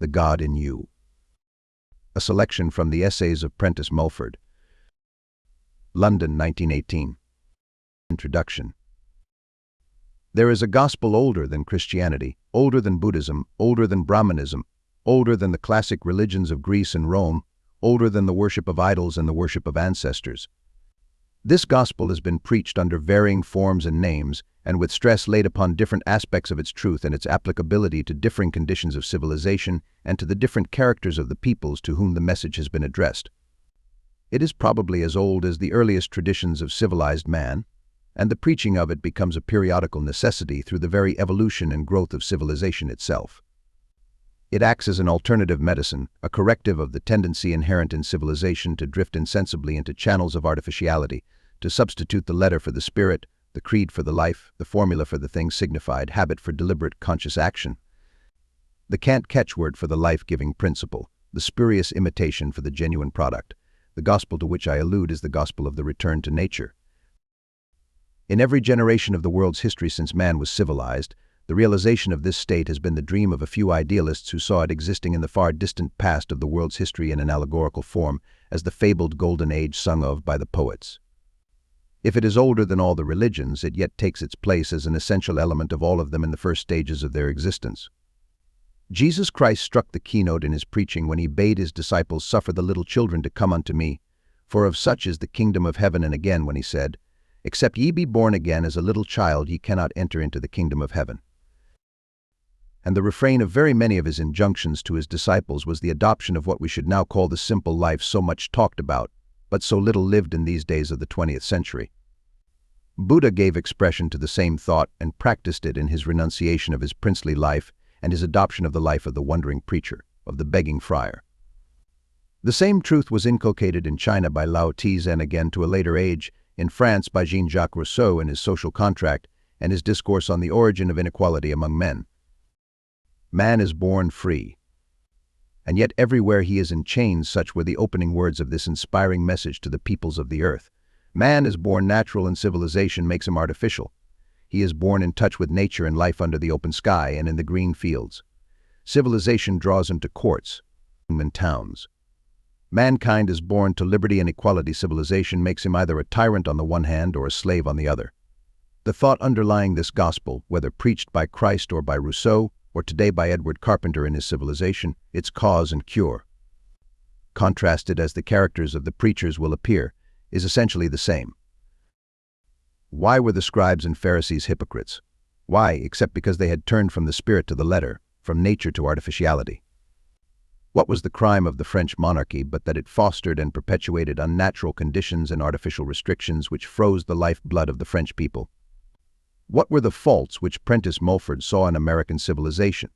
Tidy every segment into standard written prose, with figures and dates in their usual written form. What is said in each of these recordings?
The God in You. A selection from the Essays of Prentice Mulford. London, 1918. Introduction. There is a gospel older than Christianity, older than Buddhism, older than Brahmanism, older than the classic religions of Greece and Rome, older than the worship of idols and the worship of ancestors. This gospel has been preached under varying forms and names, and with stress laid upon different aspects of its truth and its applicability to differing conditions of civilization and to the different characters of the peoples to whom the message has been addressed. It is probably as old as the earliest traditions of civilized man, and the preaching of it becomes a periodical necessity through the very evolution and growth of civilization itself. It acts as an alternative medicine, a corrective of the tendency inherent in civilization to drift insensibly into channels of artificiality, to substitute the letter for the spirit, the creed for the life, the formula for the thing signified, habit for deliberate, conscious action, the can't-catch-word for the life-giving principle, the spurious imitation for the genuine product. The gospel to which I allude is the gospel of the return to nature. In every generation of the world's history since man was civilized, the realization of this state has been the dream of a few idealists who saw it existing in the far distant past of the world's history in an allegorical form, as the fabled golden age sung of by the poets. If it is older than all the religions, it yet takes its place as an essential element of all of them in the first stages of their existence. Jesus Christ struck the keynote in his preaching when he bade his disciples suffer the little children to come unto me, for of such is the kingdom of heaven, and again when he said, Except ye be born again as a little child, ye cannot enter into the kingdom of heaven. And the refrain of very many of his injunctions to his disciples was the adoption of what we should now call the simple life so much talked about, but so little lived in these days of the 20th century. Buddha gave expression to the same thought and practiced it in his renunciation of his princely life and his adoption of the life of the wandering preacher, of the begging friar. The same truth was inculcated in China by Lao Tzu and again to a later age in France by Jean-Jacques Rousseau in his Social Contract and his discourse on the origin of inequality among men. Man is born free. And yet everywhere he is in chains, such were the opening words of this inspiring message to the peoples of the earth. Man is born natural and civilization makes him artificial. He is born in touch with nature and life under the open sky and in the green fields. Civilization draws him to courts and towns. Mankind is born to liberty and equality. Civilization makes him either a tyrant on the one hand or a slave on the other. The thought underlying this gospel, whether preached by Christ or by Rousseau, or today by Edward Carpenter in his Civilization, its cause and cure, contrasted as the characters of the preachers will appear, is essentially the same. Why were the scribes and Pharisees hypocrites? Why, except because they had turned from the spirit to the letter, from nature to artificiality? What was the crime of the French monarchy but that it fostered and perpetuated unnatural conditions and artificial restrictions which froze the life-blood of the French people? What were the faults which Prentice Mulford saw in American civilization,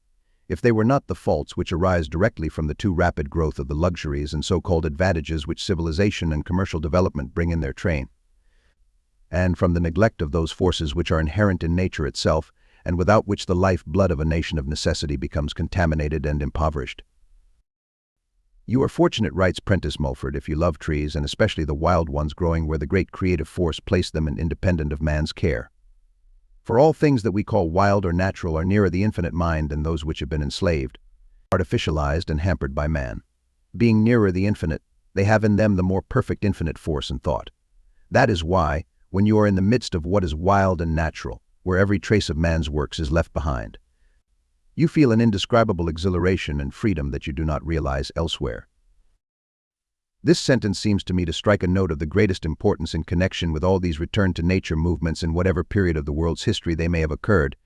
if they were not the faults which arise directly from the too rapid growth of the luxuries and so-called advantages which civilization and commercial development bring in their train, and from the neglect of those forces which are inherent in nature itself and without which the life-blood of a nation of necessity becomes contaminated and impoverished? You are fortunate, writes Prentice Mulford, if you love trees and especially the wild ones growing where the great creative force placed them and independent of man's care. For all things that we call wild or natural are nearer the infinite mind than those which have been enslaved, artificialized and hampered by man. Being nearer the infinite, they have in them the more perfect infinite force and thought. That is why, when you are in the midst of what is wild and natural, where every trace of man's works is left behind, you feel an indescribable exhilaration and freedom that you do not realize elsewhere. This sentence seems to me to strike a note of the greatest importance in connection with all these return-to-nature movements in whatever period of the world's history they may have occurred.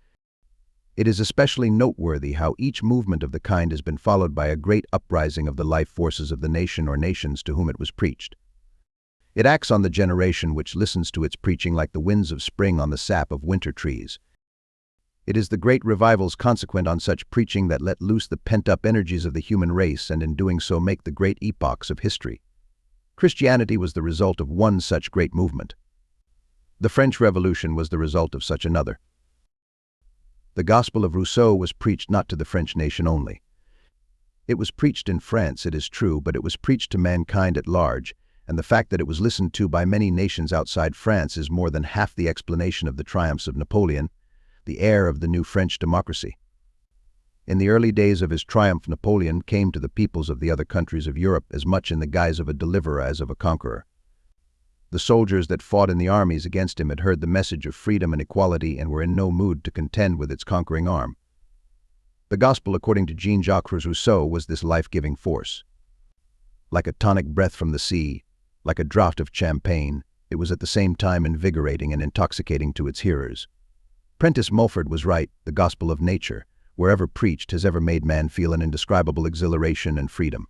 It is especially noteworthy how each movement of the kind has been followed by a great uprising of the life forces of the nation or nations to whom it was preached. It acts on the generation which listens to its preaching like the winds of spring on the sap of winter trees. It is the great revivals consequent on such preaching that let loose the pent-up energies of the human race and in doing so make the great epochs of history. Christianity was the result of one such great movement. The French Revolution was the result of such another. The gospel of Rousseau was preached not to the French nation only. It was preached in France, it is true, but it was preached to mankind at large, and the fact that it was listened to by many nations outside France is more than half the explanation of the triumphs of Napoleon, the heir of the new French democracy. In the early days of his triumph, Napoleon came to the peoples of the other countries of Europe as much in the guise of a deliverer as of a conqueror. The soldiers that fought in the armies against him had heard the message of freedom and equality and were in no mood to contend with its conquering arm. The gospel, according to Jean-Jacques Rousseau, was this life-giving force. Like a tonic breath from the sea, like a draught of champagne, it was at the same time invigorating and intoxicating to its hearers. Prentice Mulford was right. The gospel of nature, wherever preached, has ever made man feel an indescribable exhilaration and freedom.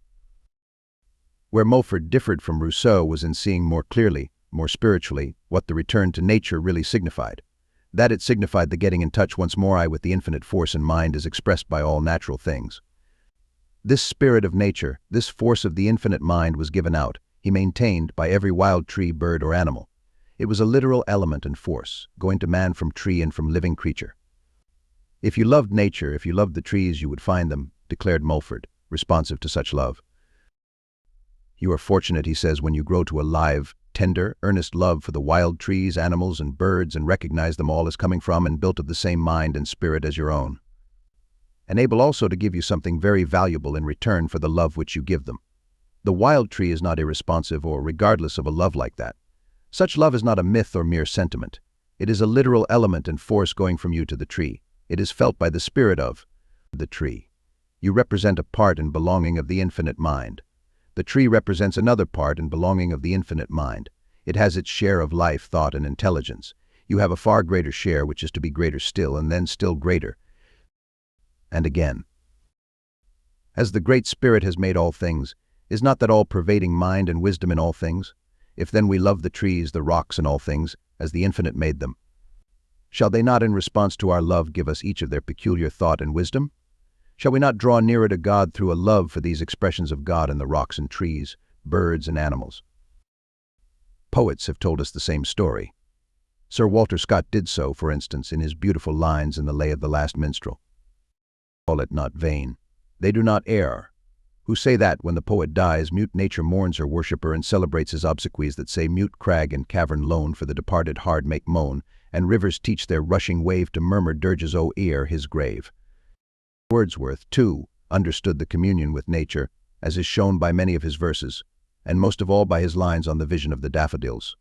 Where Mulford differed from Rousseau was in seeing more clearly, more spiritually, what the return to nature really signified. That it signified the getting in touch once more with the infinite force in mind as expressed by all natural things. This spirit of nature, this force of the infinite mind was given out, he maintained, by every wild tree, bird, or animal. It was a literal element and force, going to man from tree and from living creature. If you loved nature, if you loved the trees, you would find them, declared Mulford, responsive to such love. You are fortunate, he says, when you grow to a live, tender, earnest love for the wild trees, animals, and birds, and recognize them all as coming from and built of the same mind and spirit as your own, and able also to give you something very valuable in return for the love which you give them. The wild tree is not irresponsive or regardless of a love like that. Such love is not a myth or mere sentiment. It is a literal element and force going from you to the tree. It is felt by the spirit of the tree. You represent a part and belonging of the infinite mind. The tree represents another part and belonging of the infinite mind. It has its share of life, thought, and intelligence. You have a far greater share, which is to be greater still, and then still greater. And again. As the Great Spirit has made all things, is not that all-pervading mind and wisdom in all things? If then we love the trees, the rocks, and all things, as the infinite made them, shall they not in response to our love give us each of their peculiar thought and wisdom? Shall we not draw nearer to God through a love for these expressions of God in the rocks and trees, birds and animals? Poets have told us the same story. Sir Walter Scott did so, for instance, in his beautiful lines in the Lay of the Last Minstrel. Call it not vain. They do not err, who say that, when the poet dies, mute nature mourns her worshipper and celebrates his obsequies, that say mute crag and cavern lone for the departed hard make moan, and rivers teach their rushing wave to murmur dirges o ear his grave. Wordsworth, too, understood the communion with nature, as is shown by many of his verses, and most of all by his lines on the vision of the daffodils.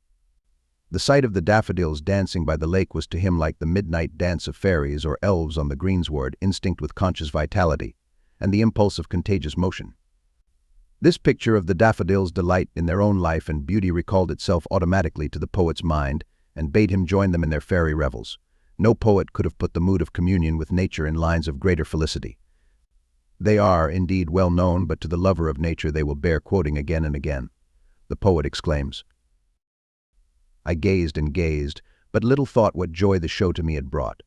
The sight of the daffodils dancing by the lake was to him like the midnight dance of fairies or elves on the greensward, instinct with conscious vitality, and the impulse of contagious motion. This picture of the daffodils' delight in their own life and beauty recalled itself automatically to the poet's mind and bade him join them in their fairy revels. No poet could have put the mood of communion with nature in lines of greater felicity. They are, indeed, well known, but to the lover of nature they will bear quoting again and again. The poet exclaims, I gazed and gazed, but little thought what joy the show to me had brought.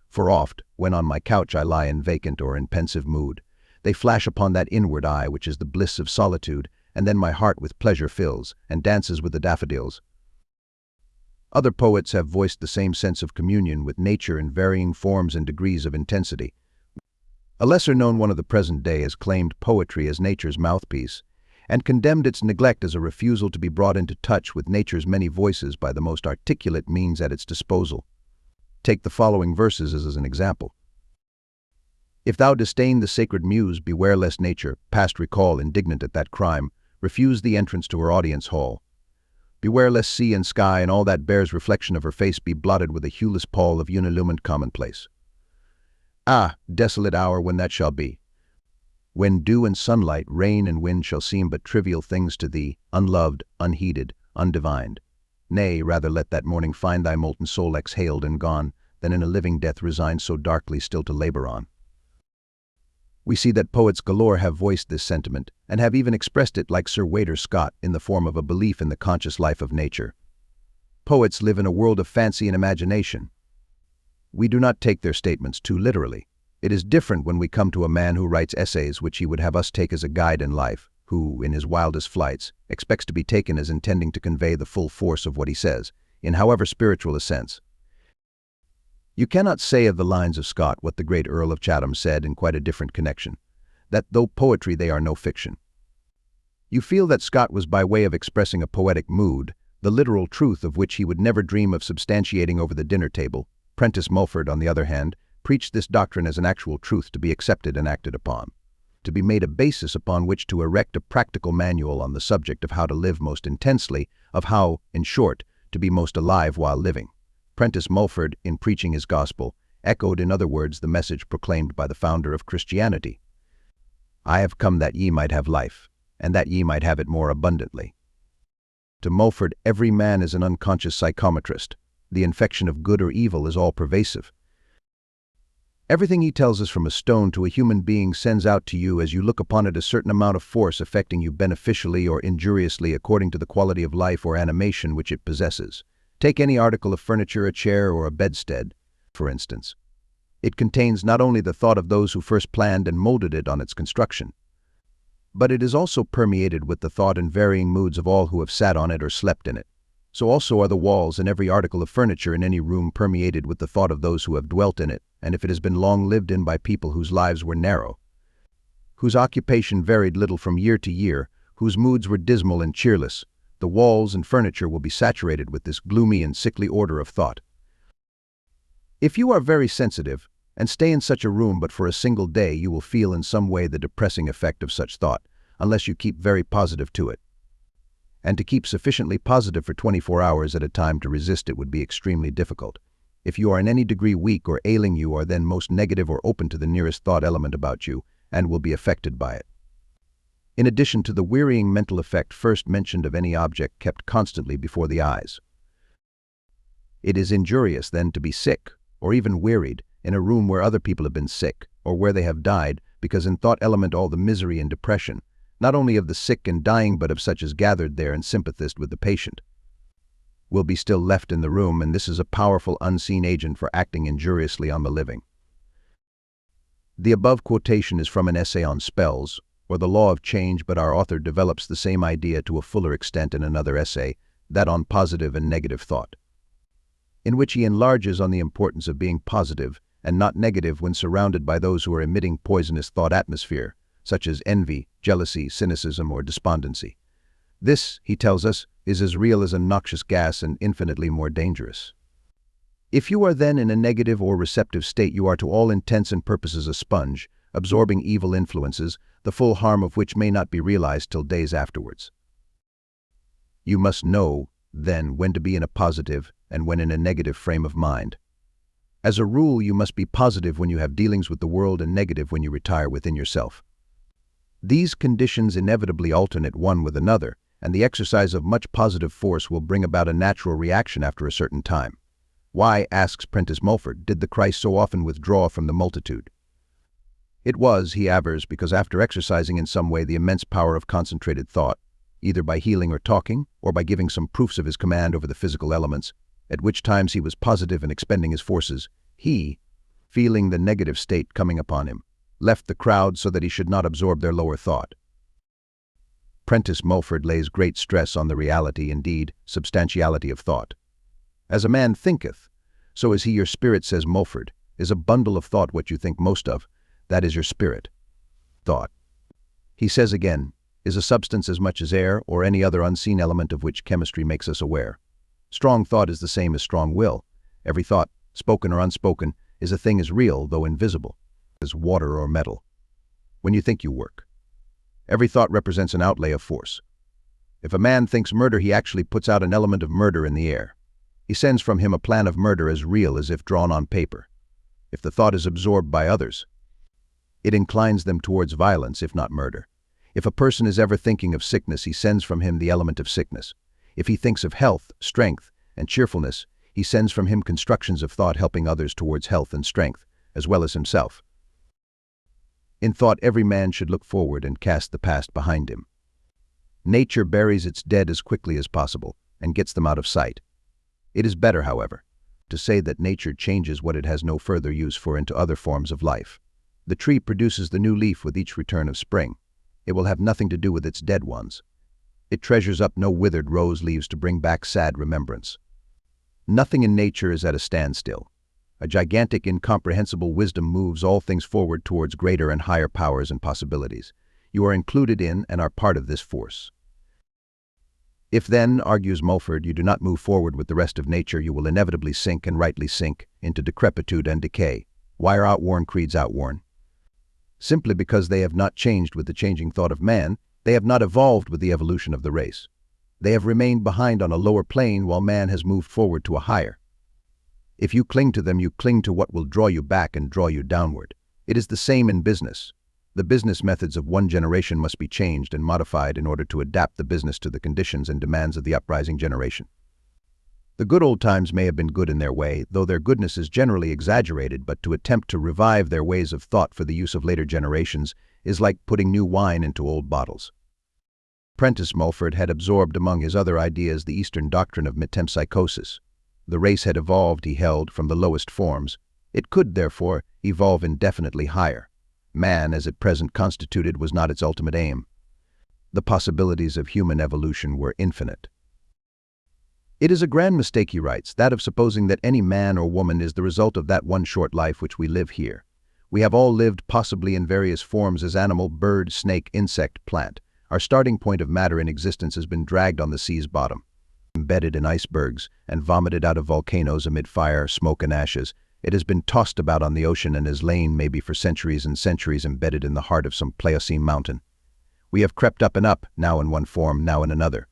For oft, when on my couch I lie in vacant or in pensive mood, they flash upon that inward eye which is the bliss of solitude, and then my heart with pleasure fills, and dances with the daffodils. Other poets have voiced the same sense of communion with nature in varying forms and degrees of intensity. A lesser-known one of the present day has claimed poetry as nature's mouthpiece, and condemned its neglect as a refusal to be brought into touch with nature's many voices by the most articulate means at its disposal. Take the following verses as an example. If thou disdain the sacred muse, beware lest nature, past recall, indignant at that crime, refuse thee entrance to her audience hall. Beware lest sea and sky and all that bears reflection of her face be blotted with a hueless pall of unillumined commonplace. Ah, desolate hour when that shall be! When dew and sunlight, rain and wind shall seem but trivial things to thee, unloved, unheeded, undivined. Nay, rather let that morning find thy molten soul exhaled and gone, than in a living death resigned so darkly still to labor on. We see that poets galore have voiced this sentiment, and have even expressed it like Sir Walter Scott in the form of a belief in the conscious life of nature. Poets live in a world of fancy and imagination. We do not take their statements too literally. It is different when we come to a man who writes essays which he would have us take as a guide in life, who, in his wildest flights, expects to be taken as intending to convey the full force of what he says, in however spiritual a sense. You cannot say of the lines of Scott what the great Earl of Chatham said in quite a different connection, that though poetry they are no fiction. You feel that Scott was by way of expressing a poetic mood, the literal truth of which he would never dream of substantiating over the dinner table. Prentice Mulford, on the other hand, preached this doctrine as an actual truth to be accepted and acted upon, to be made a basis upon which to erect a practical manual on the subject of how to live most intensely, of how, in short, to be most alive while living. Prentice Mulford, in preaching his gospel, echoed in other words the message proclaimed by the founder of Christianity. I have come that ye might have life, and that ye might have it more abundantly. To Mulford, every man is an unconscious psychometrist. The infection of good or evil is all-pervasive. Everything he tells us from a stone to a human being sends out to you as you look upon it a certain amount of force affecting you beneficially or injuriously according to the quality of life or animation which it possesses. Take any article of furniture, a chair or a bedstead, for instance. It contains not only the thought of those who first planned and molded it on its construction, but it is also permeated with the thought and varying moods of all who have sat on it or slept in it. So also are the walls and every article of furniture in any room permeated with the thought of those who have dwelt in it, and if it has been long lived in by people whose lives were narrow, whose occupation varied little from year to year, whose moods were dismal and cheerless, the walls and furniture will be saturated with this gloomy and sickly order of thought. If you are very sensitive, and stay in such a room but for a single day, you will feel in some way the depressing effect of such thought, unless you keep very positive to it. And to keep sufficiently positive for 24 hours at a time to resist it would be extremely difficult. If you are in any degree weak or ailing, you are then most negative or open to the nearest thought element about you, and will be affected by it. In addition to the wearying mental effect first mentioned of any object kept constantly before the eyes, it is injurious then to be sick, or even wearied, in a room where other people have been sick, or where they have died, because in thought element all the misery and depression, not only of the sick and dying but of such as gathered there and sympathized with the patient, will be still left in the room, and this is a powerful unseen agent for acting injuriously on the living. The above quotation is from an essay on spells, or the law of change, but our author develops the same idea to a fuller extent in another essay, that on positive and negative thought, in which he enlarges on the importance of being positive and not negative when surrounded by those who are emitting poisonous thought atmosphere, such as envy, jealousy, cynicism, or despondency. This, he tells us, is as real as a noxious gas and infinitely more dangerous. If you are then in a negative or receptive state, you are to all intents and purposes a sponge, absorbing evil influences, the full harm of which may not be realized till days afterwards. You must know, then, when to be in a positive and when in a negative frame of mind. As a rule, you must be positive when you have dealings with the world and negative when you retire within yourself. These conditions inevitably alternate one with another, and the exercise of much positive force will bring about a natural reaction after a certain time. Why, asks Prentice Mulford, did the Christ so often withdraw from the multitude? It was, he avers, because after exercising in some way the immense power of concentrated thought, either by healing or talking, or by giving some proofs of his command over the physical elements, at which times he was positive in expending his forces, he, feeling the negative state coming upon him, left the crowd so that he should not absorb their lower thought. Prentice Mulford lays great stress on the reality, indeed, substantiality of thought. As a man thinketh, so is he. Your spirit, says Mulford, is a bundle of thought. What you think most of, that is your spirit. Thought, he says again, is a substance as much as air or any other unseen element of which chemistry makes us aware. Strong thought is the same as strong will. Every thought, spoken or unspoken, is a thing as real, though invisible, as water or metal. When you think, you work. Every thought represents an outlay of force. If a man thinks murder, he actually puts out an element of murder in the air. He sends from him a plan of murder as real as if drawn on paper. If the thought is absorbed by others, it inclines them towards violence, if not murder. If a person is ever thinking of sickness, he sends from him the element of sickness. If he thinks of health, strength, and cheerfulness, he sends from him constructions of thought helping others towards health and strength, as well as himself. In thought, every man should look forward and cast the past behind him. Nature buries its dead as quickly as possible and gets them out of sight. It is better, however, to say that nature changes what it has no further use for into other forms of life. The tree produces the new leaf with each return of spring. It will have nothing to do with its dead ones. It treasures up no withered rose leaves to bring back sad remembrance. Nothing in nature is at a standstill. A gigantic, incomprehensible wisdom moves all things forward towards greater and higher powers and possibilities. You are included in and are part of this force. If then, argues Mulford, you do not move forward with the rest of nature, you will inevitably sink, and rightly sink, into decrepitude and decay. Why are outworn creeds outworn? Simply because they have not changed with the changing thought of man, they have not evolved with the evolution of the race. They have remained behind on a lower plane while man has moved forward to a higher. If you cling to them, you cling to what will draw you back and draw you downward. It is the same in business. The business methods of one generation must be changed and modified in order to adapt the business to the conditions and demands of the uprising generation. The good old times may have been good in their way, though their goodness is generally exaggerated, but to attempt to revive their ways of thought for the use of later generations is like putting new wine into old bottles. Prentice Mulford had absorbed among his other ideas the Eastern doctrine of metempsychosis. The race had evolved, he held, from the lowest forms. It could, therefore, evolve indefinitely higher. Man, as at present constituted, was not its ultimate aim. The possibilities of human evolution were infinite. It is a grand mistake, he writes, that of supposing that any man or woman is the result of that one short life which we live here. We have all lived possibly in various forms as animal, bird, snake, insect, plant. Our starting point of matter in existence has been dragged on the sea's bottom, embedded in icebergs, and vomited out of volcanoes amid fire, smoke, and ashes. It has been tossed about on the ocean and has lain maybe for centuries and centuries embedded in the heart of some Pliocene mountain. We have crept up and up, now in one form, now in another,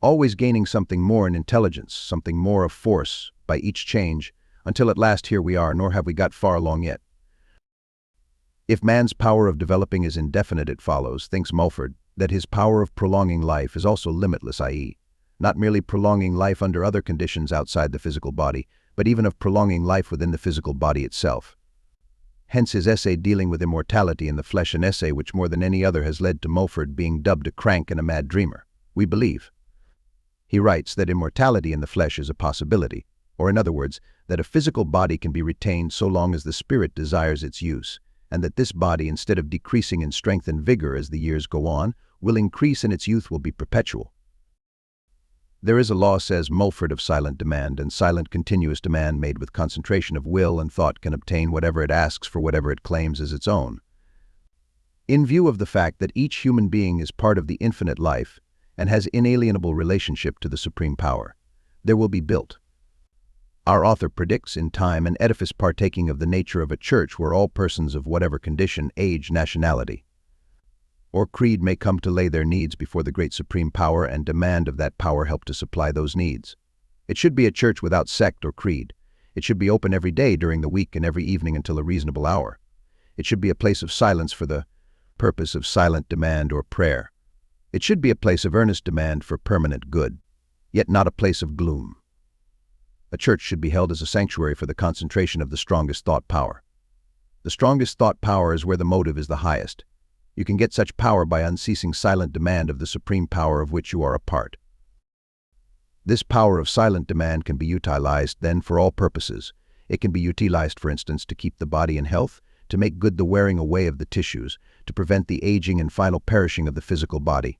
always gaining something more in intelligence, something more of force, by each change, until at last here we are, nor have we got far along yet. If man's power of developing is indefinite, it follows, thinks Mulford, that his power of prolonging life is also limitless, i.e., not merely prolonging life under other conditions outside the physical body, but even of prolonging life within the physical body itself. Hence his essay dealing with immortality in the flesh, an essay which more than any other has led to Mulford being dubbed a crank and a mad dreamer. We believe, he writes, that immortality in the flesh is a possibility, or in other words, that a physical body can be retained so long as the spirit desires its use, and that this body, instead of decreasing in strength and vigor as the years go on, will increase and its youth will be perpetual. There is a law, says Mulford, of silent demand, and silent continuous demand made with concentration of will and thought can obtain whatever it asks for whatever it claims as its own. In view of the fact that each human being is part of the infinite life and has inalienable relationship to the supreme power, there will be built. Our author predicts in time an edifice partaking of the nature of a church where all persons of whatever condition, age, nationality, or creed may come to lay their needs before the great supreme power and demand of that power help to supply those needs. It should be a church without sect or creed. It should be open every day during the week and every evening until a reasonable hour. It should be a place of silence for the purpose of silent demand or prayer. It should be a place of earnest demand for permanent good, yet not a place of gloom. A church should be held as a sanctuary for the concentration of the strongest thought power. The strongest thought power is where the motive is the highest. You can get such power by unceasing silent demand of the supreme power of which you are a part. This power of silent demand can be utilized, then, for all purposes. It can be utilized, for instance, to keep the body in health, to make good the wearing away of the tissues, to prevent the aging and final perishing of the physical body.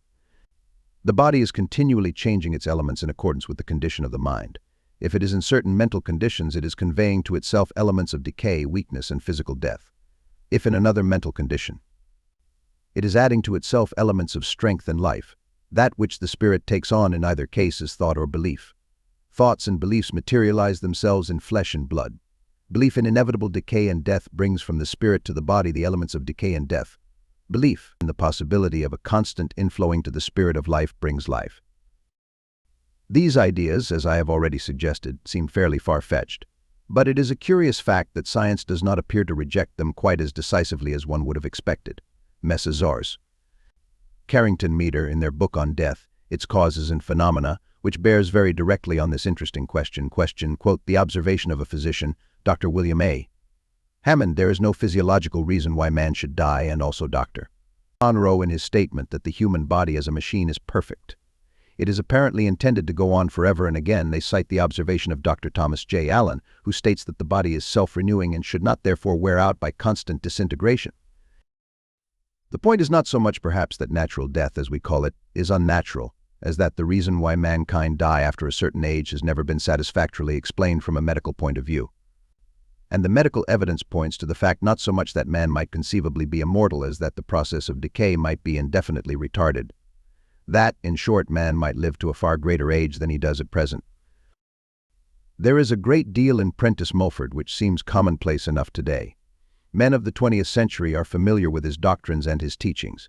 The body is continually changing its elements in accordance with the condition of the mind. If it is in certain mental conditions, it is conveying to itself elements of decay, weakness, and physical death. If in another mental condition, it is adding to itself elements of strength and life. That which the spirit takes on in either case is thought or belief. Thoughts and beliefs materialize themselves in flesh and blood. Belief in inevitable decay and death brings from the spirit to the body the elements of decay and death. Belief in the possibility of a constant inflowing to the spirit of life brings life. These ideas, as I have already suggested, seem fairly far-fetched, but it is a curious fact that science does not appear to reject them quite as decisively as one would have expected. Messrs. Carrington Meader, in their book on death, its causes and phenomena, which bears very directly on this interesting question, quote, the observation of a physician, Dr. William A. Hammond, there is no physiological reason why man should die, and also Dr. Monroe, in his statement that the human body as a machine is perfect. It is apparently intended to go on forever, and again they cite the observation of Dr. Thomas J. Allen, who states that the body is self-renewing and should not therefore wear out by constant disintegration. The point is not so much perhaps that natural death, as we call it, is unnatural, as that the reason why mankind die after a certain age has never been satisfactorily explained from a medical point of view. And the medical evidence points to the fact not so much that man might conceivably be immortal as that the process of decay might be indefinitely retarded. That, in short, man might live to a far greater age than he does at present. There is a great deal in Prentice Mulford which seems commonplace enough today. Men of the 20th century are familiar with his doctrines and his teachings.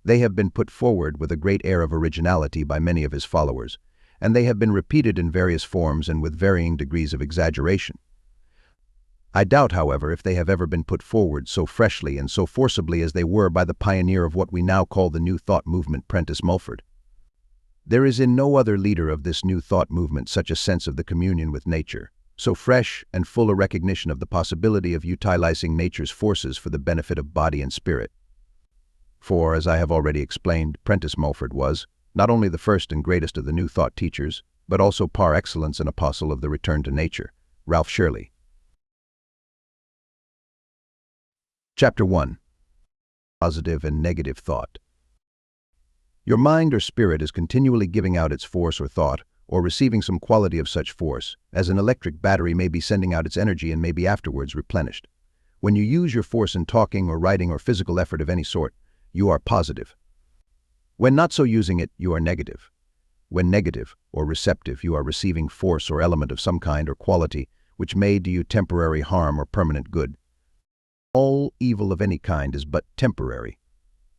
They have been put forward with a great air of originality by many of his followers, and they have been repeated in various forms and with varying degrees of exaggeration. I doubt, however, if they have ever been put forward so freshly and so forcibly as they were by the pioneer of what we now call the New Thought movement, Prentice Mulford. There is in no other leader of this New Thought movement such a sense of the communion with nature, so fresh and full a recognition of the possibility of utilizing nature's forces for the benefit of body and spirit. For, as I have already explained, Prentice Mulford was not only the first and greatest of the New Thought teachers, but also par excellence an apostle of the return to nature. Ralph Shirley. Chapter 1. Positive and Negative Thought. Your mind or spirit is continually giving out its force or thought, or receiving some quality of such force, as an electric battery may be sending out its energy and may be afterwards replenished. When you use your force in talking or writing or physical effort of any sort, you are positive. When not so using it, you are negative. When negative or receptive, you are receiving force or element of some kind or quality which may do you temporary harm or permanent good. All evil of any kind is but temporary.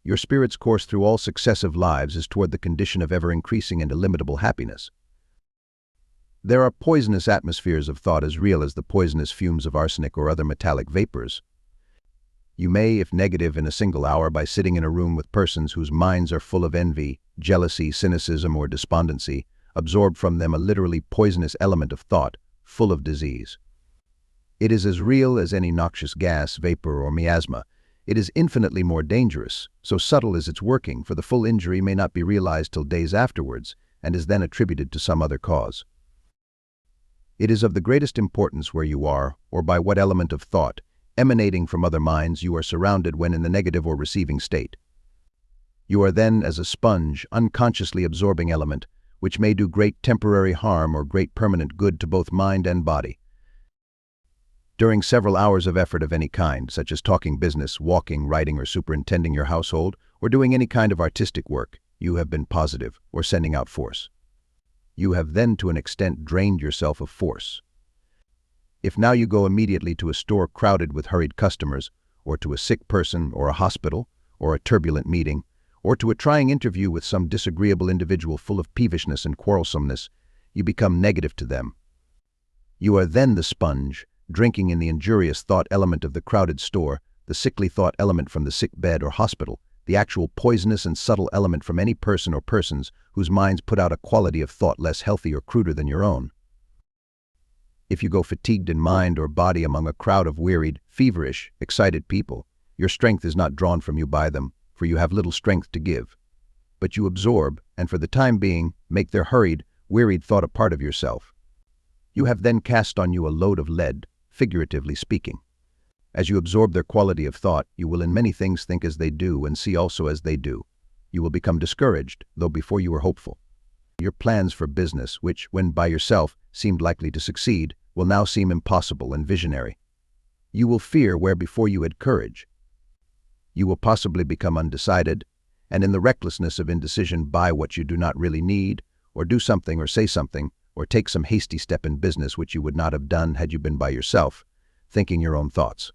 Your spirit's course through all successive lives is toward the condition of ever-increasing and illimitable happiness. There are poisonous atmospheres of thought as real as the poisonous fumes of arsenic or other metallic vapors. You may, if negative in a single hour, by sitting in a room with persons whose minds are full of envy, jealousy, cynicism, or despondency, absorb from them a literally poisonous element of thought, full of disease. It is as real as any noxious gas, vapor, or miasma. It is infinitely more dangerous, so subtle is its working, for the full injury may not be realized till days afterwards, and is then attributed to some other cause. It is of the greatest importance where you are, or by what element of thought, emanating from other minds, you are surrounded when in the negative or receiving state. You are then as a sponge, unconsciously absorbing element, which may do great temporary harm or great permanent good to both mind and body. During several hours of effort of any kind, such as talking business, walking, writing, or superintending your household, or doing any kind of artistic work, you have been positive, or sending out force. You have then to an extent drained yourself of force. If now you go immediately to a store crowded with hurried customers, or to a sick person, or a hospital, or a turbulent meeting, or to a trying interview with some disagreeable individual full of peevishness and quarrelsomeness, you become negative to them. You are then the sponge, drinking in the injurious thought element of the crowded store, the sickly thought element from the sick bed or hospital, the actual poisonous and subtle element from any person or persons whose minds put out a quality of thought less healthy or cruder than your own. If you go fatigued in mind or body among a crowd of wearied, feverish, excited people, your strength is not drawn from you by them, for you have little strength to give. But you absorb, and for the time being, make their hurried, wearied thought a part of yourself. You have then cast on you a load of lead, figuratively speaking. As you absorb their quality of thought, you will in many things think as they do and see also as they do. You will become discouraged, though before you were hopeful. Your plans for business, which, when by yourself, seemed likely to succeed, will now seem impossible and visionary. You will fear where before you had courage. You will possibly become undecided, and in the recklessness of indecision buy what you do not really need, or do something or say something, or take some hasty step in business which you would not have done had you been by yourself, thinking your own thoughts,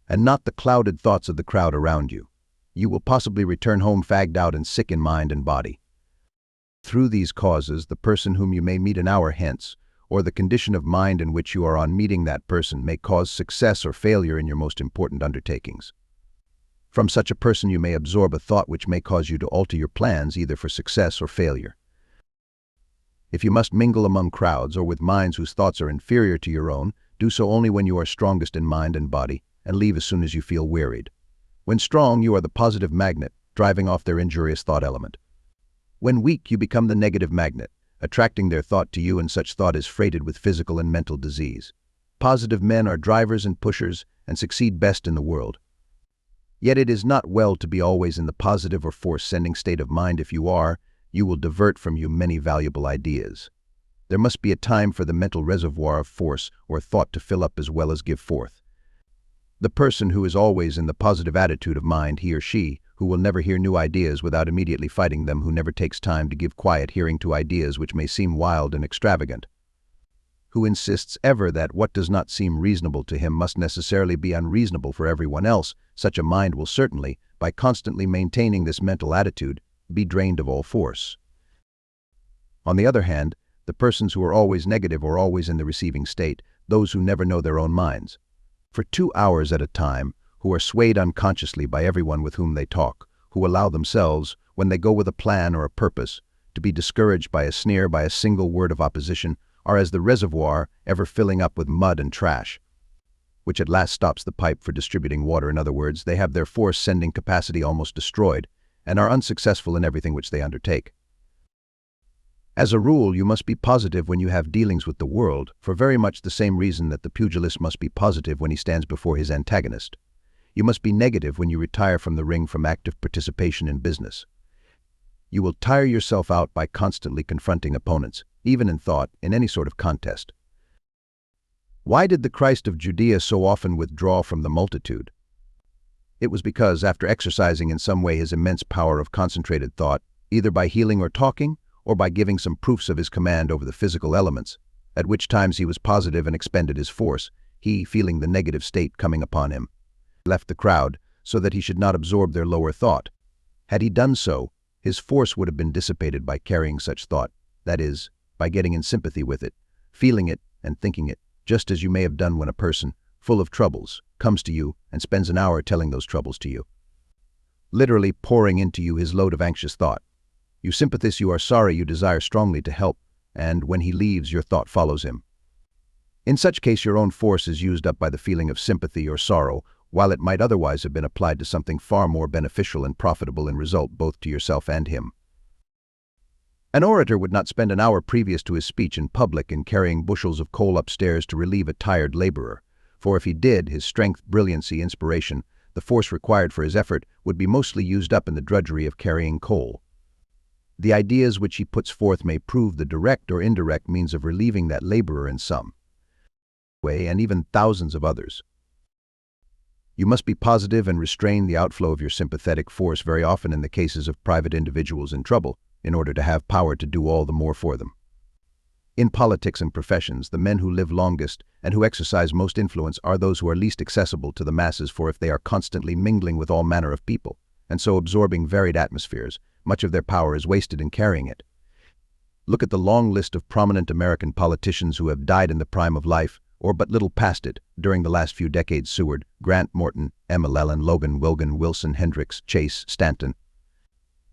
and not the clouded thoughts of the crowd around you. You will possibly return home fagged out and sick in mind and body. Through these causes, the person whom you may meet an hour hence, or the condition of mind in which you are on meeting that person, may cause success or failure in your most important undertakings. From such a person you may absorb a thought which may cause you to alter your plans either for success or failure. If you must mingle among crowds or with minds whose thoughts are inferior to your own, do so only when you are strongest in mind and body, and leave as soon as you feel wearied. When strong, you are the positive magnet, driving off their injurious thought element. When weak, you become the negative magnet, attracting their thought to you, and such thought is freighted with physical and mental disease. Positive men are drivers and pushers, and succeed best in the world. Yet it is not well to be always in the positive or force-sending state of mind. If you are, you will divert from you many valuable ideas. There must be a time for the mental reservoir of force or thought to fill up as well as give forth. The person who is always in the positive attitude of mind, he or she, who will never hear new ideas without immediately fighting them, who never takes time to give quiet hearing to ideas which may seem wild and extravagant. who insists ever that what does not seem reasonable to him must necessarily be unreasonable for everyone else, such a mind will certainly, by constantly maintaining this mental attitude, be drained of all force. On the other hand, the persons who are always negative or always in the receiving state, those who never know their own minds, for 2 hours at a time, who are swayed unconsciously by everyone with whom they talk, who allow themselves, when they go with a plan or a purpose, to be discouraged by a sneer, by a single word of opposition, are as the reservoir ever filling up with mud and trash, which at last stops the pipe for distributing water. In other words, they have their force-sending capacity almost destroyed, and are unsuccessful in everything which they undertake. As a rule, you must be positive when you have dealings with the world, for very much the same reason that the pugilist must be positive when he stands before his antagonist. You must be negative when you retire from the ring from active participation in business. You will tire yourself out by constantly confronting opponents, even in thought, in any sort of contest. Why did the Christ of Judea so often withdraw from the multitude? It was because, after exercising in some way his immense power of concentrated thought, either by healing or talking, or by giving some proofs of his command over the physical elements, at which times he was positive and expended his force, he, feeling the negative state coming upon him, left the crowd so that he should not absorb their lower thought. Had he done so, his force would have been dissipated by carrying such thought, that is, by getting in sympathy with it, feeling it and thinking it, just as you may have done when a person, full of troubles, comes to you and spends an hour telling those troubles to you, literally pouring into you his load of anxious thought. You sympathize, you are sorry, you desire strongly to help, and when he leaves, your thought follows him. In such case, your own force is used up by the feeling of sympathy or sorrow, while it might otherwise have been applied to something far more beneficial and profitable in result both to yourself and him. An orator would not spend an hour previous to his speech in public in carrying bushels of coal upstairs to relieve a tired laborer, for if he did, his strength, brilliancy, inspiration, the force required for his effort, would be mostly used up in the drudgery of carrying coal. The ideas which he puts forth may prove the direct or indirect means of relieving that laborer in some way, and even thousands of others. You must be positive and restrain the outflow of your sympathetic force very often in the cases of private individuals in trouble, in order to have power to do all the more for them. In politics and professions, the men who live longest and who exercise most influence are those who are least accessible to the masses, for if they are constantly mingling with all manner of people, and so absorbing varied atmospheres, much of their power is wasted in carrying it. Look at the long list of prominent American politicians who have died in the prime of life, or but little past it, during the last few decades: Seward, Grant, Morton, McClellan, Logan, Wilson, Wilson, Hendricks, Chase, Stanton.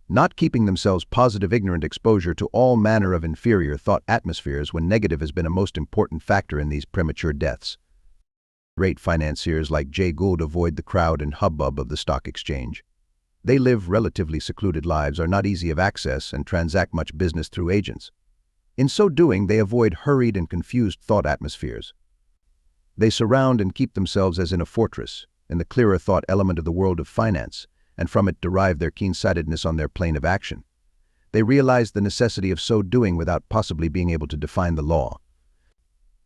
Not keeping themselves positive, ignorant exposure to all manner of inferior thought atmospheres when negative has been a most important factor in these premature deaths. Great financiers like Jay Gould avoid the crowd and hubbub of the stock exchange. They live relatively secluded lives, are not easy of access, and transact much business through agents. In so doing, they avoid hurried and confused thought atmospheres. They surround and keep themselves as in a fortress, in the clearer thought element of the world of finance, and from it derive their keen-sightedness on their plane of action. They realize the necessity of so doing without possibly being able to define the law.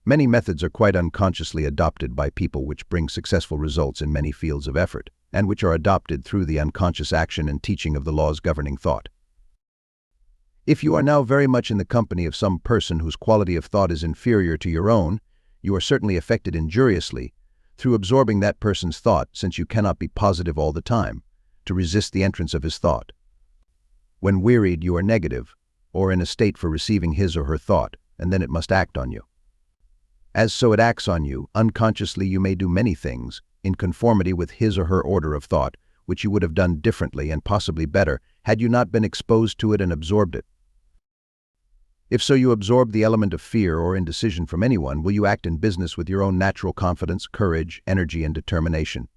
Many methods are quite unconsciously adopted by people which bring successful results in many fields of effort, and which are adopted through the unconscious action and teaching of the laws governing thought. If you are now very much in the company of some person whose quality of thought is inferior to your own, you are certainly affected injuriously through absorbing that person's thought, since you cannot be positive all the time, to resist the entrance of his thought. When wearied, you are negative, or in a state for receiving his or her thought, and then it must act on you. As so it acts on you, unconsciously you may do many things, in conformity with his or her order of thought, which you would have done differently and possibly better had you not been exposed to it and absorbed it. If so you absorb the element of fear or indecision from anyone, will you act in business with your own natural confidence, courage, energy, and determination?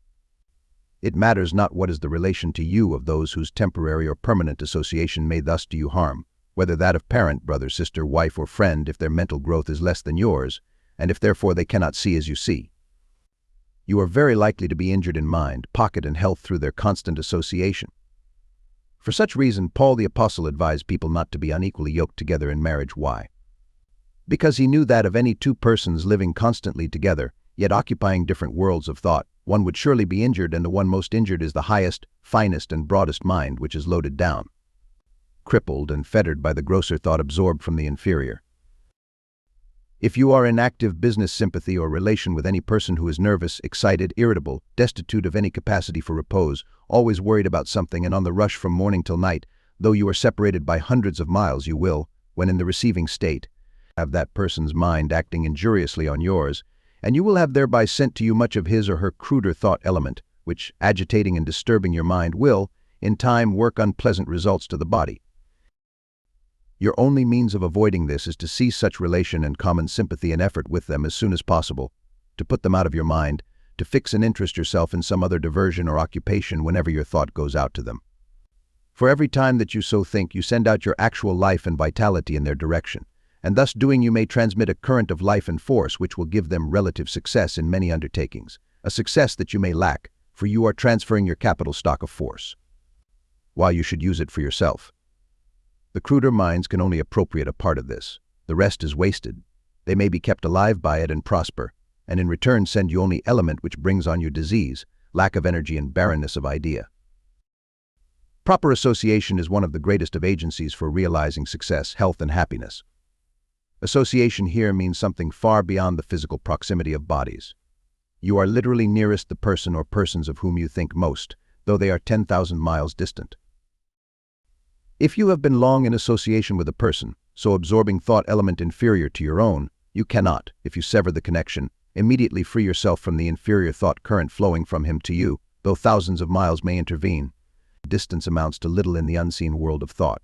It matters not what is the relation to you of those whose temporary or permanent association may thus do you harm, whether that of parent, brother, sister, wife, or friend, if their mental growth is less than yours, and if therefore they cannot see as you see. You are very likely to be injured in mind, pocket, and health through their constant association. For such reason, Paul the Apostle advised people not to be unequally yoked together in marriage. Why? Because he knew that of any two persons living constantly together, yet occupying different worlds of thought, one would surely be injured, and the one most injured is the highest, finest, and broadest mind, which is loaded down, crippled, and fettered by the grosser thought absorbed from the inferior. If you are in active business sympathy or relation with any person who is nervous, excited, irritable, destitute of any capacity for repose, always worried about something and on the rush from morning till night, though you are separated by hundreds of miles, you will, when in the receiving state, have that person's mind acting injuriously on yours, and you will have thereby sent to you much of his or her cruder thought element, which, agitating and disturbing your mind, will, in time, work unpleasant results to the body. Your only means of avoiding this is to cease such relation and common sympathy and effort with them as soon as possible, to put them out of your mind, to fix and interest yourself in some other diversion or occupation whenever your thought goes out to them. For every time that you so think, you send out your actual life and vitality in their direction, and thus doing you may transmit a current of life and force which will give them relative success in many undertakings, a success that you may lack, for you are transferring your capital stock of force, while you should use it for yourself. The cruder minds can only appropriate a part of this. The rest is wasted. They may be kept alive by it and prosper, and in return send you only element which brings on you disease, lack of energy and barrenness of idea. Proper association is one of the greatest of agencies for realizing success, health, and happiness. Association here means something far beyond the physical proximity of bodies. You are literally nearest the person or persons of whom you think most, though they are 10,000 miles distant. If you have been long in association with a person, so absorbing thought element inferior to your own, you cannot, if you sever the connection, immediately free yourself from the inferior thought current flowing from him to you, though thousands of miles may intervene. Distance amounts to little in the unseen world of thought.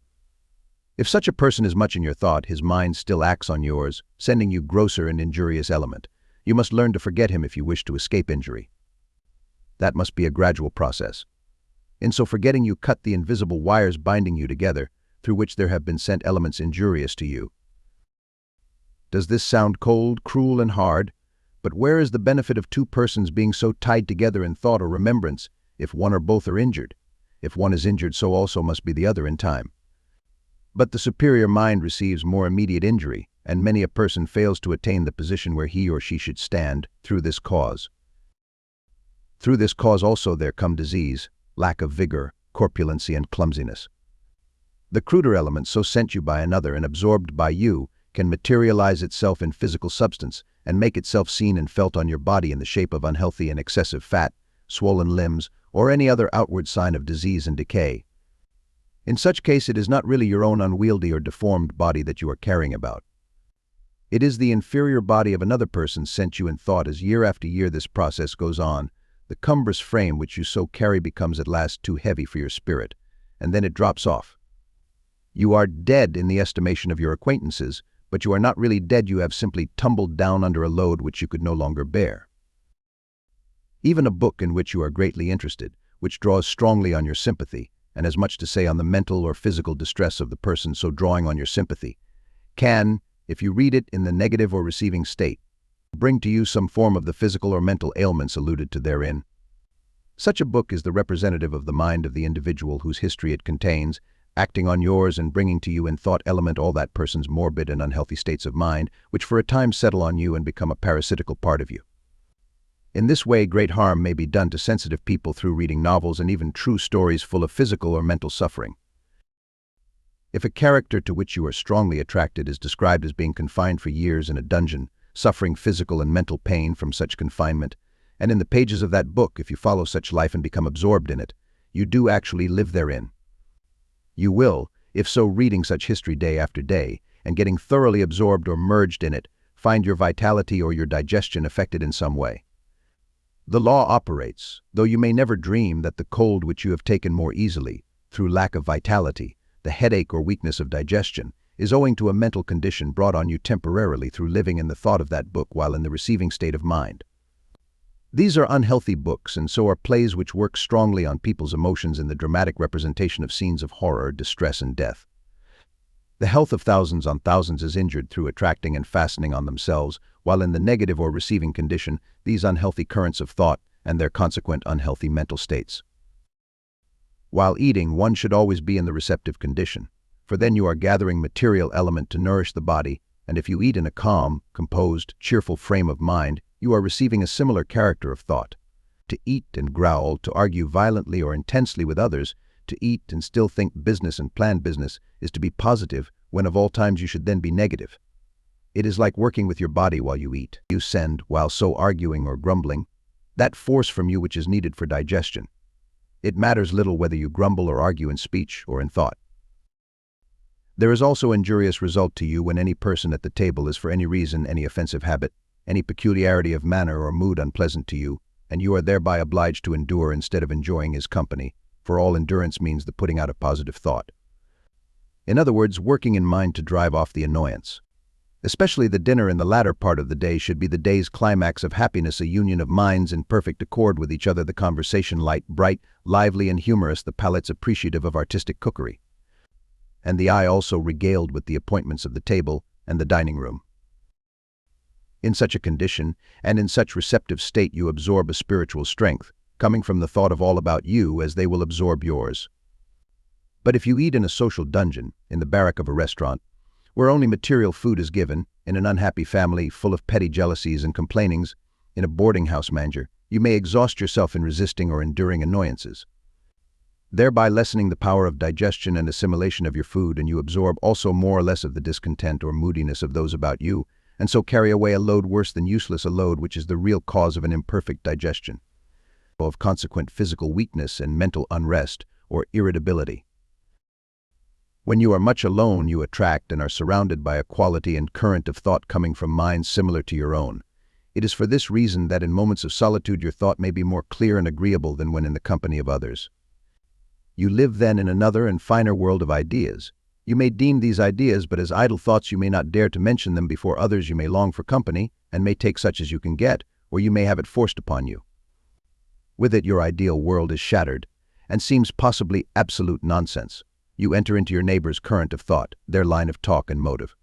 If such a person is much in your thought, his mind still acts on yours, sending you grosser and injurious element. You must learn to forget him if you wish to escape injury. That must be a gradual process. In so forgetting, you cut the invisible wires binding you together, through which there have been sent elements injurious to you. Does this sound cold, cruel, and hard? But where is the benefit of two persons being so tied together in thought or remembrance, if one or both are injured? If one is injured, so also must be the other in time. But the superior mind receives more immediate injury, and many a person fails to attain the position where he or she should stand, through this cause. Through this cause also there come disease, lack of vigor, corpulency, and clumsiness. The cruder element so sent you by another and absorbed by you can materialize itself in physical substance and make itself seen and felt on your body in the shape of unhealthy and excessive fat, swollen limbs, or any other outward sign of disease and decay. In such case, it is not really your own unwieldy or deformed body that you are carrying about. It is the inferior body of another person sent you in thought. As year after year this process goes on, the cumbrous frame which you so carry becomes at last too heavy for your spirit, and then it drops off. You are dead in the estimation of your acquaintances, but you are not really dead. You have simply tumbled down under a load which you could no longer bear. Even a book in which you are greatly interested, which draws strongly on your sympathy, and has much to say on the mental or physical distress of the person so drawing on your sympathy, can, if you read it in the negative or receiving state, bring to you some form of the physical or mental ailments alluded to therein. Such a book is the representative of the mind of the individual whose history it contains, acting on yours and bringing to you in thought element all that person's morbid and unhealthy states of mind, which for a time settle on you and become a parasitical part of you. In this way, great harm may be done to sensitive people through reading novels and even true stories full of physical or mental suffering. If a character to which you are strongly attracted is described as being confined for years in a dungeon, suffering physical and mental pain from such confinement, and in the pages of that book, if you follow such life and become absorbed in it, you do actually live therein. You will, if so reading such history day after day, and getting thoroughly absorbed or merged in it, find your vitality or your digestion affected in some way. The law operates, though you may never dream that the cold which you have taken more easily, through lack of vitality, the headache or weakness of digestion, is owing to a mental condition brought on you temporarily through living in the thought of that book while in the receiving state of mind. These are unhealthy books, and so are plays which work strongly on people's emotions in the dramatic representation of scenes of horror, distress, and death. The health of thousands on thousands is injured through attracting and fastening on themselves, while in the negative or receiving condition, these unhealthy currents of thought and their consequent unhealthy mental states. While eating, one should always be in the receptive condition, for then you are gathering material element to nourish the body, and if you eat in a calm, composed, cheerful frame of mind, you are receiving a similar character of thought. To eat and growl, to argue violently or intensely with others, to eat and still think business and plan business, is to be positive, when of all times you should then be negative. It is like working with your body while you eat. You send, while so arguing or grumbling, that force from you which is needed for digestion. It matters little whether you grumble or argue in speech or in thought. There is also injurious result to you when any person at the table is for any reason, any offensive habit, any peculiarity of manner or mood unpleasant to you, and you are thereby obliged to endure instead of enjoying his company, for all endurance means the putting out of positive thought. In other words, working in mind to drive off the annoyance. Especially the dinner in the latter part of the day should be the day's climax of happiness, a union of minds in perfect accord with each other, the conversation light, bright, lively and humorous, the palates appreciative of artistic cookery, and the eye also regaled with the appointments of the table and the dining room. In such a condition, and in such receptive state, you absorb a spiritual strength, coming from the thought of all about you as they will absorb yours. But if you eat in a social dungeon, in the barrack of a restaurant, where only material food is given, in an unhappy family full of petty jealousies and complainings, in a boarding house manger, you may exhaust yourself in resisting or enduring annoyances, thereby lessening the power of digestion and assimilation of your food, and you absorb also more or less of the discontent or moodiness of those about you, and so carry away a load worse than useless, a load which is the real cause of an imperfect digestion, of consequent physical weakness and mental unrest or irritability. When you are much alone, you attract and are surrounded by a quality and current of thought coming from minds similar to your own. It is for this reason that in moments of solitude your thought may be more clear and agreeable than when in the company of others. You live then in another and finer world of ideas. You may deem these ideas but as idle thoughts. You may not dare to mention them before others. You may long for company, and may take such as you can get, or you may have it forced upon you. With it your ideal world is shattered, and seems possibly absolute nonsense. You enter into your neighbor's current of thought, their line of talk and motive.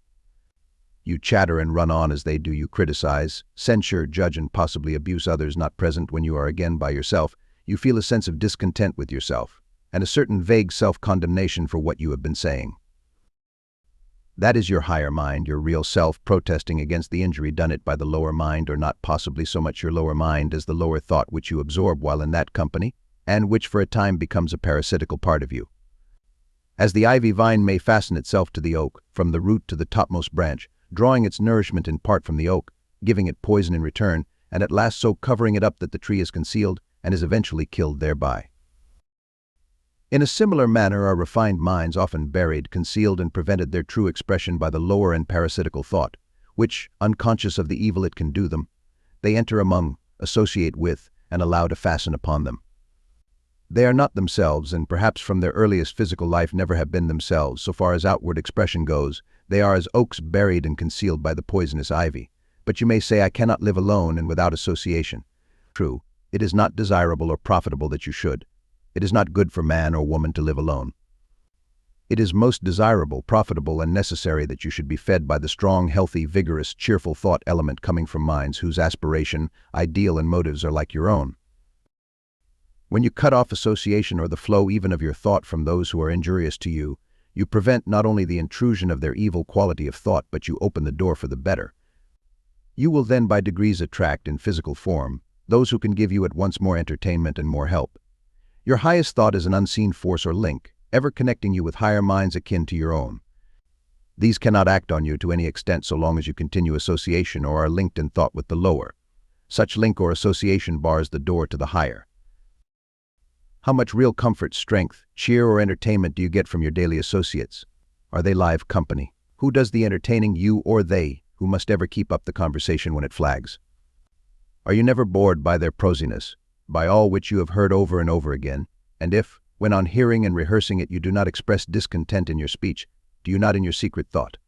You chatter and run on as they do. You criticize, censure, judge, and possibly abuse others not present. When you are again by yourself, you feel a sense of discontent with yourself, and a certain vague self-condemnation for what you have been saying. That is your higher mind, your real self, protesting against the injury done it by the lower mind, or not possibly so much your lower mind as the lower thought which you absorb while in that company, and which for a time becomes a parasitical part of you. As the ivy vine may fasten itself to the oak, from the root to the topmost branch, drawing its nourishment in part from the oak, giving it poison in return, and at last so covering it up that the tree is concealed and is eventually killed thereby. In a similar manner are refined minds often buried, concealed, and prevented their true expression by the lower and parasitical thought, which, unconscious of the evil it can do them, they enter among, associate with, and allow to fasten upon them. They are not themselves, and perhaps from their earliest physical life never have been themselves. So far as outward expression goes, they are as oaks buried and concealed by the poisonous ivy. But you may say, I cannot live alone and without association. True, it is not desirable or profitable that you should. It is not good for man or woman to live alone. It is most desirable, profitable, and necessary that you should be fed by the strong, healthy, vigorous, cheerful thought element coming from minds whose aspiration, ideal, and motives are like your own. When you cut off association or the flow even of your thought from those who are injurious to you, you prevent not only the intrusion of their evil quality of thought, but you open the door for the better. You will then by degrees attract, in physical form, those who can give you at once more entertainment and more help. Your highest thought is an unseen force or link, ever connecting you with higher minds akin to your own. These cannot act on you to any extent so long as you continue association or are linked in thought with the lower. Such link or association bars the door to the higher. How much real comfort, strength, cheer, or entertainment do you get from your daily associates? Are they live company? Who does the entertaining, you or they, who must ever keep up the conversation when it flags? Are you never bored by their prosiness, by all which you have heard over and over again? And if, when on hearing and rehearsing it, you do not express discontent in your speech, do you not in your secret thought?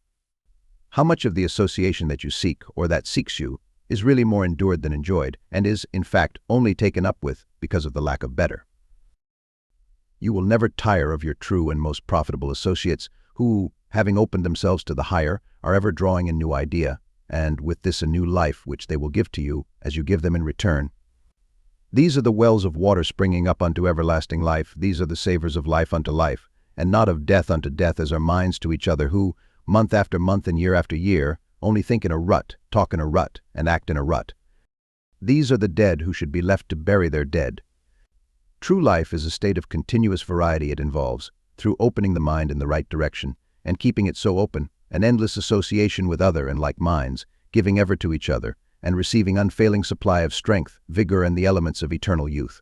How much of the association that you seek, or that seeks you, is really more endured than enjoyed, and is, in fact, only taken up with because of the lack of better? You will never tire of your true and most profitable associates who, having opened themselves to the higher, are ever drawing a new idea, and with this a new life which they will give to you as you give them in return. These are the wells of water springing up unto everlasting life. These are the savors of life unto life, and not of death unto death, as our minds to each other who, month after month and year after year, only think in a rut, talk in a rut, and act in a rut. These are the dead who should be left to bury their dead. True life is a state of continuous variety. It involves, through opening the mind in the right direction, and keeping it so open, an endless association with other and like minds, giving ever to each other, and receiving unfailing supply of strength, vigor, and the elements of eternal youth.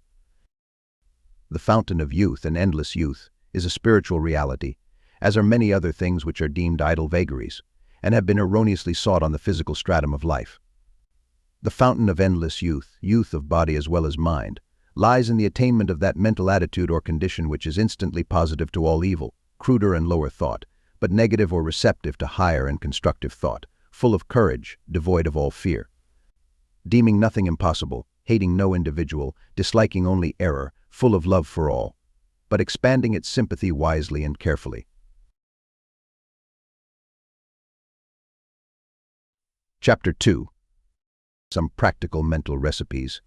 The fountain of youth and endless youth is a spiritual reality, as are many other things which are deemed idle vagaries, and have been erroneously sought on the physical stratum of life. The fountain of endless youth, youth of body as well as mind, lies in the attainment of that mental attitude or condition which is instantly positive to all evil, cruder and lower thought, but negative or receptive to higher and constructive thought, full of courage, devoid of all fear. Deeming nothing impossible, hating no individual, disliking only error, full of love for all, but expanding its sympathy wisely and carefully. Chapter 2. Some practical mental recipes.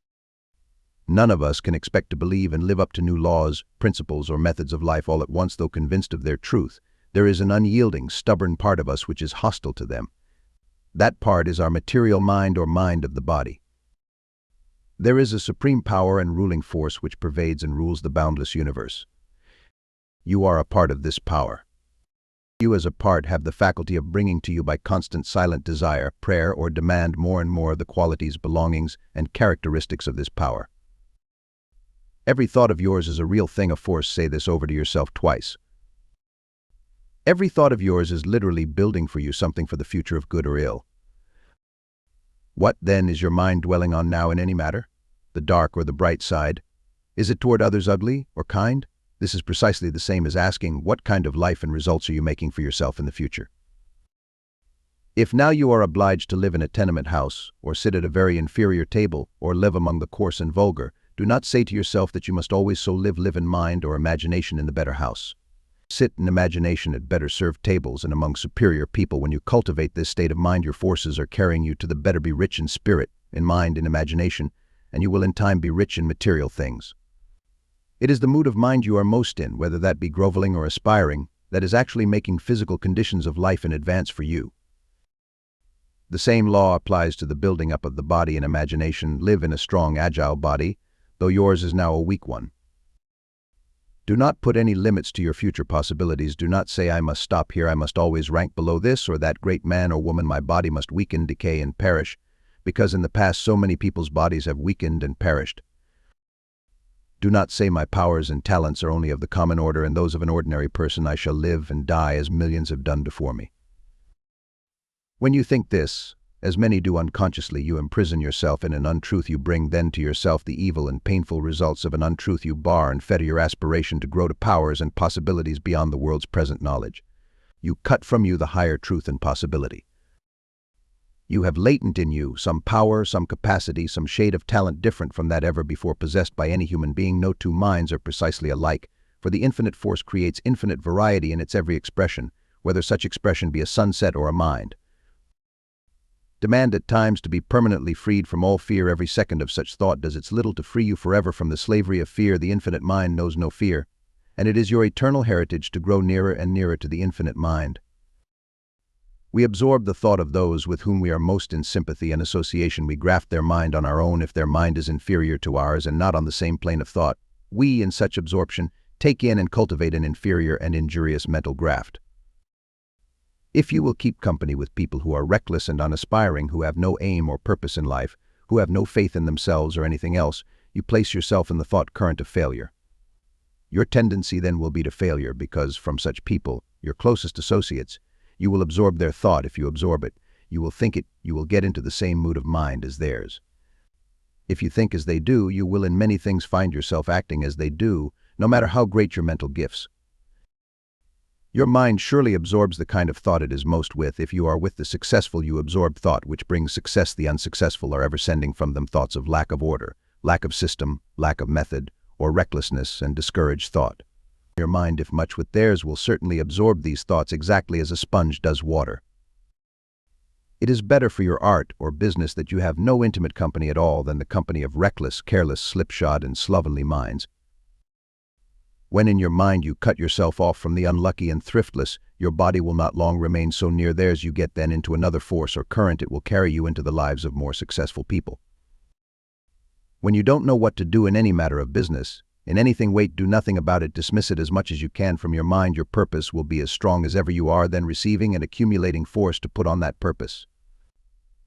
None of us can expect to believe and live up to new laws, principles, or methods of life all at once, though convinced of their truth. There is an unyielding, stubborn part of us which is hostile to them. That part is our material mind or mind of the body. There is a supreme power and ruling force which pervades and rules the boundless universe. You are a part of this power. You as a part have the faculty of bringing to you by constant silent desire, prayer, or demand more and more of the qualities, belongings, and characteristics of this power. Every thought of yours is a real thing, a force. Say this over to yourself twice. Every thought of yours is literally building for you something for the future of good or ill. What, then, is your mind dwelling on now in any matter? The dark or the bright side? Is it toward others ugly or kind? This is precisely the same as asking, what kind of life and results are you making for yourself in the future? If now you are obliged to live in a tenement house, or sit at a very inferior table, or live among the coarse and vulgar, do not say to yourself that you must always so live in mind or imagination in the better house. Sit in imagination at better served tables and among superior people. When you cultivate this state of mind, your forces are carrying you to the better. Be rich in spirit, in mind, in imagination, and you will in time be rich in material things. It is the mood of mind you are most in, whether that be groveling or aspiring, that is actually making physical conditions of life in advance for you. The same law applies to the building up of the body in imagination. Live in a strong, agile body, though yours is now a weak one. Do not put any limits to your future possibilities. Do not say, I must stop here, I must always rank below this or that great man or woman, my body must weaken, decay, and perish, because in the past so many people's bodies have weakened and perished. Do not say, my powers and talents are only of the common order and those of an ordinary person. I shall live and die as millions have done before me. When you think this, as many do unconsciously, you imprison yourself in an untruth. You bring then to yourself the evil and painful results of an untruth. You bar and fetter your aspiration to grow to powers and possibilities beyond the world's present knowledge. You cut from you the higher truth and possibility. You have latent in you some power, some capacity, some shade of talent different from that ever before possessed by any human being. No two minds are precisely alike, for the infinite force creates infinite variety in its every expression, whether such expression be a sunset or a mind. Demand at times to be permanently freed from all fear. Every second of such thought does its little to free you forever from the slavery of fear. The infinite mind knows no fear, and it is your eternal heritage to grow nearer and nearer to the infinite mind. We absorb the thought of those with whom we are most in sympathy and association. We graft their mind on our own if their mind is inferior to ours and not on the same plane of thought. We, in such absorption, take in and cultivate an inferior and injurious mental graft. If you will keep company with people who are reckless and unaspiring, who have no aim or purpose in life, who have no faith in themselves or anything else, you place yourself in the thought current of failure. Your tendency then will be to failure because from such people, your closest associates, you will absorb their thought. If you absorb it, you will think it, you will get into the same mood of mind as theirs. If you think as they do, you will in many things find yourself acting as they do, no matter how great your mental gifts. Your mind surely absorbs the kind of thought it is most with. If you are with the successful, you absorb thought which brings success. The unsuccessful are ever sending from them thoughts of lack of order, lack of system, lack of method, or recklessness and discouraged thought. Your mind, if much with theirs, will certainly absorb these thoughts exactly as a sponge does water. It is better for your art or business that you have no intimate company at all than the company of reckless, careless, slipshod, and slovenly minds. When in your mind you cut yourself off from the unlucky and thriftless, your body will not long remain so near theirs. You get then into another force or current. It will carry you into the lives of more successful people. When you don't know what to do in any matter of business, In anything, wait, do nothing about it, dismiss it as much as you can from your mind. Your purpose will be as strong as ever you are, then receiving and accumulating force to put on that purpose.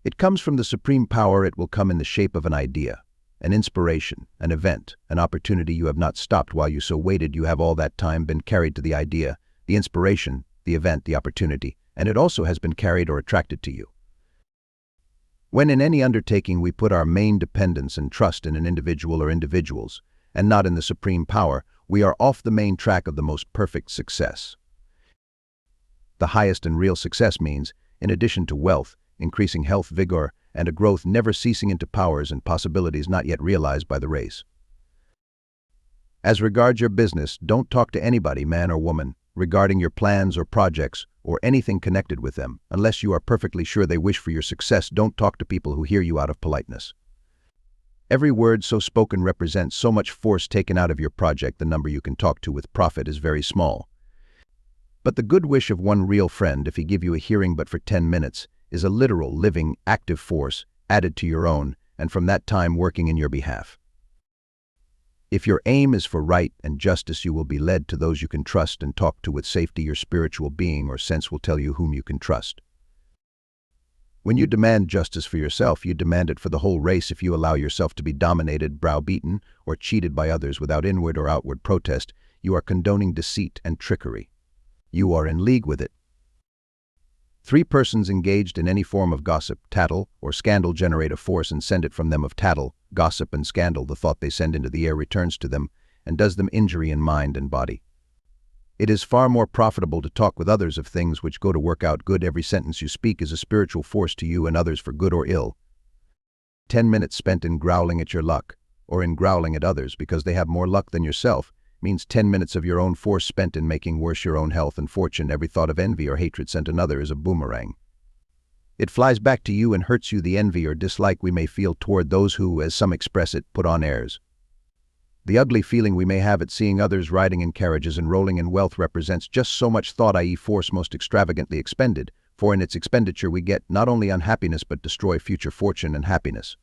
It comes from the supreme power. It will come in the shape of an idea, an inspiration, an event, an opportunity. You have not stopped while you so waited. You have all that time been carried to the idea, the inspiration, the event, the opportunity, and it also has been carried or attracted to you. When in any undertaking we put our main dependence and trust in an individual or individuals, and not in the supreme power, we are off the main track of the most perfect success. The highest and real success means, in addition to wealth, increasing health, vigor, and a growth never ceasing into powers and possibilities not yet realized by the race. As regards your business, don't talk to anybody, man or woman, regarding your plans or projects or anything connected with them, unless you are perfectly sure they wish for your success. Don't talk to people who hear you out of politeness. Every word so spoken represents so much force taken out of your project. The number you can talk to with profit is very small. But the good wish of one real friend, if he give you a hearing but for 10 minutes, is a literal, living, active force added to your own, and from that time working in your behalf. If your aim is for right and justice, you will be led to those you can trust and talk to with safety. Your spiritual being or sense will tell you whom you can trust. When you demand justice for yourself, you demand it for the whole race. If you allow yourself to be dominated, browbeaten, or cheated by others without inward or outward protest, you are condoning deceit and trickery. You are in league with it. 3 persons engaged in any form of gossip, tattle, or scandal generate a force and send it from them of tattle, gossip, and scandal. The thought they send into the air returns to them and does them injury in mind and body. It is far more profitable to talk with others of things which go to work out good. Every sentence you speak is a spiritual force to you and others for good or ill. 10 minutes spent in growling at your luck, or in growling at others because they have more luck than yourself, means 10 minutes of your own force spent in making worse your own health and fortune. Every thought of envy or hatred sent another is a boomerang. It flies back to you and hurts you. The envy or dislike we may feel toward those who, as some express it, put on airs. The ugly feeling we may have at seeing others riding in carriages and rolling in wealth represents just so much thought, i.e. force most extravagantly expended, for in its expenditure we get not only unhappiness but destroy future fortune and happiness.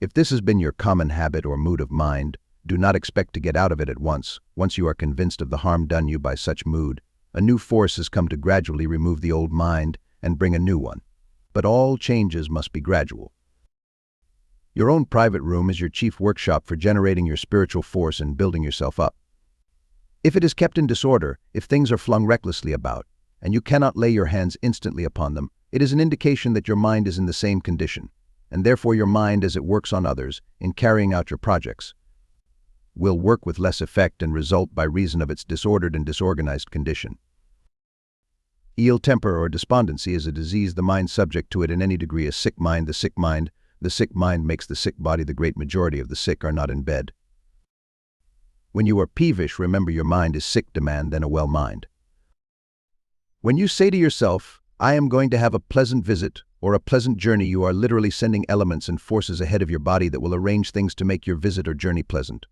If this has been your common habit or mood of mind, do not expect to get out of it at once. Once you are convinced of the harm done you by such mood, a new force has come to gradually remove the old mind and bring a new one. But all changes must be gradual. Your own private room is your chief workshop for generating your spiritual force and building yourself up. If it is kept in disorder, if things are flung recklessly about, and you cannot lay your hands instantly upon them, it is an indication that your mind is in the same condition, and therefore your mind, as it works on others, in carrying out your projects, will work with less effect and result by reason of its disordered and disorganized condition. Ill temper or despondency is a disease. The mind subject to it in any degree is sick mind. The sick mind makes the sick body. The great majority of the sick are not in bed. When you are peevish, remember your mind is sick. Demand then a well mind. When you say to yourself, I am going to have a pleasant visit or a pleasant journey, you are literally sending elements and forces ahead of your body that will arrange things to make your visit or journey pleasant.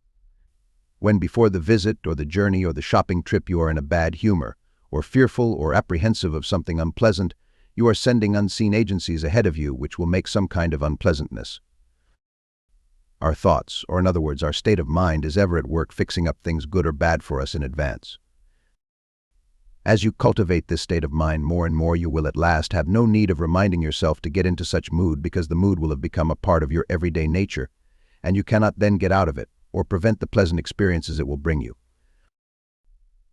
When before the visit or the journey or the shopping trip you are in a bad humor, or fearful or apprehensive of something unpleasant, you are sending unseen agencies ahead of you which will make some kind of unpleasantness. Our thoughts, or in other words our state of mind, is ever at work fixing up things good or bad for us in advance. As you cultivate this state of mind more and more, you will at last have no need of reminding yourself to get into such mood, because the mood will have become a part of your everyday nature, and you cannot then get out of it or prevent the pleasant experiences it will bring you.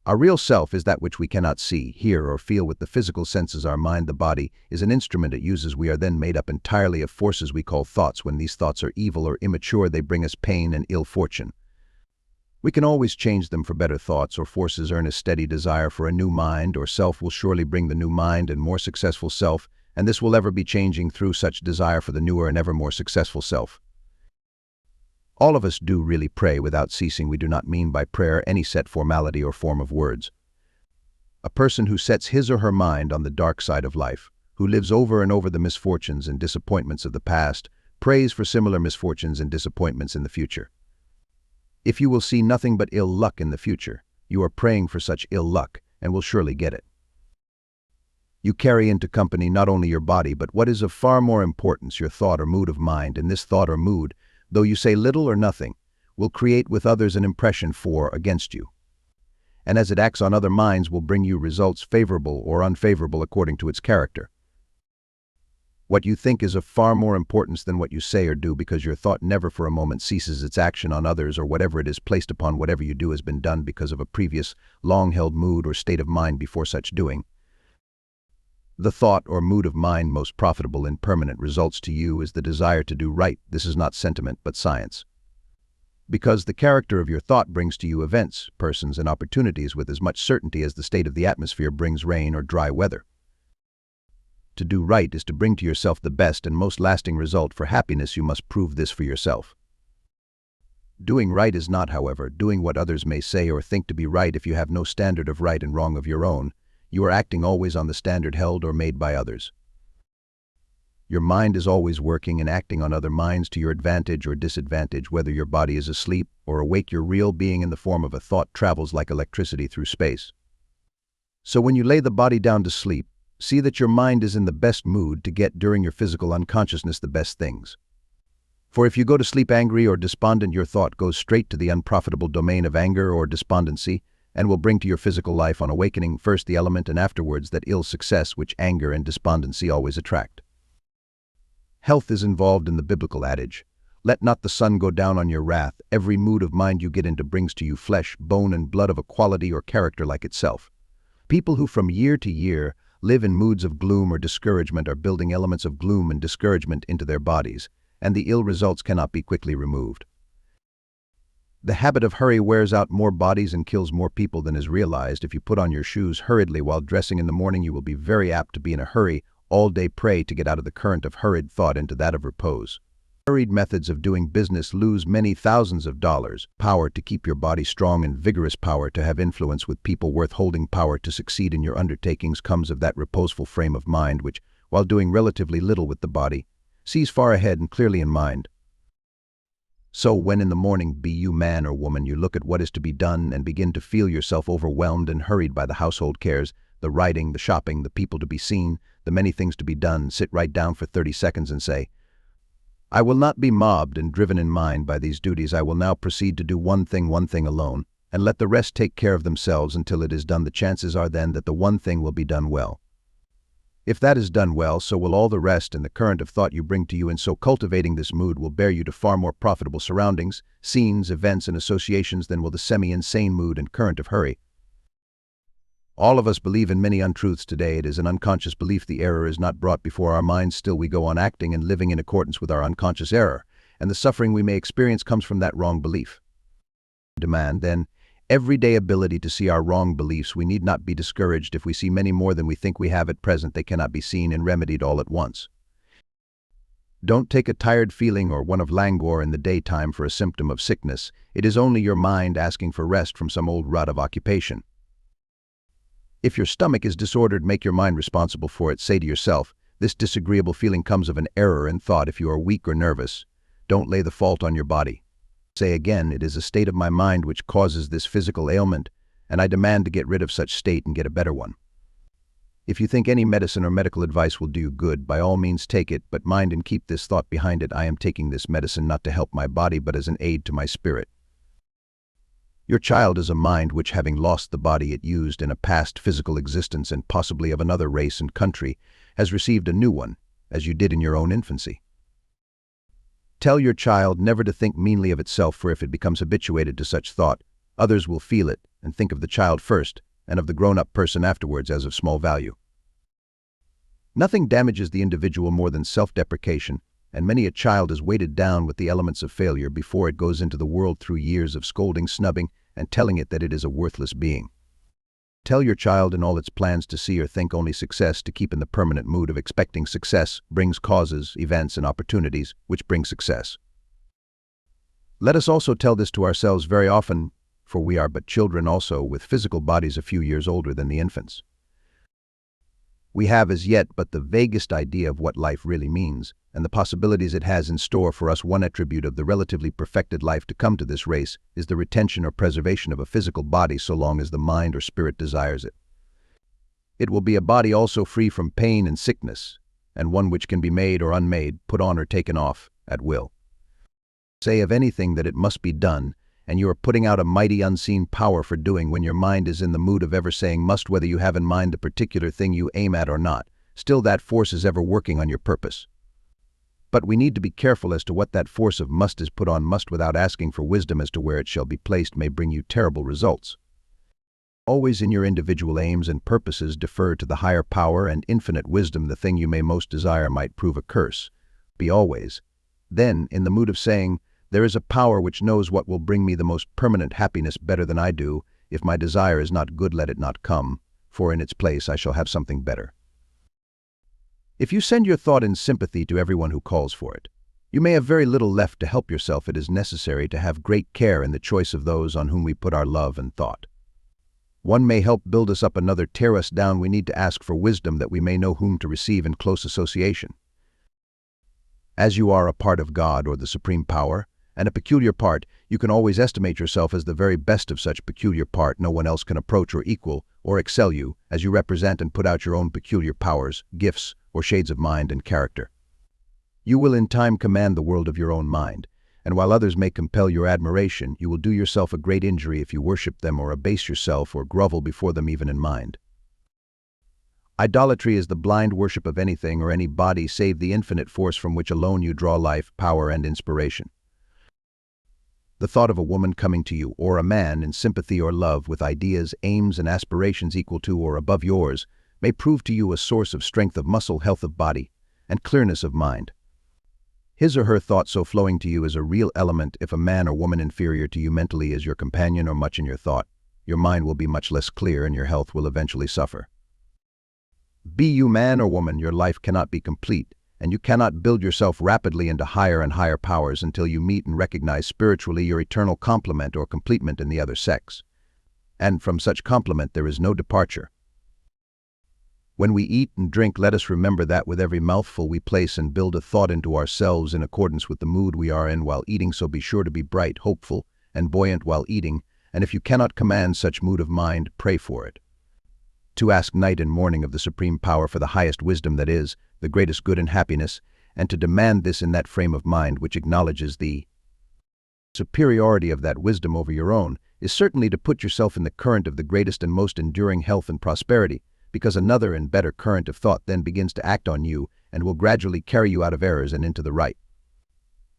Our real self is that which we cannot see, hear, or feel with the physical senses. Our mind, the body, is an instrument it uses. We are then made up entirely of forces we call thoughts. When these thoughts are evil or immature, they bring us pain and ill fortune. We can always change them for better thoughts or forces. Earnest, steady desire for a new mind or self will surely bring the new mind and more successful self, and this will ever be changing through such desire for the newer and ever more successful self. All of us do really pray without ceasing. We do not mean by prayer any set formality or form of words. A person who sets his or her mind on the dark side of life, who lives over and over the misfortunes and disappointments of the past, prays for similar misfortunes and disappointments in the future. If you will see nothing but ill luck in the future, you are praying for such ill luck and will surely get it. You carry into company not only your body but what is of far more importance, your thought or mood of mind. In this thought or mood, though you say little or nothing, will create with others an impression for or against you. And as it acts on other minds will bring you results favorable or unfavorable according to its character. What you think is of far more importance than what you say or do, because your thought never for a moment ceases its action on others, or whatever it is placed upon whatever you do has been done because of a previous, long-held mood or state of mind before such doing. The thought or mood of mind most profitable in permanent results to you is the desire to do right. This is not sentiment but science. Because the character of your thought brings to you events, persons, and opportunities with as much certainty as the state of the atmosphere brings rain or dry weather. To do right is to bring to yourself the best and most lasting result. For happiness you must prove this for yourself. Doing right is not, however, doing what others may say or think to be right. If you have no standard of right and wrong of your own, you are acting always on the standard held or made by others. Your mind is always working and acting on other minds to your advantage or disadvantage. Whether your body is asleep or awake, your real being in the form of a thought travels like electricity through space. So when you lay the body down to sleep, see that your mind is in the best mood to get during your physical unconsciousness the best things. For if you go to sleep angry or despondent, your thought goes straight to the unprofitable domain of anger or despondency, and will bring to your physical life on awakening first the element and afterwards that ill success which anger and despondency always attract. Health is involved in the biblical adage, "Let not the sun go down on your wrath." Every mood of mind you get into brings to you flesh, bone, and blood of a quality or character like itself. People who from year to year live in moods of gloom or discouragement are building elements of gloom and discouragement into their bodies, and the ill results cannot be quickly removed. The habit of hurry wears out more bodies and kills more people than is realized. If you put on your shoes hurriedly while dressing in the morning, you will be very apt to be in a hurry all day. Pray to get out of the current of hurried thought into that of repose. Hurried methods of doing business lose many thousands of dollars. Power to keep your body strong and vigorous, power to have influence with people worth holding, power to succeed in your undertakings comes of that reposeful frame of mind which, while doing relatively little with the body, sees far ahead and clearly in mind. So when in the morning, be you man or woman, you look at what is to be done and begin to feel yourself overwhelmed and hurried by the household cares, the writing, the shopping, the people to be seen, the many things to be done, sit right down for 30 seconds and say, "I will not be mobbed and driven in mind by these duties. I will now proceed to do one thing alone, and let the rest take care of themselves until it is done." The chances are then that the one thing will be done well. If that is done well, so will all the rest, and the current of thought you bring to you in so cultivating this mood will bear you to far more profitable surroundings, scenes, events, and associations than will the semi-insane mood and current of hurry. All of us believe in many untruths today. It is an unconscious belief. The error is not brought before our minds. Still we go on acting and living in accordance with our unconscious error, and the suffering we may experience comes from that wrong belief. Demand, then, everyday ability to see our wrong beliefs. We need not be discouraged if we see many more than we think we have at present. They cannot be seen and remedied all at once. Don't take a tired feeling or one of languor in the daytime for a symptom of sickness. It is only your mind asking for rest from some old rut of occupation. If your stomach is disordered, make your mind responsible for it. Say to yourself, this disagreeable feeling comes of an error in thought. If you are weak or nervous, don't lay the fault on your body. Say again, it is a state of my mind which causes this physical ailment, and I demand to get rid of such state and get a better one. If you think any medicine or medical advice will do you good, by all means take it, but mind and keep this thought behind it: I am taking this medicine not to help my body, but as an aid to my spirit. Your child is a mind which, having lost the body it used in a past physical existence and possibly of another race and country, has received a new one, as you did in your own infancy. Tell your child never to think meanly of itself, for if it becomes habituated to such thought, others will feel it and think of the child first and of the grown-up person afterwards as of small value. Nothing damages the individual more than self-deprecation, and many a child is weighted down with the elements of failure before it goes into the world through years of scolding, snubbing, and telling it that it is a worthless being. Tell your child in all its plans to see or think only success, to keep in the permanent mood of expecting success brings causes, events, and opportunities which bring success. Let us also tell this to ourselves very often, for we are but children also, with physical bodies a few years older than the infants. We have as yet but the vaguest idea of what life really means, and the possibilities it has in store for us. One attribute of the relatively perfected life to come to this race is the retention or preservation of a physical body so long as the mind or spirit desires it. It will be a body also free from pain and sickness, and one which can be made or unmade, put on or taken off, at will. say of anything that it must be done, and you are putting out a mighty unseen power for doing when your mind is in the mood of ever saying must, whether you have in mind the particular thing you aim at or not. Still, that force is ever working on your purpose. But we need to be careful as to what that force of must is. Put on must without asking for wisdom as to where it shall be placed may bring you terrible results. Always in your individual aims and purposes defer to the higher power and infinite wisdom. The thing you may most desire might prove a curse. Be always, then, in the mood of saying, there is a power which knows what will bring me the most permanent happiness better than I do. If my desire is not good, let it not come, for in its place I shall have something better. If you send your thought in sympathy to everyone who calls for it, you may have very little left to help yourself. It is necessary to have great care in the choice of those on whom we put our love and thought. One may help build us up, another tear us down. We need to ask for wisdom that we may know whom to receive in close association. As you are a part of God or the supreme power, and a peculiar part, you can always estimate yourself as the very best of such peculiar part. No one else can approach or equal or excel you, as you represent and put out your own peculiar powers, gifts, or shades of mind and character. You will in time command the world of your own mind, and while others may compel your admiration, you will do yourself a great injury if you worship them or abase yourself or grovel before them even in mind. Idolatry is the blind worship of anything or any body save the infinite force from which alone you draw life, power, and inspiration. The thought of a woman coming to you, or a man in sympathy or love with ideas, aims, and aspirations equal to or above yours, may prove to you a source of strength of muscle, health of body, and clearness of mind. His or her thought so flowing to you is a real element. If a man or woman inferior to you mentally is your companion or much in your thought, your mind will be much less clear and your health will eventually suffer. Be you man or woman, your life cannot be complete, and you cannot build yourself rapidly into higher and higher powers until you meet and recognize spiritually your eternal complement or completement in the other sex. And from such complement there is no departure. When we eat and drink, let us remember that with every mouthful we place and build a thought into ourselves in accordance with the mood we are in while eating, so be sure to be bright, hopeful, and buoyant while eating, and if you cannot command such mood of mind, pray for it. To ask night and morning of the supreme power for the highest wisdom that is, the greatest good and happiness, and to demand this in that frame of mind which acknowledges the superiority of that wisdom over your own, is certainly to put yourself in the current of the greatest and most enduring health and prosperity, because another and better current of thought then begins to act on you and will gradually carry you out of errors and into the right.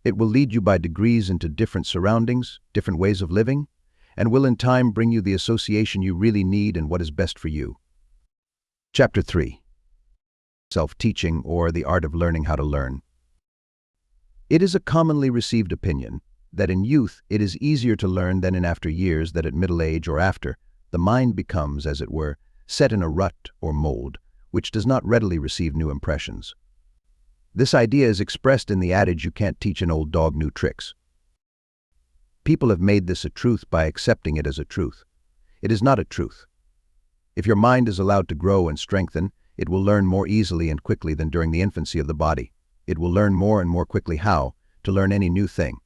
It will lead you by degrees into different surroundings, different ways of living, and will in time bring you the association you really need and what is best for you. Chapter 3. Self-teaching, or the art of learning how to learn. It is a commonly received opinion that in youth it is easier to learn than in after years, that at middle age or after, the mind becomes, as it were, set in a rut or mold, which does not readily receive new impressions. This idea is expressed in the adage, you can't teach an old dog new tricks. People have made this a truth by accepting it as a truth. It is not a truth. If your mind is allowed to grow and strengthen, it will learn more easily and quickly than during the infancy of the body. It will learn more and more quickly how to learn any new thing.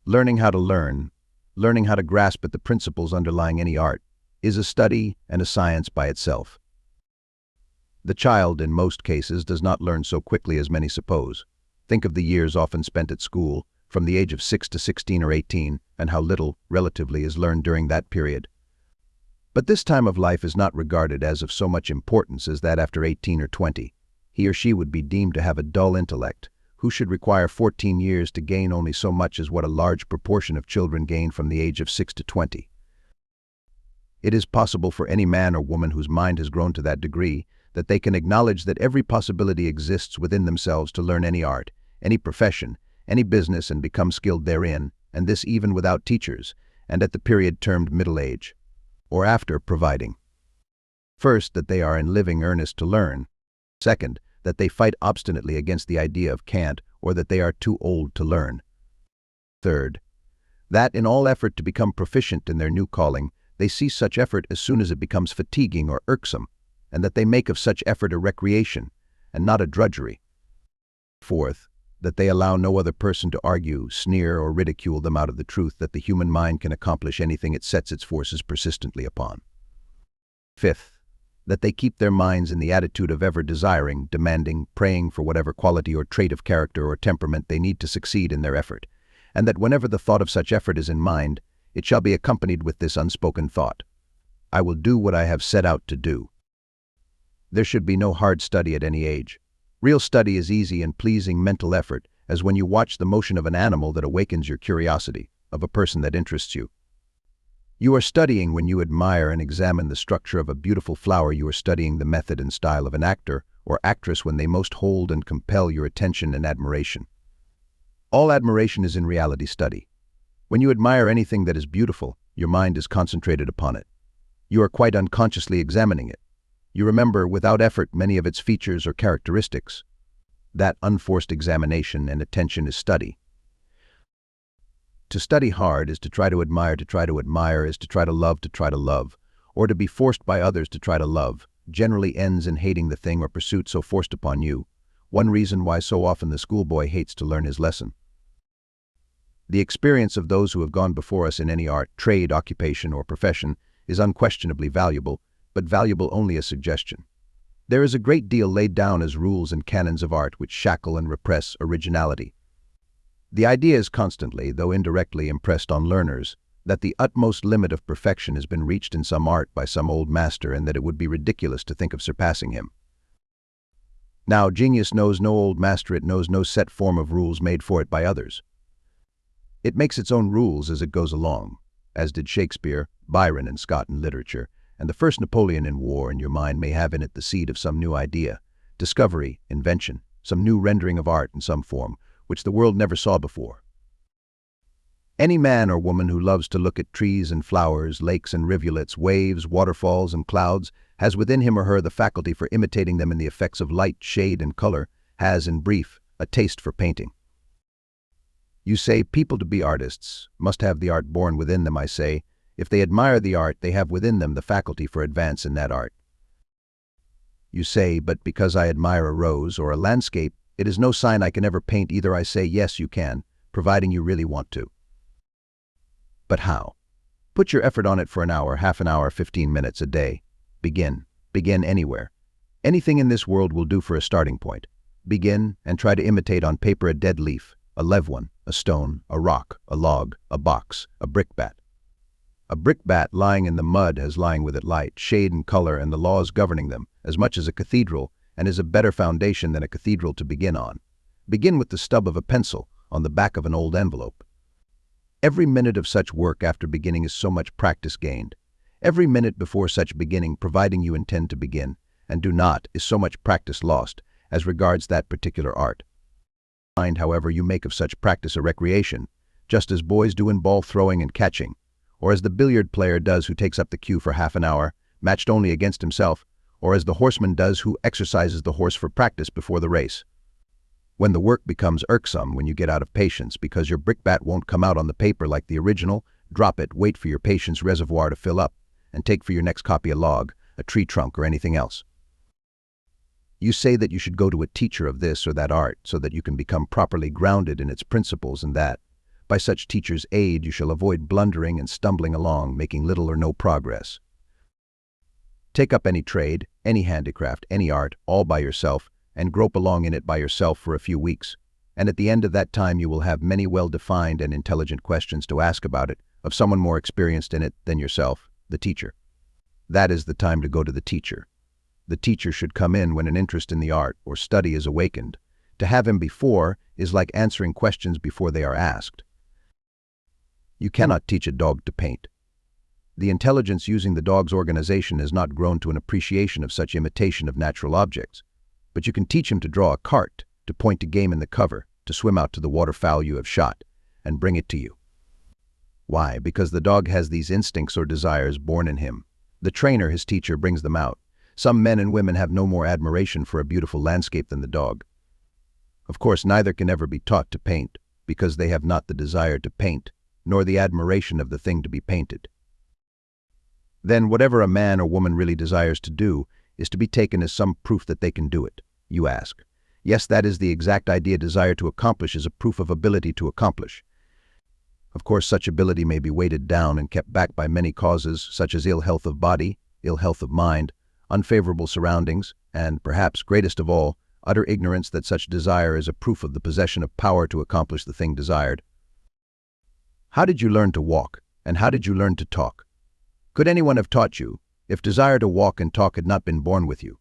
Learning how to learn, learning how to grasp at the principles underlying any art, is a study and a science by itself. The child, in most cases, does not learn so quickly as many suppose. Think of the years often spent at school, from the age of 6 to 16 or 18, and how little, relatively, is learned during that period. But this time of life is not regarded as of so much importance as that after 18 or 20. He or she would be deemed to have a dull intellect, who should require 14 years to gain only so much as what a large proportion of children gain from the age of 6 to 20. It is possible for any man or woman whose mind has grown to that degree that they can acknowledge that every possibility exists within themselves to learn any art, any profession, any business, and become skilled therein, and this even without teachers, and at the period termed middle age, or after, providing, first, that they are in living earnest to learn; second, that they fight obstinately against the idea of can't, or that they are too old to learn; third, that in all effort to become proficient in their new calling, they cease such effort as soon as it becomes fatiguing or irksome, and that they make of such effort a recreation, and not a drudgery; fourth, that they allow no other person to argue, sneer, or ridicule them out of the truth that the human mind can accomplish anything it sets its forces persistently upon; fifth, that they keep their minds in the attitude of ever desiring, demanding, praying for whatever quality or trait of character or temperament they need to succeed in their effort, and that whenever the thought of such effort is in mind, it shall be accompanied with this unspoken thought: I will do what I have set out to do. There should be no hard study at any age. Real study is easy and pleasing mental effort, as when you watch the motion of an animal that awakens your curiosity, of a person that interests you. You are studying when you admire and examine the structure of a beautiful flower. You are studying the method and style of an actor or actress when they most hold and compel your attention and admiration. All admiration is in reality study. When you admire anything that is beautiful, your mind is concentrated upon it. You are quite unconsciously examining it. You remember without effort many of its features or characteristics. That unforced examination and attention is study. To study hard is to try to admire is to try to love, or to be forced by others to try to love, generally ends in hating the thing or pursuit so forced upon you, one reason why so often the schoolboy hates to learn his lesson. The experience of those who have gone before us in any art, trade, occupation, or profession is unquestionably valuable, but valuable only as suggestion. There is a great deal laid down as rules and canons of art which shackle and repress originality. The idea is constantly, though indirectly, impressed on learners that the utmost limit of perfection has been reached in some art by some old master, and that it would be ridiculous to think of surpassing him. Now, genius knows no old master, it knows no set form of rules made for it by others. It makes its own rules as it goes along, as did Shakespeare, Byron, and Scott in literature, and the first Napoleon in war, and your mind may have in it the seed of some new idea, discovery, invention, some new rendering of art in some form, which the world never saw before. Any man or woman who loves to look at trees and flowers, lakes and rivulets, waves, waterfalls, and clouds, has within him or her the faculty for imitating them in the effects of light, shade, and color, has, in brief, a taste for painting. You say people to be artists must have the art born within them. I say, if they admire the art, they have within them the faculty for advance in that art. You say, but because I admire a rose or a landscape, it is no sign I can ever paint either. I say, yes, you can, providing you really want to. But how? Put your effort on it for an hour, half an hour, 15 minutes a day. Begin. Begin anywhere. Anything in this world will do for a starting point. Begin and try to imitate on paper a dead leaf, a live one, a stone, a rock, a log, a box, a brickbat. A brickbat lying in the mud has lying with it light, shade, and color, and the laws governing them, as much as a cathedral, and is a better foundation than a cathedral to begin on. Begin with the stub of a pencil on the back of an old envelope. Every minute of such work after beginning is so much practice gained. Every minute before such beginning, providing you intend to begin, and do not, is so much practice lost, as regards that particular art. Mind, however, you make of such practice a recreation, just as boys do in ball throwing and catching, or as the billiard player does who takes up the cue for half an hour, matched only against himself, or as the horseman does who exercises the horse for practice before the race. When the work becomes irksome, when you get out of patience because your brickbat won't come out on the paper like the original, drop it, wait for your patience reservoir to fill up, and take for your next copy a log, a tree trunk, or anything else. You say that you should go to a teacher of this or that art so that you can become properly grounded in its principles, and that, by such teacher's aid, you shall avoid blundering and stumbling along, making little or no progress. Take up any trade, any handicraft, any art, all by yourself, and grope along in it by yourself for a few weeks, and at the end of that time you will have many well-defined and intelligent questions to ask about it of someone more experienced in it than yourself, the teacher. That is the time to go to the teacher. The teacher should come in when an interest in the art or study is awakened. To have him before is like answering questions before they are asked. You cannot teach a dog to paint. The intelligence using the dog's organization has not grown to an appreciation of such imitation of natural objects. But you can teach him to draw a cart, to point to game in the cover, to swim out to the waterfowl you have shot, and bring it to you. Why? Because the dog has these instincts or desires born in him. The trainer, his teacher, brings them out. Some men and women have no more admiration for a beautiful landscape than the dog. Of course, neither can ever be taught to paint, because they have not the desire to paint, nor the admiration of the thing to be painted. Then whatever a man or woman really desires to do is to be taken as some proof that they can do it, you ask. Yes, that is the exact idea. Desire to accomplish is a proof of ability to accomplish. Of course, such ability may be weighted down and kept back by many causes, such as ill health of body, ill health of mind, unfavorable surroundings, and, perhaps greatest of all, utter ignorance that such desire is a proof of the possession of power to accomplish the thing desired. How did you learn to walk, and how did you learn to talk? Could anyone have taught you, if desire to walk and talk had not been born with you?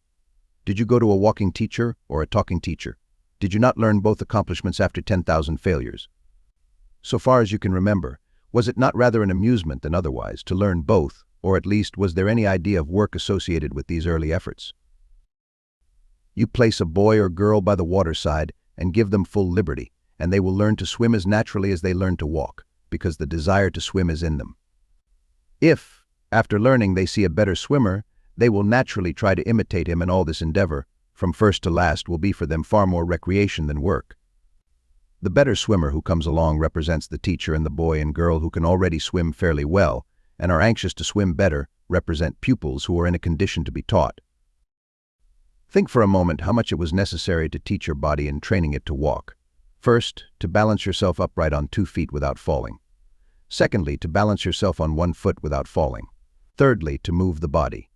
Did you go to a walking teacher or a talking teacher? Did you not learn both accomplishments after 10,000 failures? So far as you can remember, was it not rather an amusement than otherwise to learn both, or at least was there any idea of work associated with these early efforts? You place a boy or girl by the waterside and give them full liberty, and they will learn to swim as naturally as they learn to walk, because the desire to swim is in them. If, after learning, they see a better swimmer, they will naturally try to imitate him, and all this endeavor, from first to last, will be for them far more recreation than work. The better swimmer who comes along represents the teacher, and the boy and girl who can already swim fairly well and are anxious to swim better represent pupils who are in a condition to be taught. Think for a moment how much it was necessary to teach your body in training it to walk. First, to balance yourself upright on 2 feet without falling. Secondly, to balance yourself on 1 foot without falling. Thirdly, to move the body.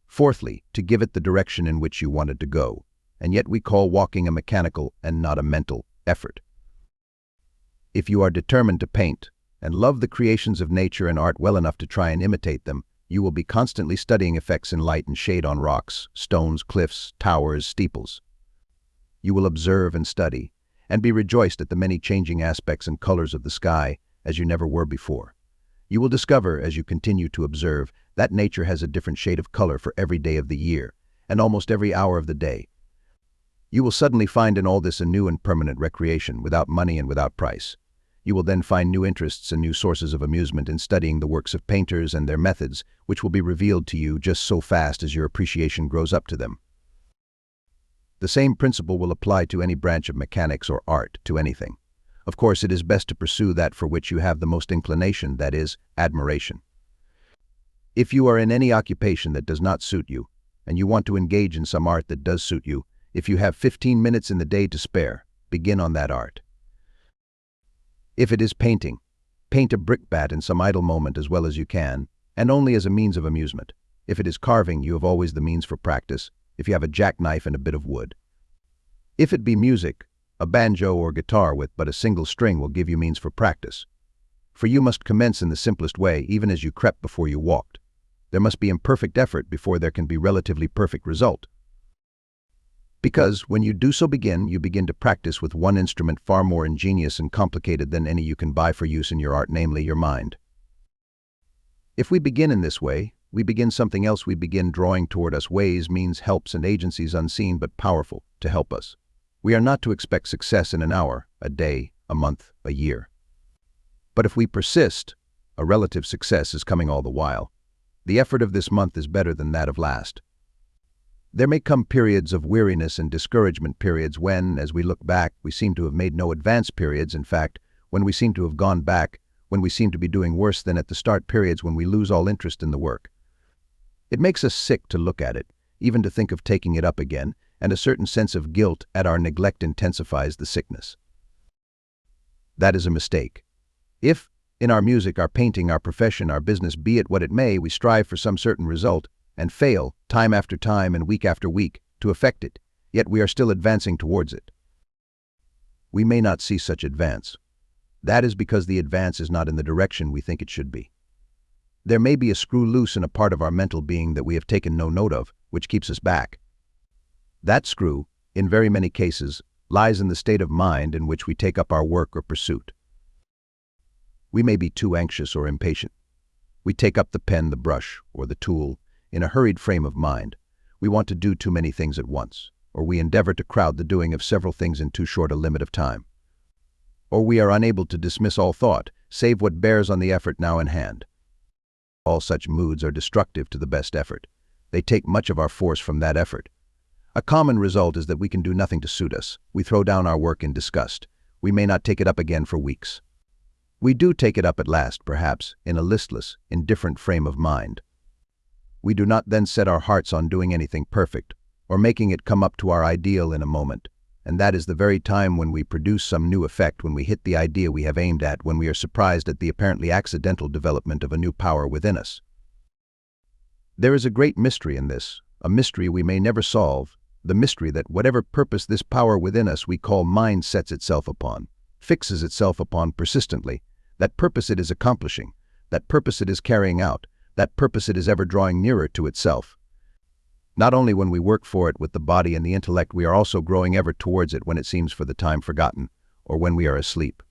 Fourthly, to give it the direction in which you wanted to go. And yet we call walking a mechanical and not a mental effort. If you are determined to paint and love the creations of nature and art well enough to try and imitate them, you will be constantly studying effects in light and shade on rocks, stones, cliffs, towers, steeples. You will observe and study, and be rejoiced at the many changing aspects and colors of the sky as you never were before. You will discover, as you continue to observe, that nature has a different shade of color for every day of the year, and almost every hour of the day. You will suddenly find in all this a new and permanent recreation, without money and without price. You will then find new interests and new sources of amusement in studying the works of painters and their methods, which will be revealed to you just so fast as your appreciation grows up to them. The same principle will apply to any branch of mechanics or art, to anything. Of course, it is best to pursue that for which you have the most inclination, that is, admiration. If you are in any occupation that does not suit you, and you want to engage in some art that does suit you, if you have 15 minutes in the day to spare, begin on that art. If it is painting, paint a brickbat in some idle moment as well as you can, and only as a means of amusement. If it is carving, you have always the means for practice, if you have a jackknife and a bit of wood. If it be music, a banjo or guitar with but a single string will give you means for practice. For you must commence in the simplest way, even as you crept before you walked. There must be imperfect effort before there can be relatively perfect result. Because when you do so begin, you begin to practice with one instrument far more ingenious and complicated than any you can buy for use in your art, namely your mind. If we begin in this way, we begin something else. We begin drawing toward us ways, means, helps, and agencies unseen but powerful to help us. We are not to expect success in an hour, a day, a month, a year. But if we persist, a relative success is coming all the while. The effort of this month is better than that of last. There may come periods of weariness and discouragement, periods when, as we look back, we seem to have made no advance, periods, in fact, when we seem to have gone back, when we seem to be doing worse than at the start, periods when we lose all interest in the work. It makes us sick to look at it, even to think of taking it up again, and a certain sense of guilt at our neglect intensifies the sickness. That is a mistake. If, in our music, our painting, our profession, our business, be it what it may, we strive for some certain result, and fail, time after time and week after week, to effect it, yet we are still advancing towards it. We may not see such advance. That is because the advance is not in the direction we think it should be. There may be a screw loose in a part of our mental being that we have taken no note of, which keeps us back. That screw, in very many cases, lies in the state of mind in which we take up our work or pursuit. We may be too anxious or impatient. We take up the pen, the brush, or the tool, in a hurried frame of mind. We want to do too many things at once, or we endeavor to crowd the doing of several things in too short a limit of time. Or we are unable to dismiss all thought, save what bears on the effort now in hand. All such moods are destructive to the best effort. They take much of our force from that effort. A common result is that we can do nothing to suit us. We throw down our work in disgust. We may not take it up again for weeks. We do take it up at last, perhaps, in a listless, indifferent frame of mind. We do not then set our hearts on doing anything perfect, or making it come up to our ideal in a moment, and that is the very time when we produce some new effect, when we hit the idea we have aimed at, when we are surprised at the apparently accidental development of a new power within us. There is a great mystery in this, a mystery we may never solve, the mystery that whatever purpose this power within us we call mind sets itself upon, fixes itself upon persistently, that purpose it is accomplishing, that purpose it is carrying out, that purpose it is ever drawing nearer to itself. Not only when we work for it with the body and the intellect, we are also growing ever towards it when it seems for the time forgotten, or when we are asleep.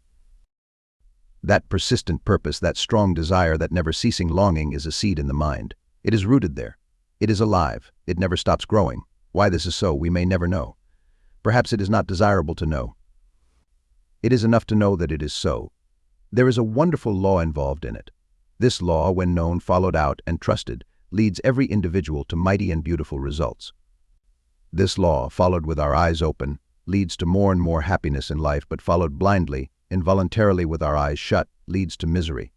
That persistent purpose, that strong desire, that never-ceasing longing is a seed in the mind. It is rooted there. It is alive. It never stops growing. Why this is so, we may never know. Perhaps it is not desirable to know. It is enough to know that it is so. There is a wonderful law involved in it. This law, when known, followed out, and trusted, leads every individual to mighty and beautiful results. This law, followed with our eyes open, leads to more and more happiness in life, but followed blindly, involuntarily with our eyes shut, leads to misery.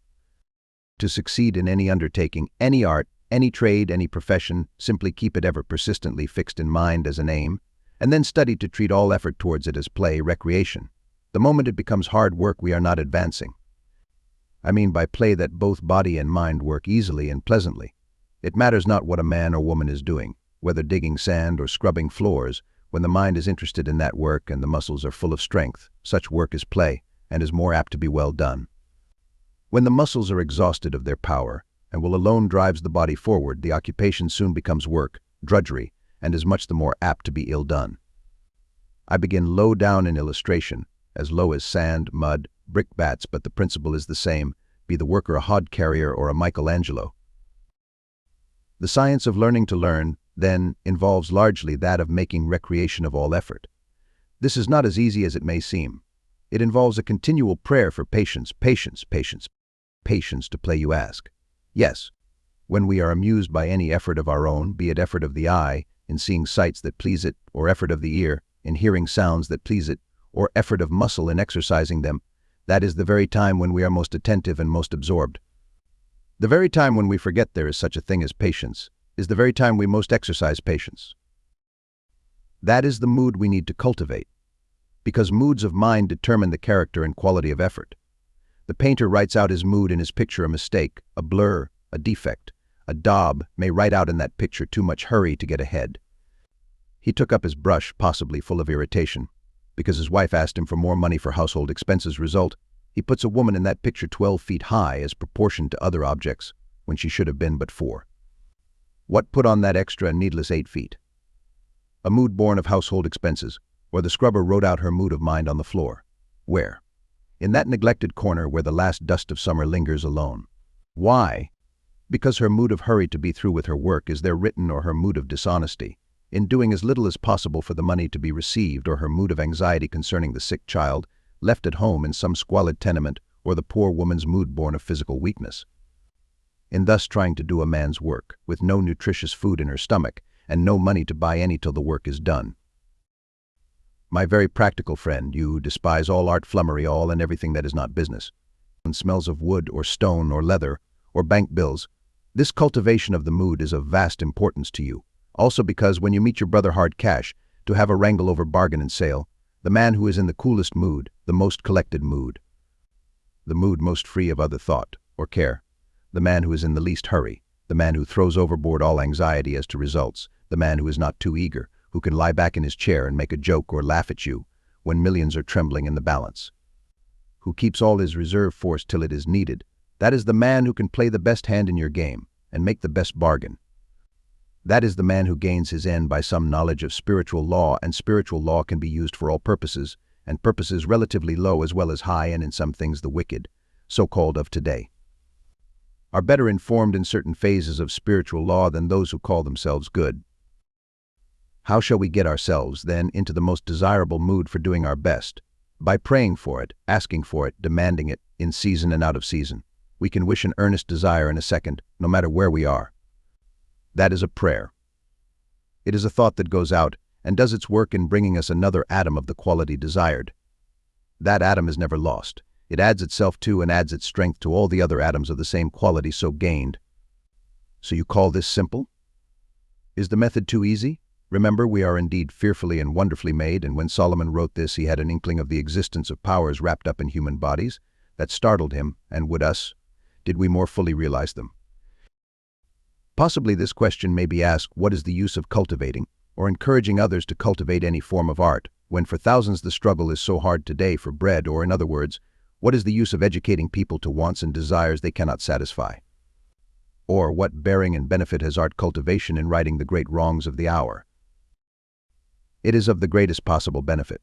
To succeed in any undertaking, any art, any trade, any profession, simply keep it ever persistently fixed in mind as an aim, and then study to treat all effort towards it as play, recreation. The moment it becomes hard work, we are not advancing. I mean by play that both body and mind work easily and pleasantly. It matters not what a man or woman is doing, whether digging sand or scrubbing floors. When the mind is interested in that work and the muscles are full of strength, such work is play and is more apt to be well done. When the muscles are exhausted of their power and will alone drives the body forward, the occupation soon becomes work, drudgery, and is much the more apt to be ill done. I begin low down in illustration, as low as sand, mud, brickbats, but the principle is the same, be the worker a hod carrier or a Michelangelo. The science of learning to learn, then, involves largely that of making recreation of all effort. This is not as easy as it may seem. It involves a continual prayer for patience, patience, patience, patience to play, you ask. Yes, when we are amused by any effort of our own, be it effort of the eye, in seeing sights that please it, or effort of the ear, in hearing sounds that please it, or effort of muscle in exercising them, that is the very time when we are most attentive and most absorbed. The very time when we forget there is such a thing as patience is the very time we most exercise patience. That is the mood we need to cultivate, because moods of mind determine the character and quality of effort. The painter writes out his mood in his picture: a mistake, a blur, a defect. A daub may write out in that picture too much hurry to get ahead. He took up his brush, possibly full of irritation, because his wife asked him for more money for household expenses. Result, he puts a woman in that picture 12 feet high as proportioned to other objects, when she should have been but 4. What put on that extra and needless 8 feet? A mood born of household expenses, or the scrubber wrote out her mood of mind on the floor. Where? In that neglected corner where the last dust of summer lingers alone. Why? Because her mood of hurry to be through with her work is there written, or her mood of dishonesty, in doing as little as possible for the money to be received, or her mood of anxiety concerning the sick child, left at home in some squalid tenement, or the poor woman's mood born of physical weakness. In thus trying to do a man's work, with no nutritious food in her stomach, and no money to buy any till the work is done. My very practical friend, you despise all art, flummery, all and everything that is not business, and smells of wood or stone or leather or bank bills. This cultivation of the mood is of vast importance to you, also because when you meet your brother hard cash, to have a wrangle over bargain and sale, the man who is in the coolest mood, the most collected mood, the mood most free of other thought or care, the man who is in the least hurry, the man who throws overboard all anxiety as to results, the man who is not too eager, who can lie back in his chair and make a joke or laugh at you when millions are trembling in the balance, who keeps all his reserve force till it is needed. That is the man who can play the best hand in your game and make the best bargain. That is the man who gains his end by some knowledge of spiritual law, and spiritual law can be used for all purposes, and purposes relatively low as well as high, and in some things the wicked, so-called of today, are better informed in certain phases of spiritual law than those who call themselves good. How shall we get ourselves, then, into the most desirable mood for doing our best? By praying for it, asking for it, demanding it, in season and out of season. We can wish an earnest desire in a second, no matter where we are. That is a prayer. It is a thought that goes out and does its work in bringing us another atom of the quality desired. That atom is never lost. It adds itself to and adds its strength to all the other atoms of the same quality so gained. So you call this simple? Is the method too easy? Remember, we are indeed fearfully and wonderfully made, and when Solomon wrote this, he had an inkling of the existence of powers wrapped up in human bodies that startled him, and would us, did we more fully realize them. Possibly this question may be asked: what is the use of cultivating or encouraging others to cultivate any form of art, when for thousands the struggle is so hard today for bread, or in other words, What is the use of educating people to wants and desires they cannot satisfy? Or what bearing and benefit has art cultivation in righting the great wrongs of the hour? It is of the greatest possible benefit.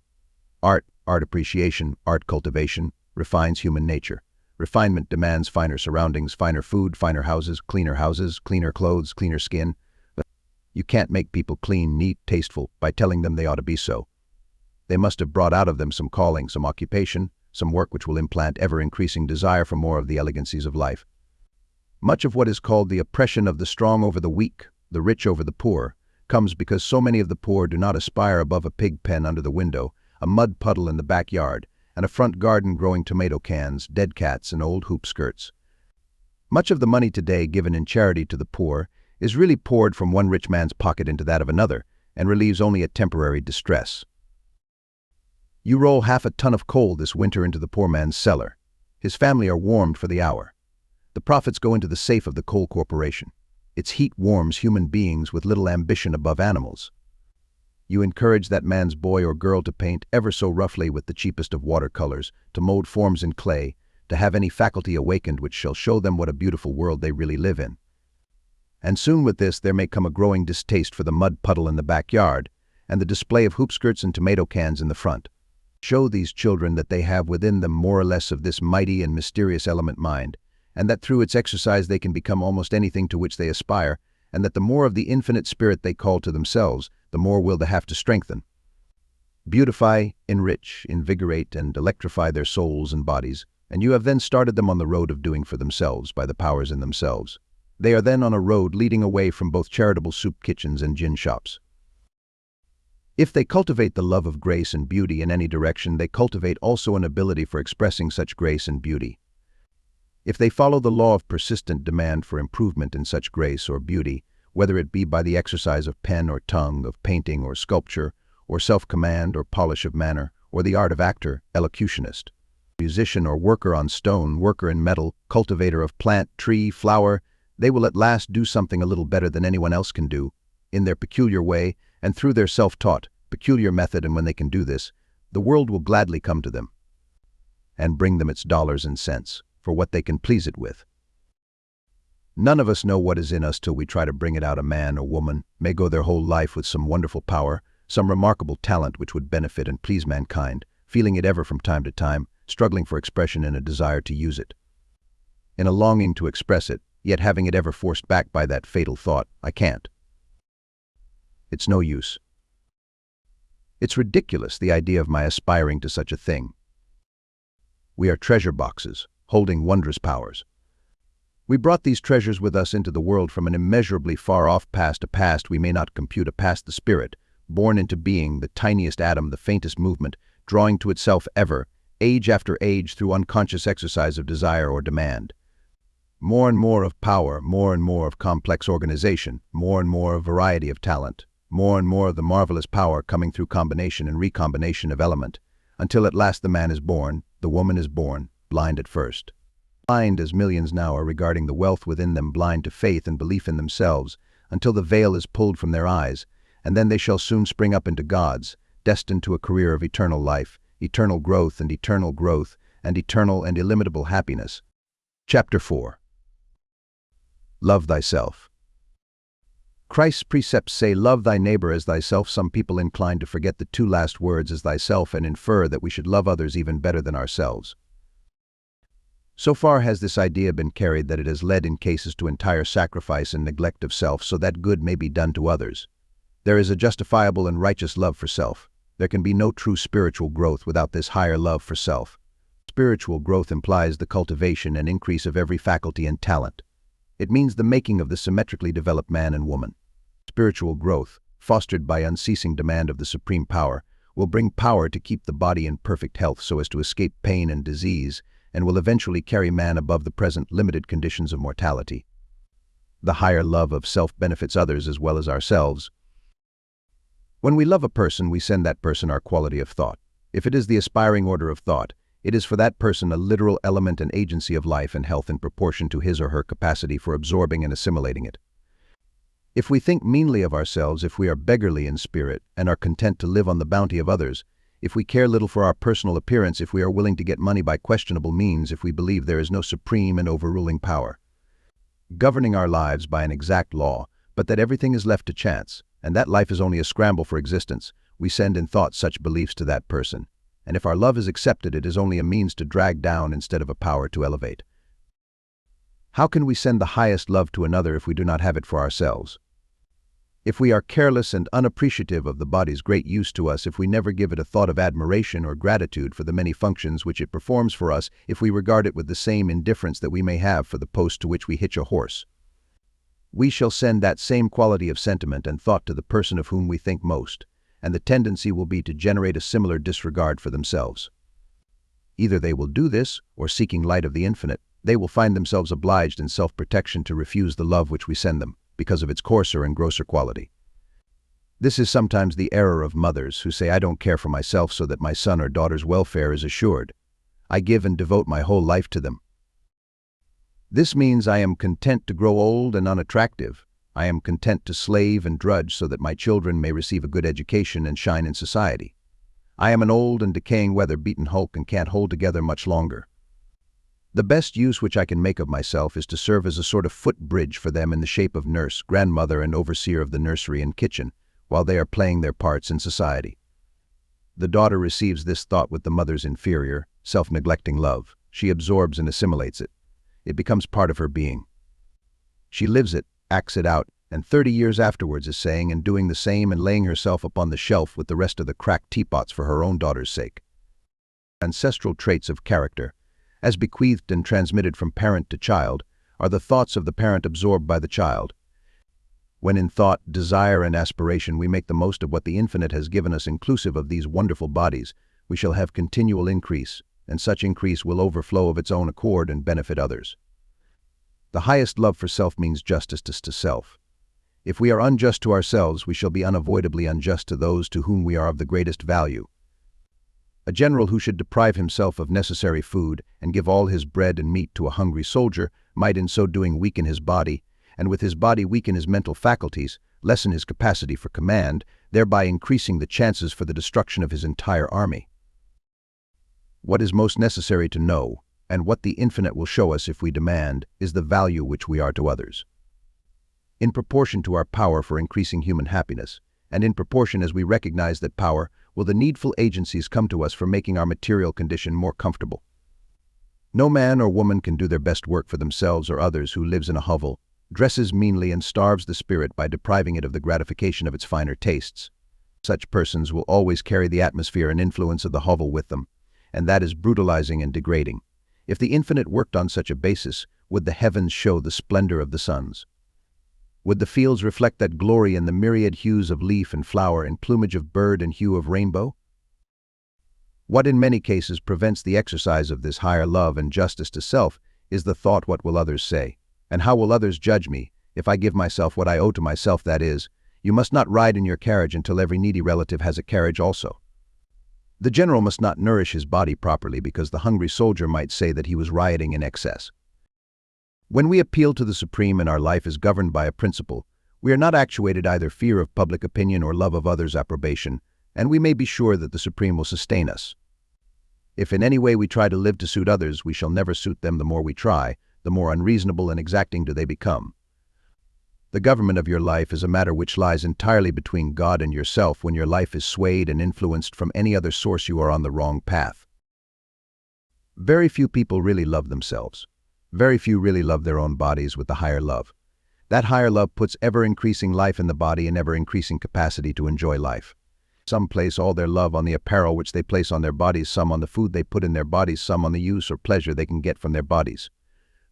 Art appreciation, art cultivation, refines human nature. Refinement demands finer surroundings, finer food, finer houses, cleaner clothes, cleaner skin. But you can't make people clean, neat, tasteful by telling them they ought to be so. They must have brought out of them some calling, some occupation, some work which will implant ever-increasing desire for more of the elegancies of life. Much of what is called the oppression of the strong over the weak, the rich over the poor, comes because so many of the poor do not aspire above a pig pen under the window, a mud puddle in the backyard, and a front garden growing tomato cans, dead cats, and old hoop skirts. Much of the money today given in charity to the poor is really poured from one rich man's pocket into that of another, and relieves only a temporary distress. You roll half a ton of coal this winter into the poor man's cellar. His family are warmed for the hour. The profits go into the safe of the coal corporation. Its heat warms human beings with little ambition above animals. You encourage that man's boy or girl to paint ever so roughly with the cheapest of watercolors, to mold forms in clay, to have any faculty awakened which shall show them what a beautiful world they really live in. And soon with this there may come a growing distaste for the mud puddle in the backyard and the display of hoop skirts and tomato cans in the front. Show these children that they have within them more or less of this mighty and mysterious element mind, and that through its exercise they can become almost anything to which they aspire, and that the more of the infinite spirit they call to themselves, the more will they have to strengthen. Beautify, enrich, invigorate, and electrify their souls and bodies, and you have then started them on the road of doing for themselves by the powers in themselves. They are then on a road leading away from both charitable soup kitchens and gin shops. If they cultivate the love of grace and beauty in any direction, they cultivate also an ability for expressing such grace and beauty. If they follow the law of persistent demand for improvement in such grace or beauty, whether it be by the exercise of pen or tongue, of painting or sculpture, or self-command or polish of manner, or the art of actor, elocutionist, musician or worker on stone, worker in metal, cultivator of plant, tree, flower, they will at last do something a little better than anyone else can do, in their peculiar way, and through their self-taught, peculiar method, and when they can do this, the world will gladly come to them and bring them its dollars and cents for what they can please it with. None of us know what is in us till we try to bring it out. A man or woman may go their whole life with some wonderful power, some remarkable talent which would benefit and please mankind, feeling it ever from time to time, struggling for expression in a desire to use it, in a longing to express it, yet having it ever forced back by that fatal thought, I can't. It's no use. It's ridiculous, the idea of my aspiring to such a thing. We are treasure boxes, holding wondrous powers. We brought these treasures with us into the world from an immeasurably far-off past, a past we may not compute, a past the spirit, born into being, the tiniest atom, the faintest movement, drawing to itself ever, age after age, through unconscious exercise of desire or demand. More and more of power, more and more of complex organization, more and more of variety of talent, more and more of the marvelous power coming through combination and recombination of element, until at last the man is born, the woman is born, blind at first. Blind as millions now are regarding the wealth within them, blind to faith and belief in themselves, until the veil is pulled from their eyes, and then they shall soon spring up into gods, destined to a career of eternal life, eternal growth, and eternal and illimitable happiness. Chapter 4. Love thyself. Christ's precepts say, love thy neighbor as thyself. Some people incline to forget the two last words, as thyself, and infer that we should love others even better than ourselves. So far has this idea been carried that it has led in cases to entire sacrifice and neglect of self so that good may be done to others. There is a justifiable and righteous love for self. There can be no true spiritual growth without this higher love for self. Spiritual growth implies the cultivation and increase of every faculty and talent. It means the making of the symmetrically developed man and woman. Spiritual growth, fostered by unceasing demand of the supreme power, will bring power to keep the body in perfect health so as to escape pain and disease, and will eventually carry man above the present limited conditions of mortality. The higher love of self benefits others as well as ourselves. When we love a person, we send that person our quality of thought. If it is the aspiring order of thought, it is for that person a literal element and agency of life and health in proportion to his or her capacity for absorbing and assimilating it. If we think meanly of ourselves, if we are beggarly in spirit and are content to live on the bounty of others, if we care little for our personal appearance, if we are willing to get money by questionable means, if we believe there is no supreme and overruling power governing our lives by an exact law, but that everything is left to chance, and that life is only a scramble for existence, we send in thought such beliefs to that person. And if our love is accepted, it is only a means to drag down instead of a power to elevate. How can we send the highest love to another if we do not have it for ourselves? If we are careless and unappreciative of the body's great use to us, if we never give it a thought of admiration or gratitude for the many functions which it performs for us, if we regard it with the same indifference that we may have for the post to which we hitch a horse, we shall send that same quality of sentiment and thought to the person of whom we think most, and the tendency will be to generate a similar disregard for themselves. Either they will do this, or seeking light of the infinite, they will find themselves obliged in self-protection to refuse the love which we send them, because of its coarser and grosser quality. This is sometimes the error of mothers who say, "I don't care for myself so that my son or daughter's welfare is assured. I give and devote my whole life to them." This means I am content to grow old and unattractive. I am content to slave and drudge so that my children may receive a good education and shine in society. I am an old and decaying weather-beaten hulk and can't hold together much longer. The best use which I can make of myself is to serve as a sort of footbridge for them in the shape of nurse, grandmother, and overseer of the nursery and kitchen, while they are playing their parts in society. The daughter receives this thought with the mother's inferior, self-neglecting love. She absorbs and assimilates it. It becomes part of her being. She lives it, acts it out, and 30 years afterwards is saying and doing the same and laying herself upon the shelf with the rest of the cracked teapots for her own daughter's sake. Ancestral traits of character, as bequeathed and transmitted from parent to child, are the thoughts of the parent absorbed by the child. When in thought, desire, and aspiration we make the most of what the infinite has given us inclusive of these wonderful bodies, we shall have continual increase, and such increase will overflow of its own accord and benefit others. The highest love for self means justice to self. If we are unjust to ourselves, we shall be unavoidably unjust to those to whom we are of the greatest value. A general who should deprive himself of necessary food and give all his bread and meat to a hungry soldier might in so doing weaken his body, and with his body weaken his mental faculties, lessen his capacity for command, thereby increasing the chances for the destruction of his entire army. What is most necessary to know, and what the infinite will show us if we demand, is the value which we are to others. In proportion to our power for increasing human happiness, and in proportion as we recognize that power, will the needful agencies come to us for making our material condition more comfortable. No man or woman can do their best work for themselves or others who lives in a hovel, dresses meanly, and starves the spirit by depriving it of the gratification of its finer tastes. Such persons will always carry the atmosphere and influence of the hovel with them, and that is brutalizing and degrading. If the infinite worked on such a basis, would the heavens show the splendor of the suns? Would the fields reflect that glory in the myriad hues of leaf and flower and plumage of bird and hue of rainbow? What in many cases prevents the exercise of this higher love and justice to self is the thought, what will others say? And how will others judge me if I give myself what I owe to myself, that is, you must not ride in your carriage until every needy relative has a carriage also. The general must not nourish his body properly because the hungry soldier might say that he was rioting in excess. When we appeal to the supreme and our life is governed by a principle, we are not actuated either fear of public opinion or love of others' approbation, and we may be sure that the supreme will sustain us. If in any way we try to live to suit others, we shall never suit them. The more we try, the more unreasonable and exacting do they become. The government of your life is a matter which lies entirely between God and yourself. When your life is swayed and influenced from any other source, you are on the wrong path. Very few people really love themselves. Very few really love their own bodies with the higher love. That higher love puts ever-increasing life in the body and ever-increasing capacity to enjoy life. Some place all their love on the apparel which they place on their bodies, some on the food they put in their bodies, some on the use or pleasure they can get from their bodies.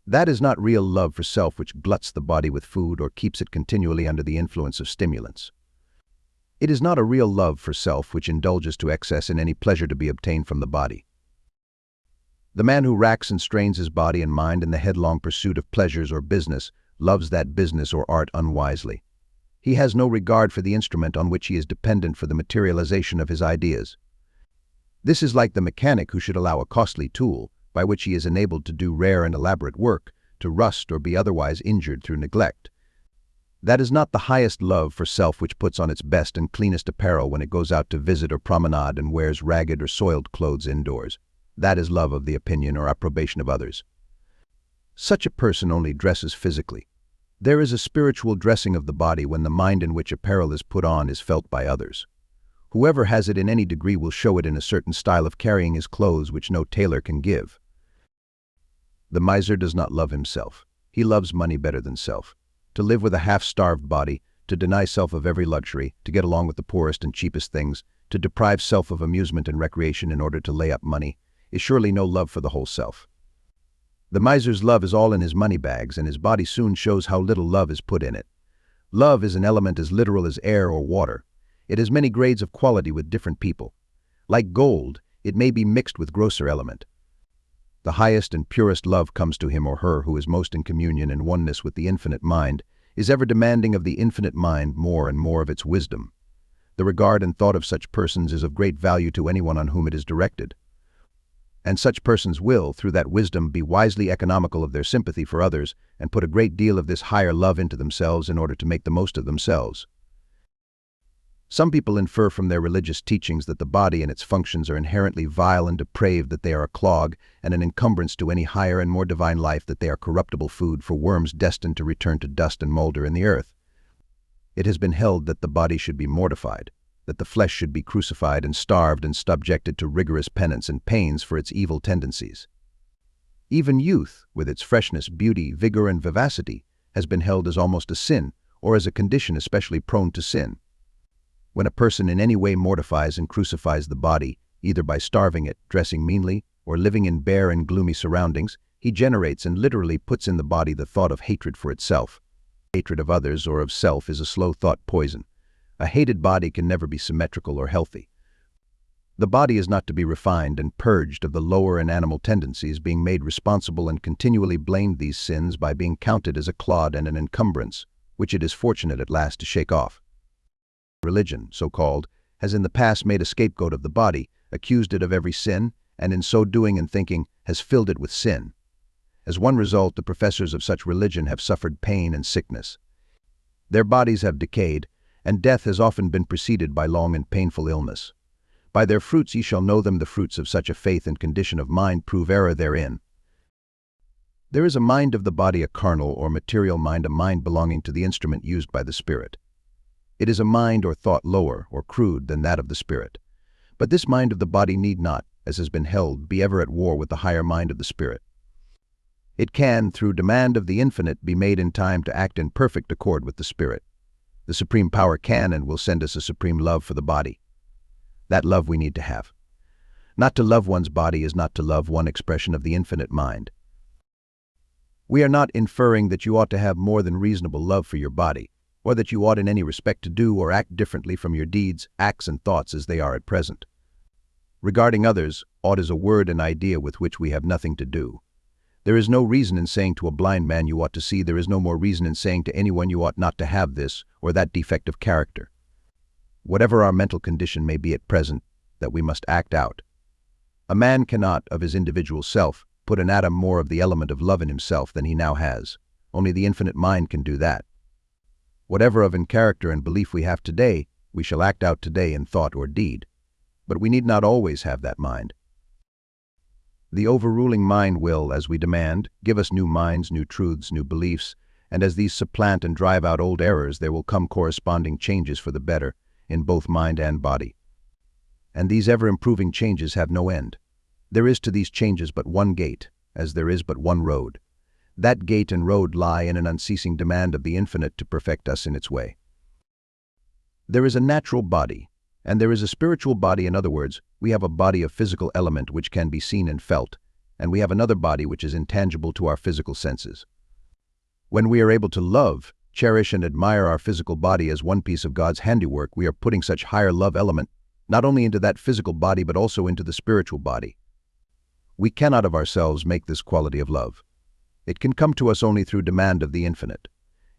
That is not real love for self, which gluts the body with food or keeps it continually under the influence of stimulants. It is not a real love for self which indulges to excess in any pleasure to be obtained from the body. The man who racks and strains his body and mind in the headlong pursuit of pleasures or business loves that business or art unwisely. He has no regard for the instrument on which he is dependent for the materialization of his ideas. This is like the mechanic who should allow a costly tool, by which he is enabled to do rare and elaborate work, to rust or be otherwise injured through neglect. That is not the highest love for self which puts on its best and cleanest apparel when it goes out to visit or promenade and wears ragged or soiled clothes indoors. That is love of the opinion or approbation of others. Such a person only dresses physically. There is a spiritual dressing of the body when the mind in which apparel is put on is felt by others. Whoever has it in any degree will show it in a certain style of carrying his clothes which no tailor can give. The miser does not love himself. He loves money better than self. To live with a half-starved body, to deny self of every luxury, to get along with the poorest and cheapest things, to deprive self of amusement and recreation in order to lay up money, is surely no love for the whole self. The miser's love is all in his money bags, and his body soon shows how little love is put in it. Love is an element as literal as air or water. It has many grades of quality with different people. Like gold, it may be mixed with grosser element. The highest and purest love comes to him or her who is most in communion and oneness with the infinite mind, is ever demanding of the infinite mind more and more of its wisdom. The regard and thought of such persons is of great value to anyone on whom it is directed. And such persons will, through that wisdom, be wisely economical of their sympathy for others and put a great deal of this higher love into themselves in order to make the most of themselves. Some people infer from their religious teachings that the body and its functions are inherently vile and depraved, that they are a clog and an encumbrance to any higher and more divine life, that they are corruptible food for worms destined to return to dust and molder in the earth. It has been held that the body should be mortified, that the flesh should be crucified and starved and subjected to rigorous penance and pains for its evil tendencies. Even youth, with its freshness, beauty, vigor, and vivacity, has been held as almost a sin, or as a condition especially prone to sin. When a person in any way mortifies and crucifies the body, either by starving it, dressing meanly, or living in bare and gloomy surroundings, he generates and literally puts in the body the thought of hatred for itself. Hatred of others or of self is a slow thought poison. A hated body can never be symmetrical or healthy. The body is not to be refined and purged of the lower and animal tendencies, being made responsible and continually blamed these sins by being counted as a clod and an encumbrance, which it is fortunate at last to shake off. Religion, so-called, has in the past made a scapegoat of the body, accused it of every sin, and in so doing and thinking, has filled it with sin. As one result, the professors of such religion have suffered pain and sickness. Their bodies have decayed, and death has often been preceded by long and painful illness. By their fruits ye shall know them. The fruits of such a faith and condition of mind prove error therein. There is a mind of the body, a carnal or material mind, a mind belonging to the instrument used by the spirit. It is a mind or thought lower or crude than that of the spirit. But this mind of the body need not, as has been held, be ever at war with the higher mind of the spirit. It can, through demand of the infinite, be made in time to act in perfect accord with the spirit. The supreme power can and will send us a supreme love for the body. That love we need to have. Not to love one's body is not to love one expression of the infinite mind. We are not inferring that you ought to have more than reasonable love for your body, or that you ought in any respect to do or act differently from your deeds, acts, and thoughts as they are at present. Regarding others, ought is a word and idea with which we have nothing to do. There is no reason in saying to a blind man you ought to see. There is no more reason in saying to anyone you ought not to have this or that defect of character. Whatever our mental condition may be at present, that we must act out. A man cannot, of his individual self, put an atom more of the element of love in himself than he now has. Only the infinite mind can do that. Whatever of in character and belief we have today, we shall act out today in thought or deed. But we need not always have that mind. The overruling mind will, as we demand, give us new minds, new truths, new beliefs, and as these supplant and drive out old errors, there will come corresponding changes for the better in both mind and body. And these ever-improving changes have no end. There is to these changes but one gate, as there is but one road. That gate and road lie in an unceasing demand of the infinite to perfect us in its way. There is a natural body, and there is a spiritual body. In other words, we have a body of physical element which can be seen and felt, and we have another body which is intangible to our physical senses. When we are able to love, cherish, and admire our physical body as one piece of God's handiwork, we are putting such higher love element not only into that physical body but also into the spiritual body. We cannot of ourselves make this quality of love. It can come to us only through demand of the infinite.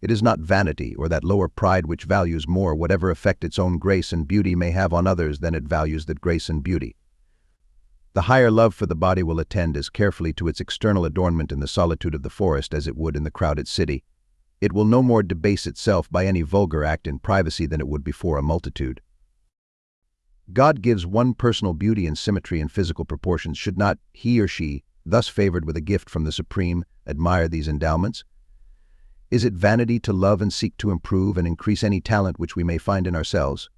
It is not vanity or that lower pride which values more whatever effect its own grace and beauty may have on others than it values that grace and beauty. The higher love for the body will attend as carefully to its external adornment in the solitude of the forest as it would in the crowded city. It will no more debase itself by any vulgar act in privacy than it would before a multitude. God gives one personal beauty and symmetry in physical proportions. Should not he or she, thus favored with a gift from the Supreme, admire these endowments? Is it vanity to love and seek to improve and increase any talent which we may find in ourselves?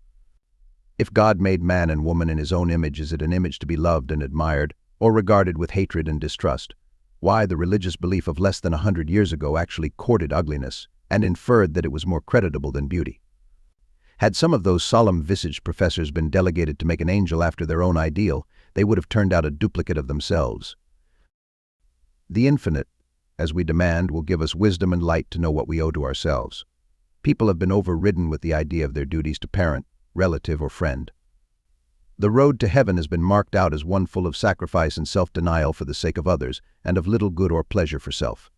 If God made man and woman in his own image, is it an image to be loved and admired, or regarded with hatred and distrust? Why, the religious belief of less than 100 years ago actually courted ugliness and inferred that it was more creditable than beauty. Had some of those solemn-visaged professors been delegated to make an angel after their own ideal, they would have turned out a duplicate of themselves. The infinite, as we demand, will give us wisdom and light to know what we owe to ourselves. People have been overridden with the idea of their duties to parent, relative, or friend. The road to heaven has been marked out as one full of sacrifice and self-denial for the sake of others, and of little good or pleasure for self.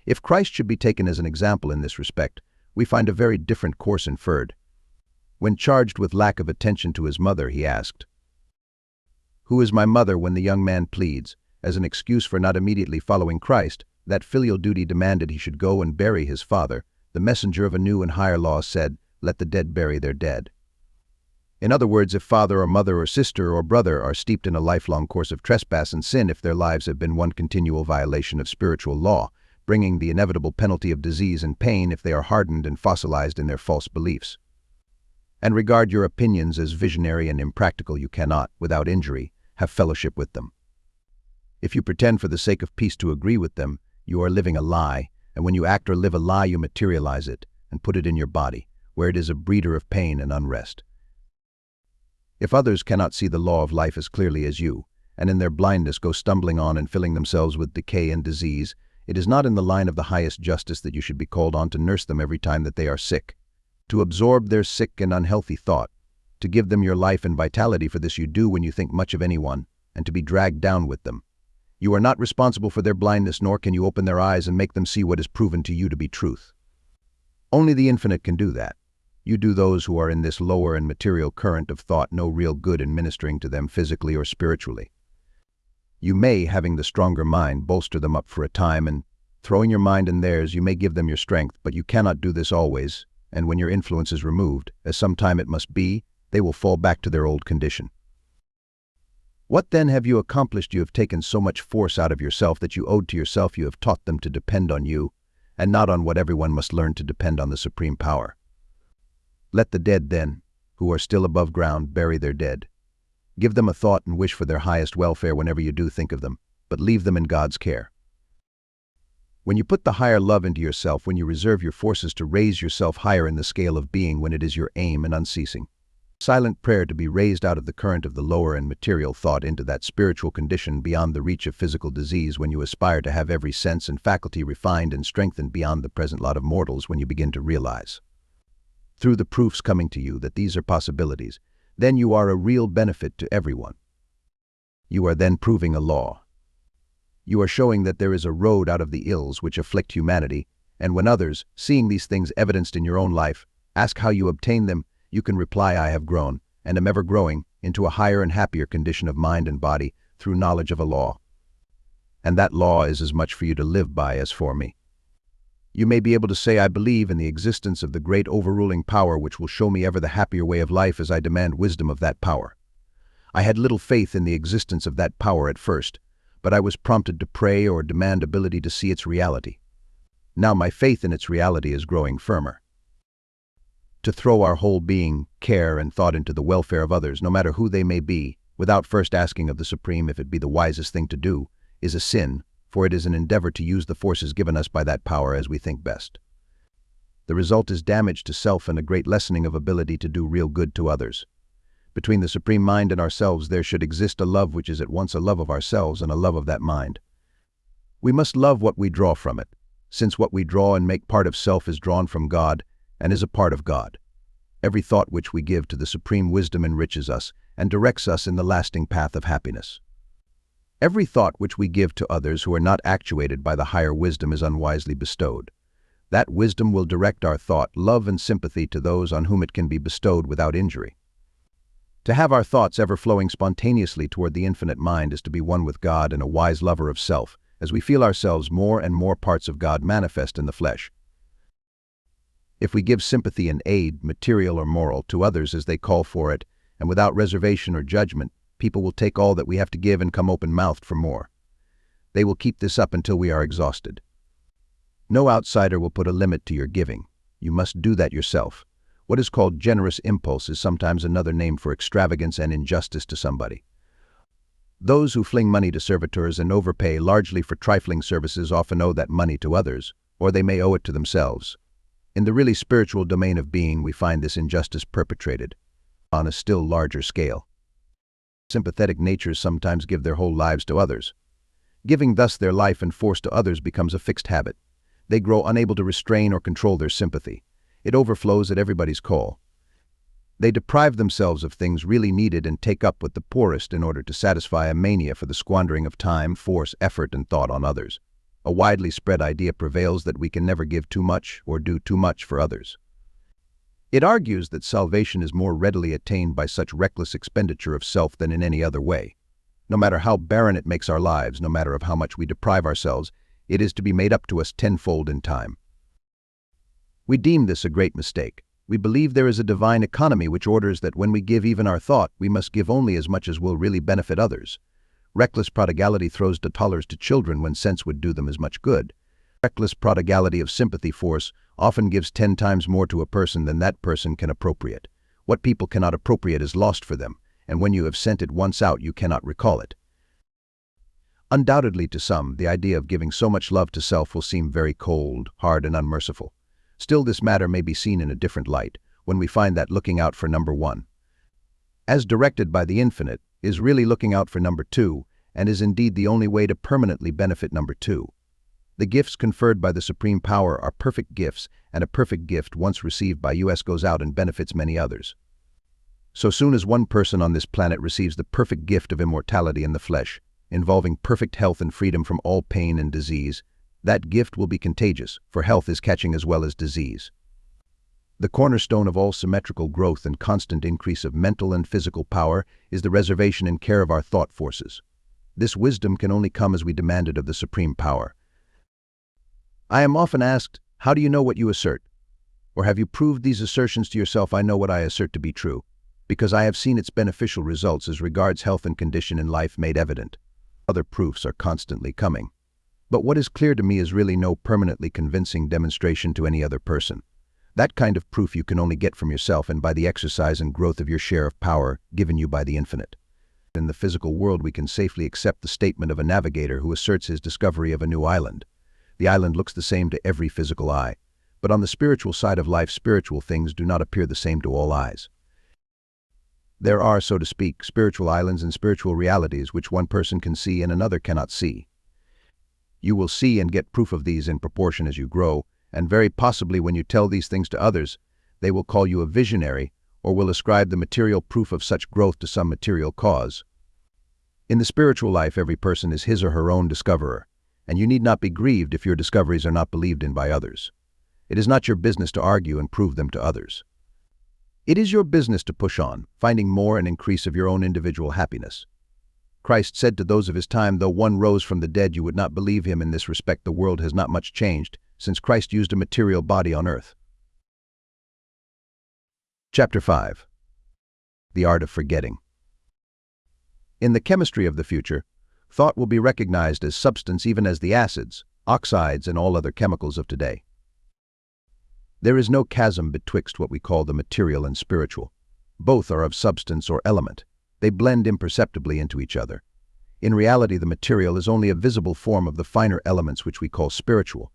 If Christ should be taken as an example in this respect, we find a very different course inferred. When charged with lack of attention to his mother, he asked, "Who is my mother?" When the young man pleads, as an excuse for not immediately following Christ, that filial duty demanded he should go and bury his father, the messenger of a new and higher law said, "Let the dead bury their dead." In other words, if father or mother or sister or brother are steeped in a lifelong course of trespass and sin, if their lives have been one continual violation of spiritual law, bringing the inevitable penalty of disease and pain, if they are hardened and fossilized in their false beliefs, and regard your opinions as visionary and impractical, you cannot, without injury, have fellowship with them. If you pretend for the sake of peace to agree with them, you are living a lie, and when you act or live a lie, you materialize it and put it in your body, where it is a breeder of pain and unrest. If others cannot see the law of life as clearly as you, and in their blindness go stumbling on and filling themselves with decay and disease, it is not in the line of the highest justice that you should be called on to nurse them every time that they are sick, to absorb their sick and unhealthy thought, to give them your life and vitality. For this you do when you think much of anyone, and to be dragged down with them. You are not responsible for their blindness, nor can you open their eyes and make them see what is proven to you to be truth. Only the infinite can do that. You do those who are in this lower and material current of thought no real good in ministering to them physically or spiritually. You may, having the stronger mind, bolster them up for a time, and, throwing your mind in theirs, you may give them your strength, but you cannot do this always, and when your influence is removed, as some time it must be, they will fall back to their old condition. What then have you accomplished? You have taken so much force out of yourself that you owed to yourself. You have taught them to depend on you, and not on what everyone must learn, to depend on the supreme power. Let the dead, then, who are still above ground, bury their dead. Give them a thought and wish for their highest welfare whenever you do think of them, but leave them in God's care. When you put the higher love into yourself, when you reserve your forces to raise yourself higher in the scale of being, when it is your aim and unceasing silent prayer to be raised out of the current of the lower and material thought into that spiritual condition beyond the reach of physical disease, when you aspire to have every sense and faculty refined and strengthened beyond the present lot of mortals, when you begin to realize, through the proofs coming to you, that these are possibilities, then you are a real benefit to everyone. You are then proving a law. You are showing that there is a road out of the ills which afflict humanity, and when others, seeing these things evidenced in your own life, ask how you obtain them, you can reply, "I have grown, and am ever growing, into a higher and happier condition of mind and body through knowledge of a law. And that law is as much for you to live by as for me." You may be able to say, "I believe in the existence of the great overruling power which will show me ever the happier way of life as I demand wisdom of that power. I had little faith in the existence of that power at first, but I was prompted to pray or demand ability to see its reality. Now my faith in its reality is growing firmer. To throw our whole being, care, and thought into the welfare of others, no matter who they may be, without first asking of the Supreme if it be the wisest thing to do, is a sin, for it is an endeavor to use the forces given us by that power as we think best. The result is damage to self and a great lessening of ability to do real good to others. Between the Supreme Mind and ourselves there should exist a love which is at once a love of ourselves and a love of that mind. We must love what we draw from it, since what we draw and make part of self is drawn from God and is a part of God. Every thought which we give to the Supreme Wisdom enriches us and directs us in the lasting path of happiness. Every thought which we give to others who are not actuated by the higher wisdom is unwisely bestowed. That wisdom will direct our thought, love, and sympathy to those on whom it can be bestowed without injury. To have our thoughts ever flowing spontaneously toward the infinite mind is to be one with God and a wise lover of self, as we feel ourselves more and more parts of God manifest in the flesh. If we give sympathy and aid, material or moral, to others as they call for it, and without reservation or judgment, people will take all that we have to give and come open-mouthed for more. They will keep this up until we are exhausted. No outsider will put a limit to your giving. You must do that yourself. What is called generous impulse is sometimes another name for extravagance and injustice to somebody. Those who fling money to servitors and overpay largely for trifling services often owe that money to others, or they may owe it to themselves. In the really spiritual domain of being, we find this injustice perpetrated on a still larger scale. Sympathetic natures sometimes give their whole lives to others. Giving thus their life and force to others becomes a fixed habit. They grow unable to restrain or control their sympathy. It overflows at everybody's call. They deprive themselves of things really needed and take up with the poorest in order to satisfy a mania for the squandering of time, force, effort, and thought on others. A widely spread idea prevails that we can never give too much or do too much for others. It argues that salvation is more readily attained by such reckless expenditure of self than in any other way. No matter how barren it makes our lives, no matter of how much we deprive ourselves, it is to be made up to us tenfold in time. We deem this a great mistake. We believe there is a divine economy which orders that when we give even our thought, we must give only as much as will really benefit others. Reckless prodigality throws dollars to children when cents would do them as much good. Reckless prodigality of sympathy force often gives 10 times more to a person than that person can appropriate. What people cannot appropriate is lost for them, and when you have sent it once out, you cannot recall it. Undoubtedly to some, the idea of giving so much love to self will seem very cold, hard, and unmerciful. Still, this matter may be seen in a different light when we find that looking out for number one, as directed by the infinite, is really looking out for number two, and is indeed the only way to permanently benefit number two. The gifts conferred by the supreme power are perfect gifts, and a perfect gift once received by us goes out and benefits many others. So soon as one person on this planet receives the perfect gift of immortality in the flesh, involving perfect health and freedom from all pain and disease, that gift will be contagious, for health is catching as well as disease. The cornerstone of all symmetrical growth and constant increase of mental and physical power is the reservation and care of our thought forces. This wisdom can only come as we demand it of the supreme power. I am often asked, how do you know what you assert? Or have you proved these assertions to yourself? I know what I assert to be true, because I have seen its beneficial results as regards health and condition in life made evident. Other proofs are constantly coming. But what is clear to me is really no permanently convincing demonstration to any other person. That kind of proof you can only get from yourself and by the exercise and growth of your share of power given you by the infinite. In the physical world, we can safely accept the statement of a navigator who asserts his discovery of a new island. The island looks the same to every physical eye, but on the spiritual side of life, spiritual things do not appear the same to all eyes. There are, so to speak, spiritual islands and spiritual realities which one person can see and another cannot see. You will see and get proof of these in proportion as you grow, and very possibly when you tell these things to others, they will call you a visionary or will ascribe the material proof of such growth to some material cause. In the spiritual life, every person is his or her own discoverer, and you need not be grieved if your discoveries are not believed in by others. It is not your business to argue and prove them to others. It is your business to push on, finding more and increase of your own individual happiness. Christ said to those of his time, though one rose from the dead, you would not believe him. In this respect, the world has not much changed since Christ used a material body on earth. Chapter 5. The Art of Forgetting. In the chemistry of the future, thought will be recognized as substance even as the acids, oxides, and all other chemicals of today. There is no chasm betwixt what we call the material and spiritual. Both are of substance or element. They blend imperceptibly into each other. In reality, the material is only a visible form of the finer elements which we call spiritual.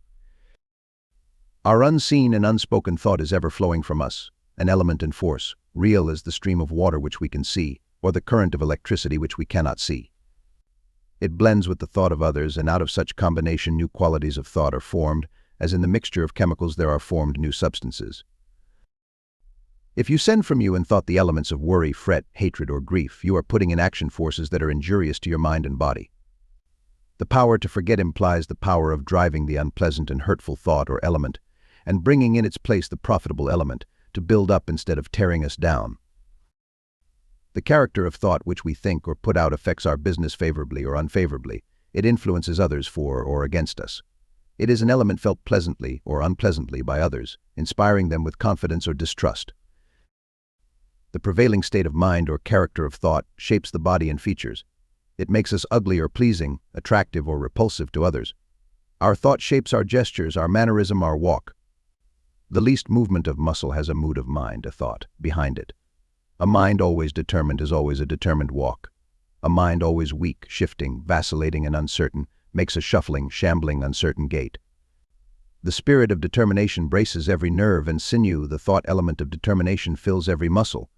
Our unseen and unspoken thought is ever flowing from us, an element and force, real as the stream of water which we can see, or the current of electricity which we cannot see. It blends with the thought of others, and out of such combination new qualities of thought are formed, as in the mixture of chemicals there are formed new substances. If you send from you in thought the elements of worry, fret, hatred, or grief, you are putting in action forces that are injurious to your mind and body. The power to forget implies the power of driving the unpleasant and hurtful thought or element, and bringing in its place the profitable element, to build up instead of tearing us down. The character of thought which we think or put out affects our business favorably or unfavorably. It influences others for or against us. It is an element felt pleasantly or unpleasantly by others, inspiring them with confidence or distrust. The prevailing state of mind or character of thought shapes the body and features. It makes us ugly or pleasing, attractive or repulsive to others. Our thought shapes our gestures, our mannerism, our walk. The least movement of muscle has a mood of mind, a thought, behind it. A mind always determined is always a determined walk. A mind always weak, shifting, vacillating, and uncertain makes a shuffling, shambling, uncertain gait. The spirit of determination braces every nerve and sinew. The thought element of determination fills every muscle.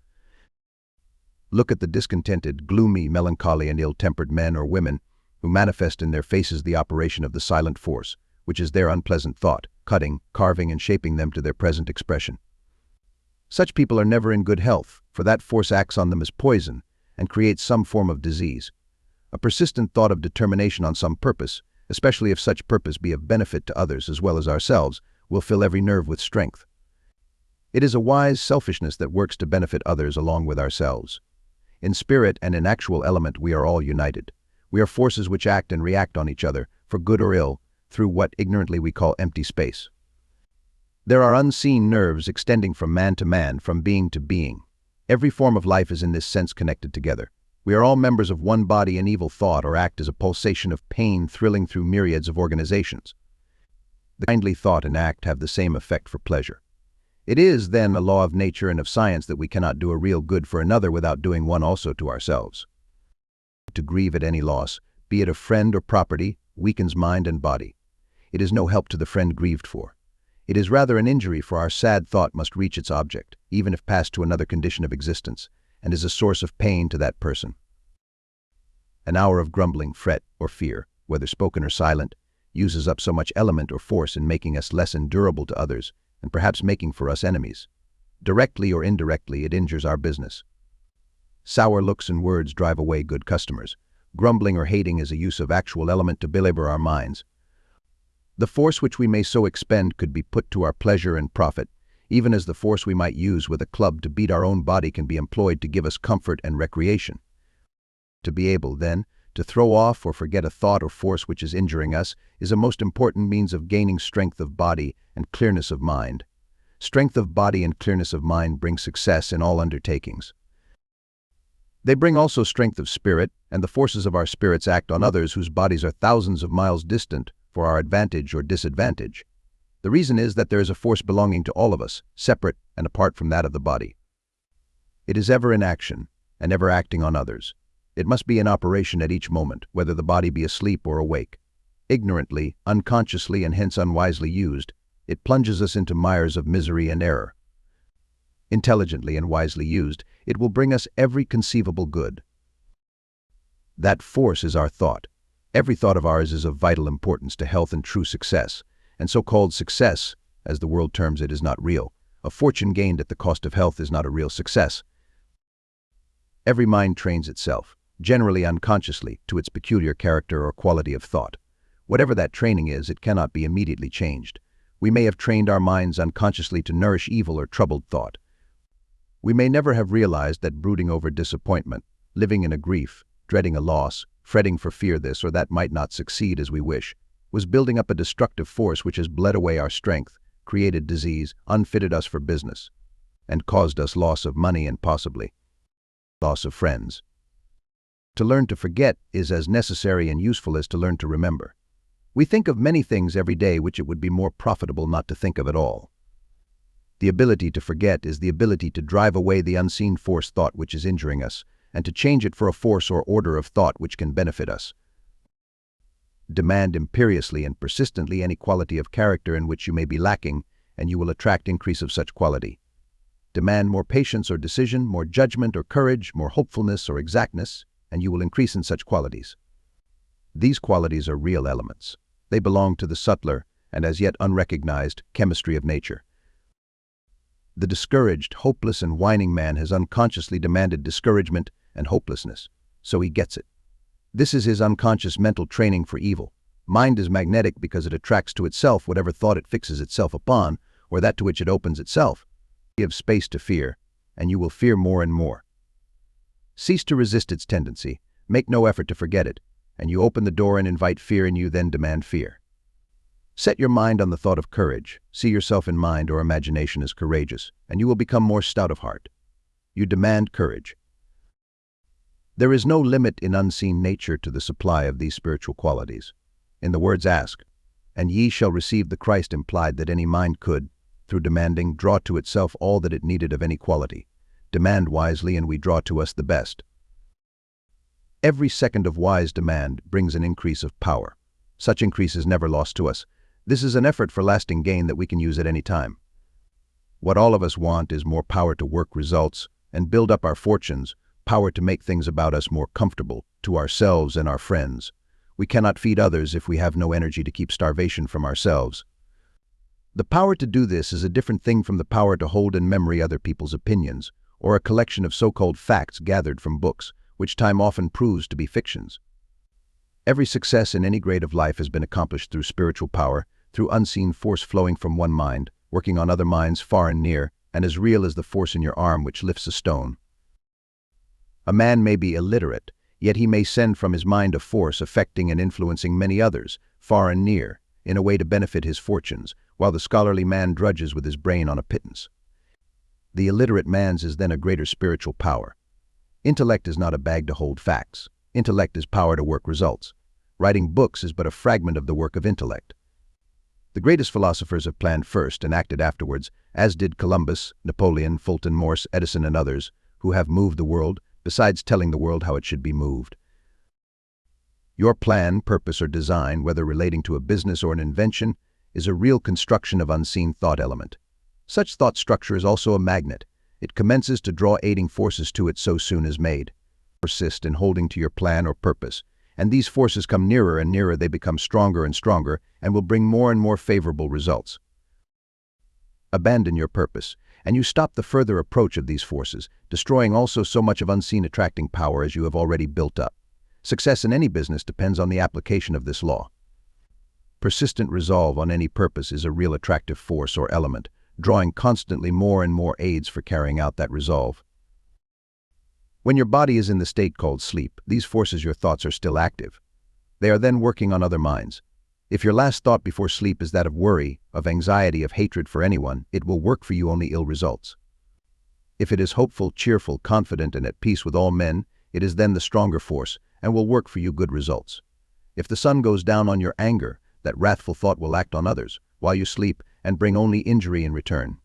Look at the discontented, gloomy, melancholy, and ill-tempered men or women who manifest in their faces the operation of the silent force, which is their unpleasant thought, cutting, carving, and shaping them to their present expression. Such people are never in good health, for that force acts on them as poison and creates some form of disease. A persistent thought of determination on some purpose, especially if such purpose be of benefit to others as well as ourselves, will fill every nerve with strength. It is a wise selfishness that works to benefit others along with ourselves. In spirit and in actual element we are all united. We are forces which act and react on each other, for good or ill, through what ignorantly we call empty space. There are unseen nerves extending from man to man, from being to being. Every form of life is in this sense connected together. We are all members of one body, and evil thought or act as a pulsation of pain thrilling through myriads of organizations. The kindly thought and act have the same effect for pleasure. It is, then, a law of nature and of science that we cannot do a real good for another without doing one also to ourselves. To grieve at any loss, be it of friend or property, weakens mind and body. It is no help to the friend grieved for. It is rather an injury, for our sad thought must reach its object, even if passed to another condition of existence, and is a source of pain to that person. An hour of grumbling, fret, or fear, whether spoken or silent, uses up so much element or force in making us less endurable to others, and perhaps making for us enemies. Directly or indirectly, it injures our business. Sour looks and words drive away good customers. Grumbling or hating is a use of actual element to belabor our minds. The force which we may so expend could be put to our pleasure and profit, even as the force we might use with a club to beat our own body can be employed to give us comfort and recreation. To be able, then, to throw off or forget a thought or force which is injuring us is a most important means of gaining strength of body and clearness of mind. Strength of body and clearness of mind bring success in all undertakings. They bring also strength of spirit, and the forces of our spirits act on others whose bodies are thousands of miles distant for our advantage or disadvantage. The reason is that there is a force belonging to all of us, separate and apart from that of the body. It is ever in action, and ever acting on others. It must be in operation at each moment, whether the body be asleep or awake. Ignorantly, unconsciously, and hence unwisely used, it plunges us into mires of misery and error. Intelligently and wisely used, it will bring us every conceivable good. That force is our thought. Every thought of ours is of vital importance to health and true success, and so-called success, as the world terms it, is not real. A fortune gained at the cost of health is not a real success. Every mind trains itself, generally unconsciously, to its peculiar character or quality of thought. Whatever that training is, it cannot be immediately changed. We may have trained our minds unconsciously to nourish evil or troubled thought. We may never have realized that brooding over disappointment, living in a grief, dreading a loss, fretting for fear this or that might not succeed as we wish, was building up a destructive force which has bled away our strength, created disease, unfitted us for business, and caused us loss of money and possibly loss of friends. To learn to forget is as necessary and useful as to learn to remember. We think of many things every day which it would be more profitable not to think of at all. The ability to forget is the ability to drive away the unseen force thought which is injuring us, and to change it for a force or order of thought which can benefit us. Demand imperiously and persistently any quality of character in which you may be lacking, and you will attract increase of such quality. Demand more patience or decision, more judgment or courage, more hopefulness or exactness, and you will increase in such qualities. These qualities are real elements. They belong to the subtler, and as yet unrecognized, chemistry of nature. The discouraged, hopeless, and whining man has unconsciously demanded discouragement and hopelessness, so he gets it. This is his unconscious mental training for evil. Mind is magnetic because it attracts to itself whatever thought it fixes itself upon, or that to which it opens itself. Give space to fear, and you will fear more and more. Cease to resist its tendency, make no effort to forget it, and you open the door and invite fear, and you then demand fear. Set your mind on the thought of courage. See yourself in mind or imagination as courageous, and you will become more stout of heart. You demand courage. There is no limit in unseen nature to the supply of these spiritual qualities. In the words ask, and ye shall receive, the Christ implied that any mind could, through demanding, draw to itself all that it needed of any quality. Demand wisely and we draw to us the best. Every second of wise demand brings an increase of power. Such increase is never lost to us. This is an effort for lasting gain that we can use at any time. What all of us want is more power to work results and build up our fortunes, power to make things about us more comfortable, to ourselves and our friends. We cannot feed others if we have no energy to keep starvation from ourselves. The power to do this is a different thing from the power to hold in memory other people's opinions, or a collection of so-called facts gathered from books, which time often proves to be fictions. Every success in any grade of life has been accomplished through spiritual power, through unseen force flowing from one mind, working on other minds far and near, and as real as the force in your arm which lifts a stone. A man may be illiterate, yet he may send from his mind a force affecting and influencing many others, far and near, in a way to benefit his fortunes, while the scholarly man drudges with his brain on a pittance. The illiterate man's is then a greater spiritual power. Intellect is not a bag to hold facts. Intellect is power to work results. Writing books is but a fragment of the work of intellect. The greatest philosophers have planned first and acted afterwards, as did Columbus, Napoleon, Fulton Morse, Edison, and others, who have moved the world, besides telling the world how it should be moved. Your plan, purpose, or design, whether relating to a business or an invention, is a real construction of unseen thought element. Such thought structure is also a magnet. It commences to draw aiding forces to it so soon as made. Persist in holding to your plan or purpose, and these forces come nearer and nearer, they become stronger and stronger, and will bring more and more favorable results. Abandon your purpose, and you stop the further approach of these forces, destroying also so much of unseen attracting power as you have already built up. Success in any business depends on the application of this law. Persistent resolve on any purpose is a real attractive force or element, drawing constantly more and more aids for carrying out that resolve. When your body is in the state called sleep, these forces, your thoughts, are still active. They are then working on other minds. If your last thought before sleep is that of worry, of anxiety, of hatred for anyone, it will work for you only ill results. If it is hopeful, cheerful, confident, and at peace with all men, it is then the stronger force, and will work for you good results. If the sun goes down on your anger, that wrathful thought will act on others, while you sleep, and bring only injury in return.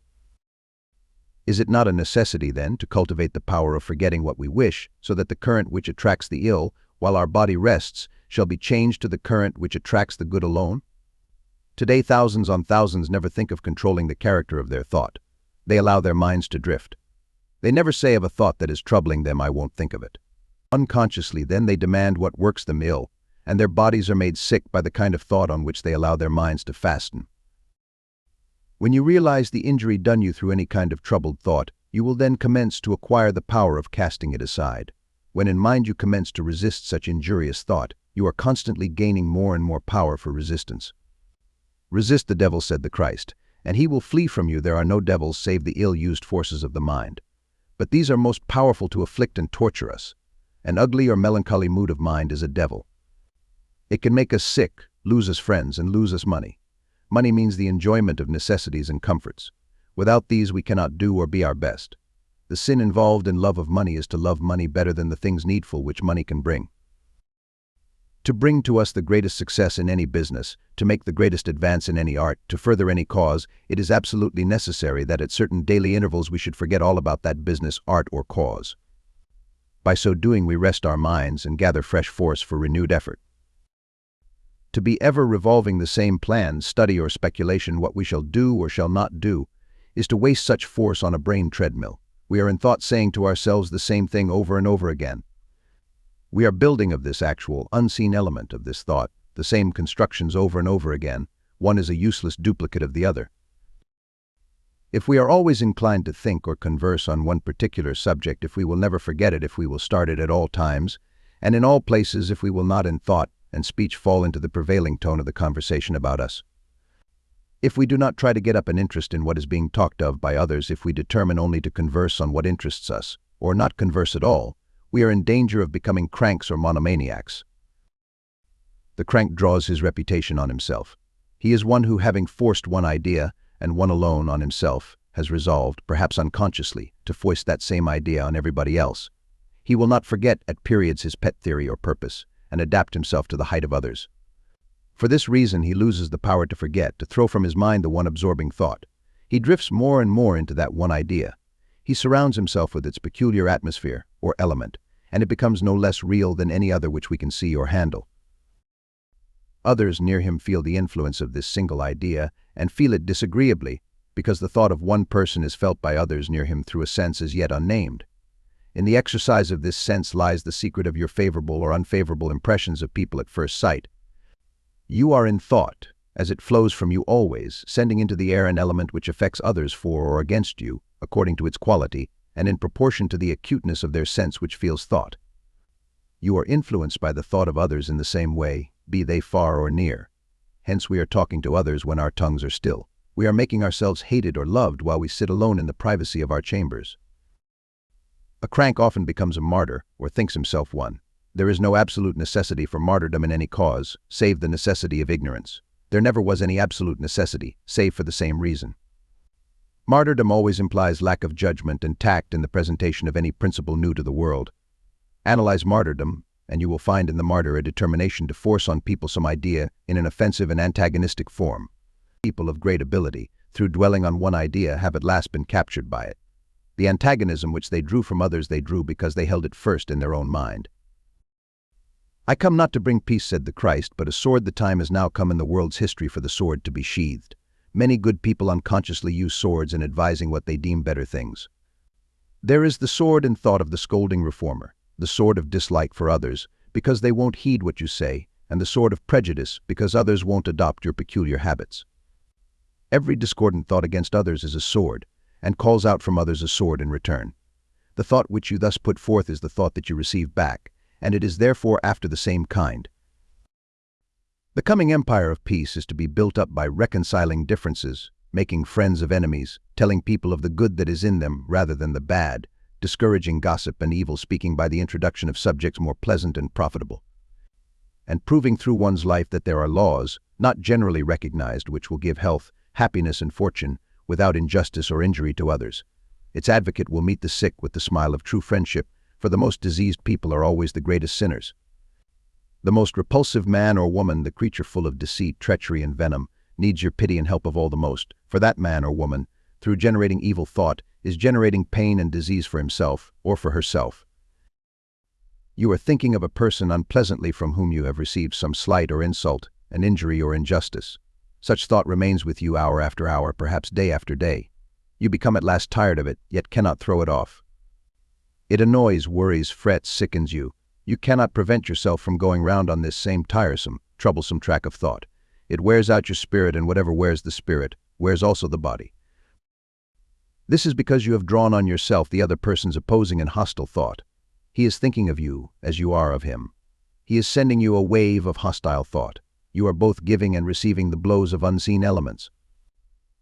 Is it not a necessity, then, to cultivate the power of forgetting what we wish, so that the current which attracts the ill, while our body rests, shall be changed to the current which attracts the good alone? Today, thousands on thousands never think of controlling the character of their thought. They allow their minds to drift. They never say of a thought that is troubling them, I won't think of it. Unconsciously, then, they demand what works them ill, and their bodies are made sick by the kind of thought on which they allow their minds to fasten. When you realize the injury done you through any kind of troubled thought, you will then commence to acquire the power of casting it aside. When in mind you commence to resist such injurious thought, you are constantly gaining more and more power for resistance. Resist the devil, said the Christ, and he will flee from you. There are no devils save the ill-used forces of the mind. But these are most powerful to afflict and torture us. An ugly or melancholy mood of mind is a devil. It can make us sick, lose us friends, and lose us money. Money means the enjoyment of necessities and comforts. Without these we cannot do or be our best. The sin involved in love of money is to love money better than the things needful which money can bring. To bring to us the greatest success in any business, to make the greatest advance in any art, to further any cause, it is absolutely necessary that at certain daily intervals we should forget all about that business, art, or cause. By so doing we rest our minds and gather fresh force for renewed effort. To be ever revolving the same plan, study, or speculation what we shall do or shall not do, is to waste such force on a brain treadmill. We are in thought saying to ourselves the same thing over and over again. We are building of this actual, unseen element of this thought, the same constructions over and over again. One is a useless duplicate of the other. If we are always inclined to think or converse on one particular subject, if we will never forget it, if we will start it at all times, and in all places, if we will not in thought and speech fall into the prevailing tone of the conversation about us. If we do not try to get up an interest in what is being talked of by others, if we determine only to converse on what interests us, or not converse at all, we are in danger of becoming cranks or monomaniacs. The crank draws his reputation on himself. He is one who, having forced one idea, and one alone on himself, has resolved, perhaps unconsciously, to foist that same idea on everybody else. He will not forget at periods his pet theory or purpose, and adapt himself to the height of others. For this reason he loses the power to forget, to throw from his mind the one absorbing thought. He drifts more and more into that one idea. He surrounds himself with its peculiar atmosphere, or element, and it becomes no less real than any other which we can see or handle. Others near him feel the influence of this single idea, and feel it disagreeably, because the thought of one person is felt by others near him through a sense as yet unnamed. In the exercise of this sense lies the secret of your favorable or unfavorable impressions of people at first sight. You are in thought, as it flows from you always, sending into the air an element which affects others for or against you, according to its quality, and in proportion to the acuteness of their sense which feels thought. You are influenced by the thought of others in the same way, be they far or near. Hence we are talking to others when our tongues are still. We are making ourselves hated or loved while we sit alone in the privacy of our chambers. A crank often becomes a martyr, or thinks himself one. There is no absolute necessity for martyrdom in any cause, save the necessity of ignorance. There never was any absolute necessity, save for the same reason. Martyrdom always implies lack of judgment and tact in the presentation of any principle new to the world. Analyze martyrdom, and you will find in the martyr a determination to force on people some idea in an offensive and antagonistic form. People of great ability, through dwelling on one idea, have at last been captured by it. The antagonism which they drew from others they drew because they held it first in their own mind. I come not to bring peace, said the Christ, but a sword. The time has now come in the world's history for the sword to be sheathed. Many good people unconsciously use swords in advising what they deem better things. There is the sword in thought of the scolding reformer, the sword of dislike for others, because they won't heed what you say, and the sword of prejudice, because others won't adopt your peculiar habits. Every discordant thought against others is a sword, and calls out from others a sword in return. The thought which you thus put forth is the thought that you receive back, and it is therefore after the same kind. The coming empire of peace is to be built up by reconciling differences, making friends of enemies, telling people of the good that is in them rather than the bad, discouraging gossip and evil speaking by the introduction of subjects more pleasant and profitable, and proving through one's life that there are laws, not generally recognized, which will give health, happiness and fortune, without injustice or injury to others. Its advocate will meet the sick with the smile of true friendship, for the most diseased people are always the greatest sinners. The most repulsive man or woman, the creature full of deceit, treachery and venom, needs your pity and help of all the most, for that man or woman, through generating evil thought, is generating pain and disease for himself or for herself. You are thinking of a person unpleasantly from whom you have received some slight or insult, an injury or injustice. Such thought remains with you hour after hour, perhaps day after day. You become at last tired of it, yet cannot throw it off. It annoys, worries, frets, sickens you. You cannot prevent yourself from going round on this same tiresome, troublesome track of thought. It wears out your spirit, and whatever wears the spirit, wears also the body. This is because you have drawn on yourself the other person's opposing and hostile thought. He is thinking of you as you are of him. He is sending you a wave of hostile thought. You are both giving and receiving the blows of unseen elements.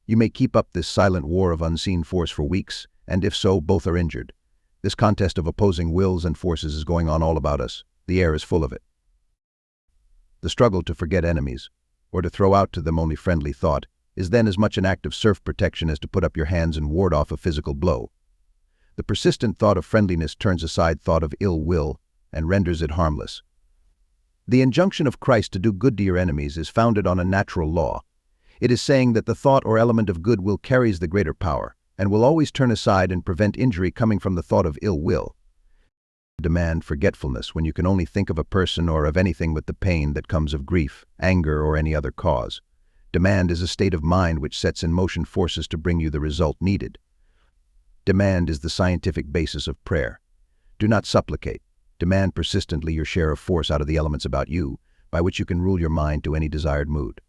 You may keep up this silent war of unseen force for weeks, and if so, both are injured. This contest of opposing wills and forces is going on all about us. The air is full of it. The struggle to forget enemies, or to throw out to them only friendly thought, is then as much an act of self-protection as to put up your hands and ward off a physical blow. The persistent thought of friendliness turns aside thought of ill will and renders it harmless. The injunction of Christ to do good to your enemies is founded on a natural law. It is saying that the thought or element of goodwill carries the greater power, and will always turn aside and prevent injury coming from the thought of ill will. Demand forgetfulness when you can only think of a person or of anything with the pain that comes of grief, anger, or any other cause. Demand is a state of mind which sets in motion forces to bring you the result needed. Demand is the scientific basis of prayer. Do not supplicate. Demand persistently your share of force out of the elements about you, by which you can rule your mind to any desired mood.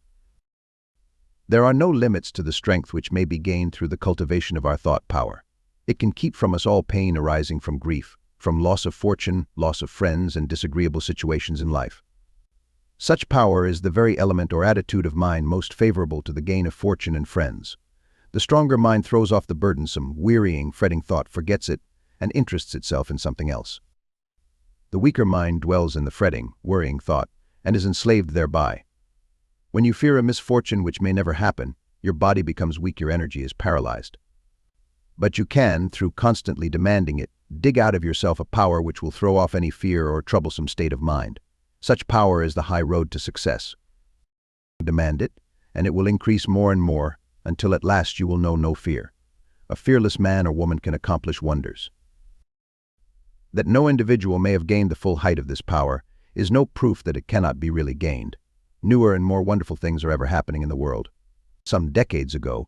There are no limits to the strength which may be gained through the cultivation of our thought power. It can keep from us all pain arising from grief, from loss of fortune, loss of friends, and disagreeable situations in life. Such power is the very element or attitude of mind most favorable to the gain of fortune and friends. The stronger mind throws off the burdensome, wearying, fretting thought, forgets it, and interests itself in something else. The weaker mind dwells in the fretting, worrying thought, and is enslaved thereby. When you fear a misfortune which may never happen, your body becomes weak, your energy is paralyzed. But you can, through constantly demanding it, dig out of yourself a power which will throw off any fear or troublesome state of mind. Such power is the high road to success. Demand it, and it will increase more and more, until at last you will know no fear. A fearless man or woman can accomplish wonders. That no individual may have gained the full height of this power is no proof that it cannot be really gained. Newer and more wonderful things are ever happening in the world. Some decades ago,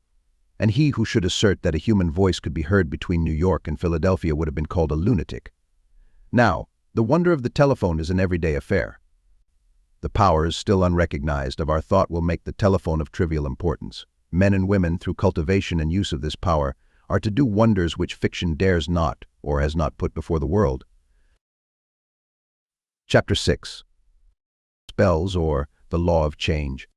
and he who should assert that a human voice could be heard between New York and Philadelphia would have been called a lunatic. Now, the wonder of the telephone is an everyday affair. The powers, still unrecognized, of our thought will make the telephone of trivial importance. Men and women, through cultivation and use of this power, are to do wonders which fiction dares not, or has not put before the world. Chapter 6. Spells, or the law of change.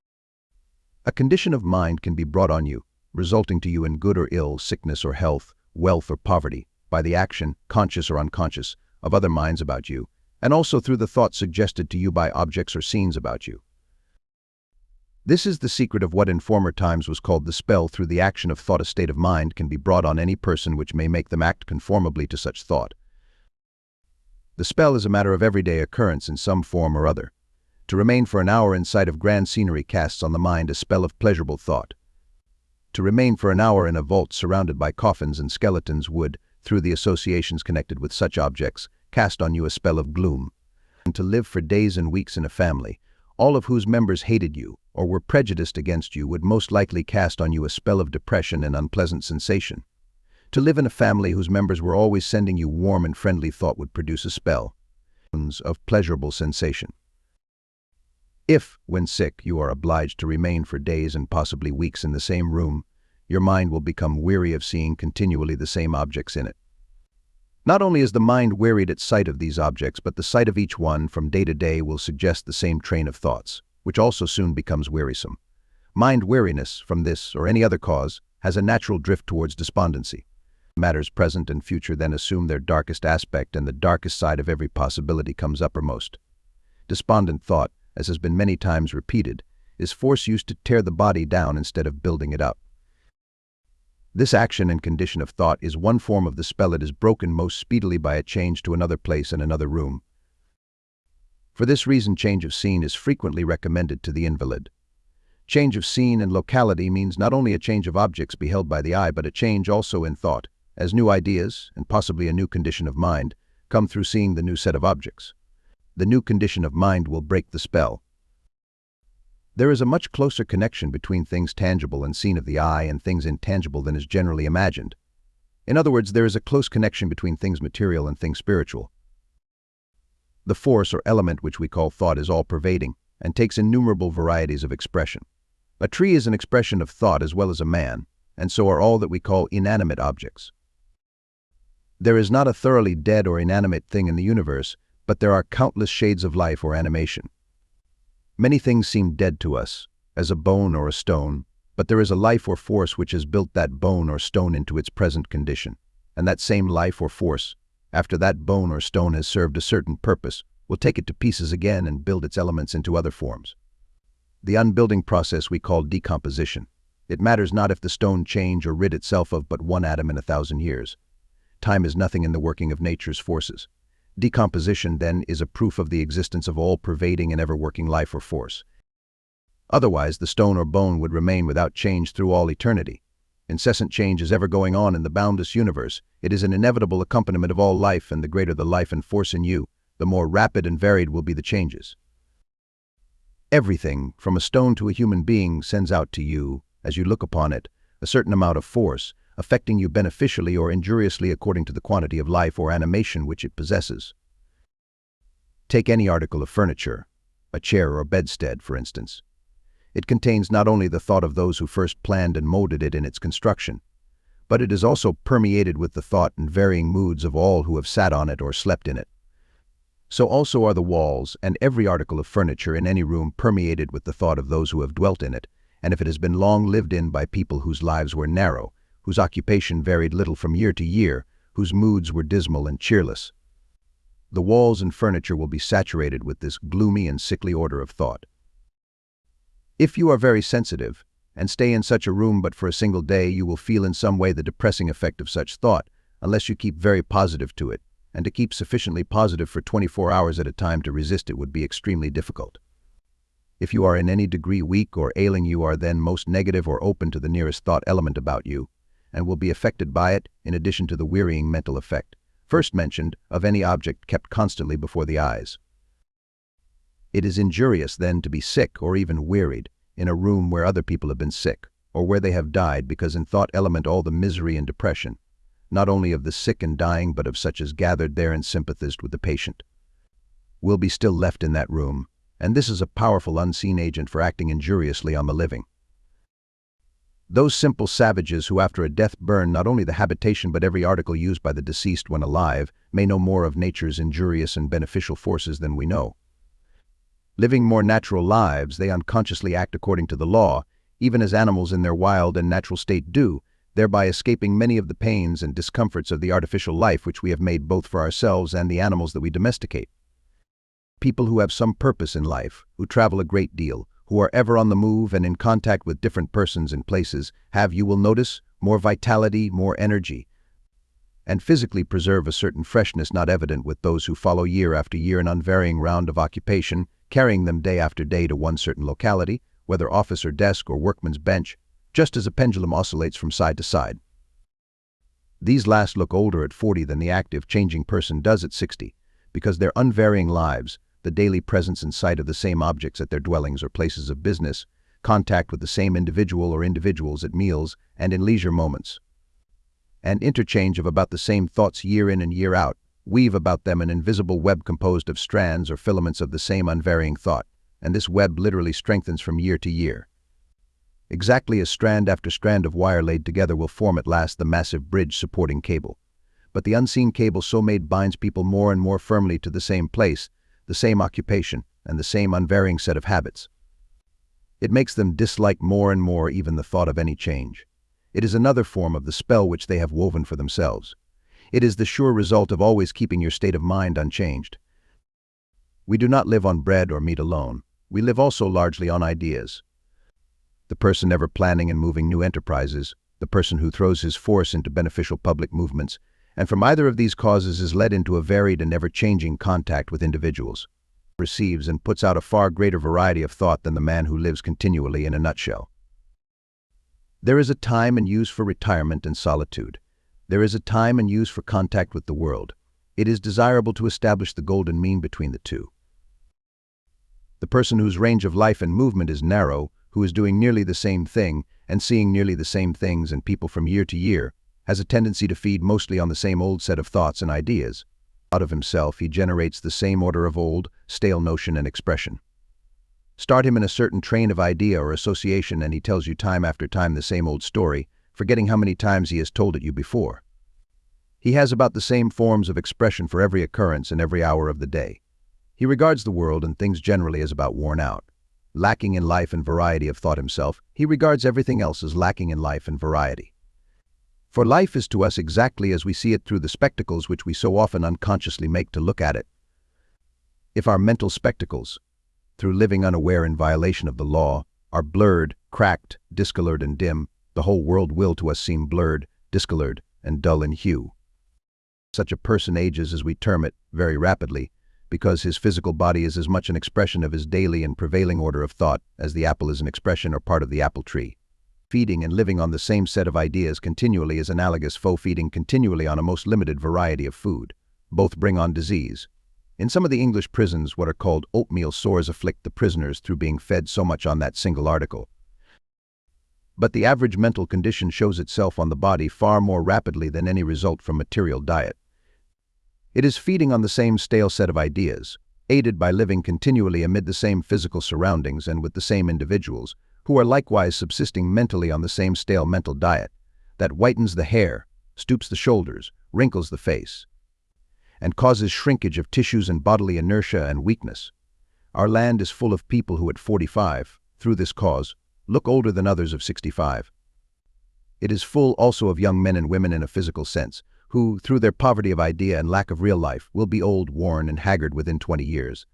A condition of mind can be brought on you, resulting to you in good or ill, sickness or health, wealth or poverty, by the action, conscious or unconscious, of other minds about you, and also through the thoughts suggested to you by objects or scenes about you. This is the secret of what in former times was called the spell. Through the action of thought, a state of mind can be brought on any person which may make them act conformably to such thought. The spell is a matter of everyday occurrence in some form or other. To remain for an hour in sight of grand scenery casts on the mind a spell of pleasurable thought. To remain for an hour in a vault surrounded by coffins and skeletons would, through the associations connected with such objects, cast on you a spell of gloom. And to live for days and weeks in a family, all of whose members hated you or were prejudiced against you, would most likely cast on you a spell of depression and unpleasant sensation. To live in a family whose members were always sending you warm and friendly thought would produce a spell of pleasurable sensation. If, when sick, you are obliged to remain for days and possibly weeks in the same room, your mind will become weary of seeing continually the same objects in it. Not only is the mind wearied at sight of these objects, but the sight of each one from day to day will suggest the same train of thoughts, which also soon becomes wearisome. Mind weariness, from this or any other cause, has a natural drift towards despondency. Matters present and future then assume their darkest aspect, and the darkest side of every possibility comes uppermost. Despondent thought, as has been many times repeated, is force used to tear the body down instead of building it up. This action and condition of thought is one form of the spell. It is broken most speedily by a change to another place and another room. For this reason, change of scene is frequently recommended to the invalid. Change of scene and locality means not only a change of objects beheld by the eye, but a change also in thought, as new ideas, and possibly a new condition of mind, come through seeing the new set of objects. The new condition of mind will break the spell. There is a much closer connection between things tangible and seen of the eye and things intangible than is generally imagined. In other words, there is a close connection between things material and things spiritual. The force or element which we call thought is all-pervading and takes innumerable varieties of expression. A tree is an expression of thought as well as a man, and so are all that we call inanimate objects. There is not a thoroughly dead or inanimate thing in the universe, but there are countless shades of life or animation. Many things seem dead to us, as a bone or a stone, but there is a life or force which has built that bone or stone into its present condition, and that same life or force, after that bone or stone has served a certain purpose, will take it to pieces again and build its elements into other forms. The unbuilding process we call decomposition. It matters not if the stone change or rid itself of but one atom in 1,000 years. Time is nothing in the working of nature's forces. Decomposition, then, is a proof of the existence of all-pervading and ever-working life or force. Otherwise, the stone or bone would remain without change through all eternity. Incessant change is ever going on in the boundless universe. It is an inevitable accompaniment of all life, and the greater the life and force in you, the more rapid and varied will be the changes. Everything, from a stone to a human being, sends out to you, as you look upon it, a certain amount of force, affecting you beneficially or injuriously according to the quantity of life or animation which it possesses. Take any article of furniture, a chair or bedstead, for instance. It contains not only the thought of those who first planned and molded it in its construction, but it is also permeated with the thought and varying moods of all who have sat on it or slept in it. So also are the walls and every article of furniture in any room permeated with the thought of those who have dwelt in it, and if it has been long lived in by people whose lives were narrow, whose occupation varied little from year to year, whose moods were dismal and cheerless, the walls and furniture will be saturated with this gloomy and sickly order of thought. If you are very sensitive, and stay in such a room but for a single day, you will feel in some way the depressing effect of such thought, unless you keep very positive to it, and to keep sufficiently positive for 24 hours at a time to resist it would be extremely difficult. If you are in any degree weak or ailing, you are then most negative or open to the nearest thought element about you, and will be affected by it, in addition to the wearying mental effect, first mentioned, of any object kept constantly before the eyes. It is injurious then to be sick or even wearied in a room where other people have been sick, or where they have died, because in thought element all the misery and depression, not only of the sick and dying but of such as gathered there and sympathized with the patient, will be still left in that room, and this is a powerful unseen agent for acting injuriously on the living. Those simple savages who after a death burn not only the habitation but every article used by the deceased when alive may know more of nature's injurious and beneficial forces than we know. Living more natural lives, they unconsciously act according to the law, even as animals in their wild and natural state do, thereby escaping many of the pains and discomforts of the artificial life which we have made both for ourselves and the animals that we domesticate. People who have some purpose in life, who travel a great deal, who are ever on the move and in contact with different persons and places, have, you will notice, more vitality, more energy, and physically preserve a certain freshness not evident with those who follow year after year an unvarying round of occupation, carrying them day after day to one certain locality, whether office or desk or workman's bench, just as a pendulum oscillates from side to side. These last look older at 40 than the active, changing person does at 60, because their unvarying lives, the daily presence and sight of the same objects at their dwellings or places of business, contact with the same individual or individuals at meals and in leisure moments, and interchange of about the same thoughts year in and year out, weave about them an invisible web composed of strands or filaments of the same unvarying thought, and this web literally strengthens from year to year. Exactly as strand after strand of wire laid together will form at last the massive bridge supporting cable. But the unseen cable so made binds people more and more firmly to the same place, the same occupation, and the same unvarying set of habits. It makes them dislike more and more even the thought of any change. It is another form of the spell which they have woven for themselves. It is the sure result of always keeping your state of mind unchanged. We do not live on bread or meat alone. We live also largely on ideas. The person ever planning and moving new enterprises, the person who throws his force into beneficial public movements, and from either of these causes is led into a varied and ever-changing contact with individuals, receives and puts out a far greater variety of thought than the man who lives continually in a nutshell. There is a time and use for retirement and solitude. There is a time and use for contact with the world. It is desirable to establish the golden mean between the two. The person whose range of life and movement is narrow, who is doing nearly the same thing and seeing nearly the same things and people from year to year, has a tendency to feed mostly on the same old set of thoughts and ideas. Out of himself he generates the same order of old, stale notion and expression. Start him in a certain train of idea or association and he tells you time after time the same old story, forgetting how many times he has told it you before. He has about the same forms of expression for every occurrence and every hour of the day. He regards the world and things generally as about worn out. Lacking in life and variety of thought himself, he regards everything else as lacking in life and variety. For life is to us exactly as we see it through the spectacles which we so often unconsciously make to look at it. If our mental spectacles, through living unaware in violation of the law, are blurred, cracked, discolored and dim, the whole world will to us seem blurred, discolored, and dull in hue. Such a person ages, as we term it, very rapidly, because his physical body is as much an expression of his daily and prevailing order of thought as the apple is an expression or part of the apple tree. Feeding and living on the same set of ideas continually is analogous to feeding continually on a most limited variety of food. Both bring on disease. In some of the English prisons, what are called oatmeal sores afflict the prisoners through being fed so much on that single article. But the average mental condition shows itself on the body far more rapidly than any result from material diet. It is feeding on the same stale set of ideas, aided by living continually amid the same physical surroundings and with the same individuals, who are likewise subsisting mentally on the same stale mental diet, that whitens the hair, stoops the shoulders, wrinkles the face, and causes shrinkage of tissues and bodily inertia and weakness. Our land is full of people who at 45, through this cause, look older than others of 65. It is full also of young men and women in a physical sense, who, through their poverty of idea and lack of real life, will be old, worn, and haggard within 20 years.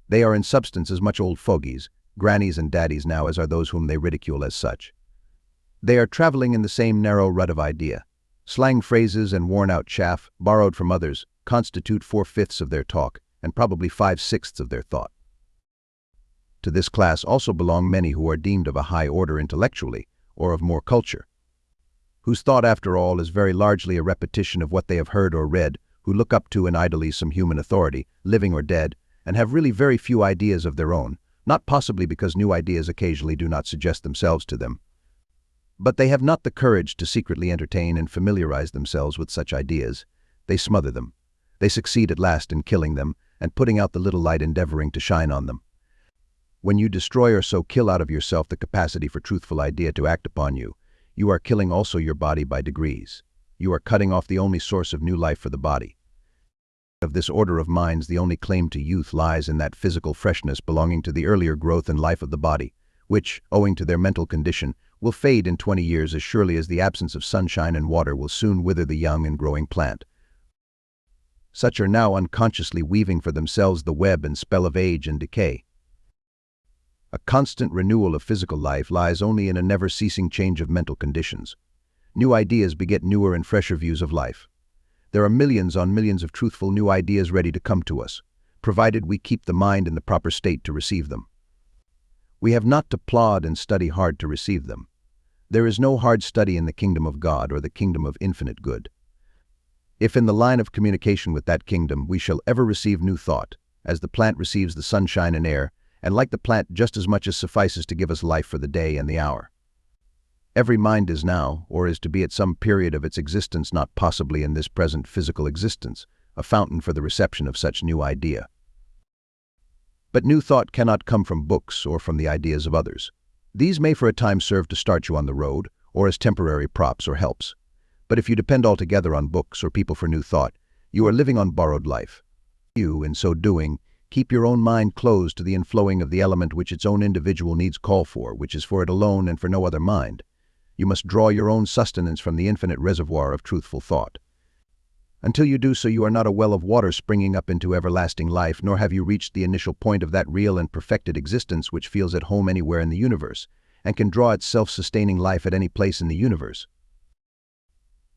They are in substance as much old fogies, grannies and daddies now as are those whom they ridicule as such. They are traveling in the same narrow rut of idea. Slang phrases and worn-out chaff, borrowed from others, constitute 4/5 of their talk, and probably 5/6 of their thought. To this class also belong many who are deemed of a high order intellectually, or of more culture, whose thought, after all, is very largely a repetition of what they have heard or read, who look up to and idolize some human authority, living or dead, and have really very few ideas of their own, not possibly because new ideas occasionally do not suggest themselves to them, but they have not the courage to secretly entertain and familiarize themselves with such ideas. They smother them. They succeed at last in killing them and putting out the little light endeavoring to shine on them. When you destroy or so kill out of yourself the capacity for truthful idea to act upon you, you are killing also your body by degrees. You are cutting off the only source of new life for the body. Of this order of minds, the only claim to youth lies in that physical freshness belonging to the earlier growth and life of the body, which, owing to their mental condition, will fade in 20 years as surely as the absence of sunshine and water will soon wither the young and growing plant. Such are now unconsciously weaving for themselves the web and spell of age and decay. A constant renewal of physical life lies only in a never-ceasing change of mental conditions. New ideas beget newer and fresher views of life. There are millions on millions of truthful new ideas ready to come to us, provided we keep the mind in the proper state to receive them. We have not to plod and study hard to receive them. There is no hard study in the kingdom of God or the kingdom of infinite good. If in the line of communication with that kingdom we shall ever receive new thought, as the plant receives the sunshine and air, and like the plant just as much as suffices to give us life for the day and the hour. Every mind is now, or is to be at some period of its existence not possibly in this present physical existence, a fountain for the reception of such new idea. But new thought cannot come from books or from the ideas of others. These may for a time serve to start you on the road, or as temporary props or helps. But if you depend altogether on books or people for new thought, you are living on borrowed life. You, in so doing, keep your own mind closed to the inflowing of the element which its own individual needs call for, which is for it alone and for no other mind. You must draw your own sustenance from the infinite reservoir of truthful thought. Until you do so, you are not a well of water springing up into everlasting life, nor have you reached the initial point of that real and perfected existence which feels at home anywhere in the universe, and can draw its self-sustaining life at any place in the universe.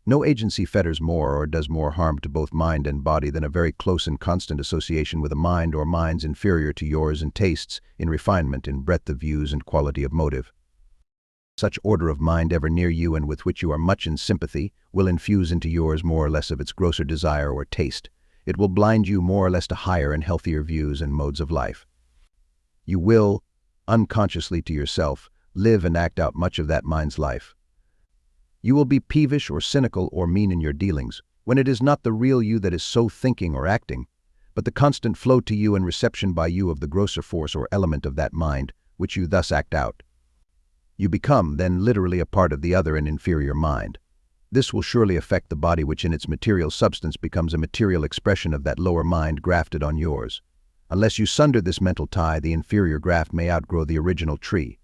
No agency fetters more or does more harm to both mind and body than a very close and constant association with a mind or minds inferior to yours in tastes, in refinement, in breadth of views and quality of motive. Such order of mind ever near you and with which you are much in sympathy will infuse into yours more or less of its grosser desire or taste. It will blind you more or less to higher and healthier views and modes of life. You will, unconsciously to yourself, live and act out much of that mind's life. You will be peevish or cynical or mean in your dealings, when it is not the real you that is so thinking or acting, but the constant flow to you and reception by you of the grosser force or element of that mind, which you thus act out. You become, then, literally a part of the other and inferior mind. This will surely affect the body which in its material substance becomes a material expression of that lower mind grafted on yours. Unless you sunder this mental tie, the inferior graft may outgrow the original tree.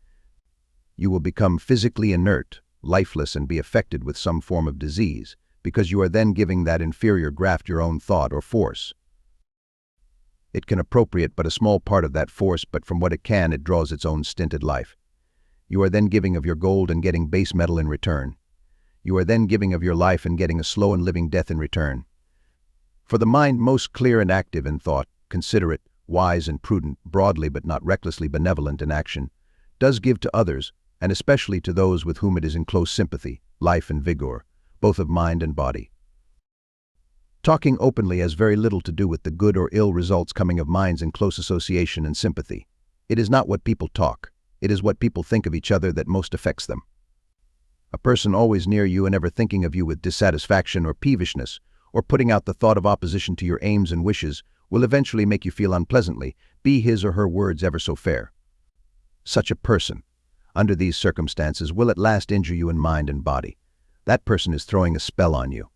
You will become physically inert, lifeless, and be affected with some form of disease, because you are then giving that inferior graft your own thought or force. It can appropriate but a small part of that force, but from what it can, it draws its own stinted life. You are then giving of your gold and getting base metal in return. You are then giving of your life and getting a slow and living death in return. For the mind most clear and active in thought, considerate, wise and prudent, broadly but not recklessly benevolent in action, does give to others, and especially to those with whom it is in close sympathy, life and vigor, both of mind and body. Talking openly has very little to do with the good or ill results coming of minds in close association and sympathy. It is not what people talk, it is what people think of each other that most affects them. A person always near you and ever thinking of you with dissatisfaction or peevishness, or putting out the thought of opposition to your aims and wishes, will eventually make you feel unpleasantly, be his or her words ever so fair. Such a person, under these circumstances, will at last injure you in mind and body. That person is throwing a spell on you.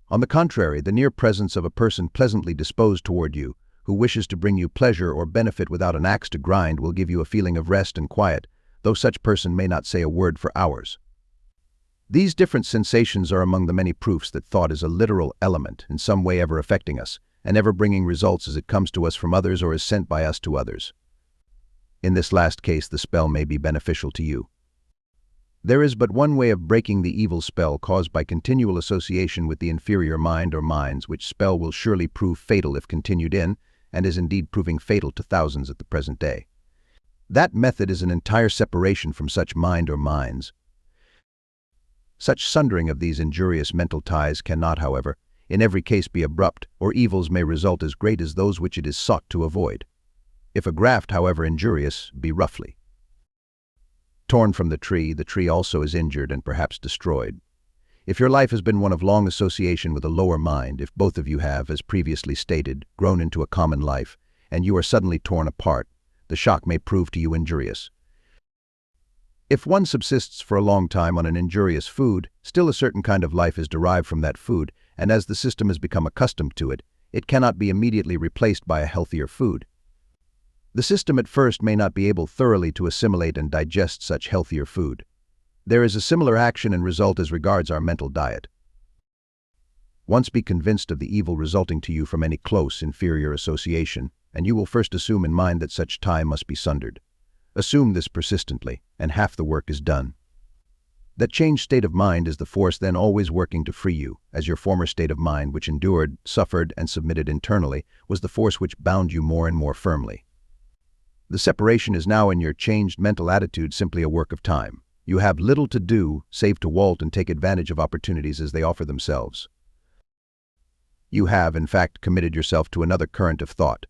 On the contrary, the near presence of a person pleasantly disposed toward you, who wishes to bring you pleasure or benefit without an axe to grind, will give you a feeling of rest and quiet, though such person may not say a word for hours. These different sensations are among the many proofs that thought is a literal element, in some way ever affecting us, and ever bringing results as it comes to us from others or is sent by us to others. In this last case, the spell may be beneficial to you. There is but one way of breaking the evil spell caused by continual association with the inferior mind or minds, which spell will surely prove fatal if continued in, and is indeed proving fatal to thousands at the present day. That method is an entire separation from such mind or minds. Such sundering of these injurious mental ties cannot, however, in every case be abrupt, or evils may result as great as those which it is sought to avoid. If a graft, however injurious, be roughly torn from the tree also is injured and perhaps destroyed. If your life has been one of long association with a lower mind, if both of you have, as previously stated, grown into a common life, and you are suddenly torn apart, the shock may prove to you injurious. If one subsists for a long time on an injurious food, still a certain kind of life is derived from that food, and as the system has become accustomed to it, it cannot be immediately replaced by a healthier food. The system at first may not be able thoroughly to assimilate and digest such healthier food. There is a similar action and result as regards our mental diet. Once be convinced of the evil resulting to you from any close, inferior association, and you will first assume in mind that such tie must be sundered. Assume this persistently, and half the work is done. That changed state of mind is the force then always working to free you, as your former state of mind, which endured, suffered, and submitted internally, was the force which bound you more and more firmly. The separation is now in your changed mental attitude simply a work of time. You have little to do save to waltz and take advantage of opportunities as they offer themselves. You have, in fact, committed yourself to another current of thought,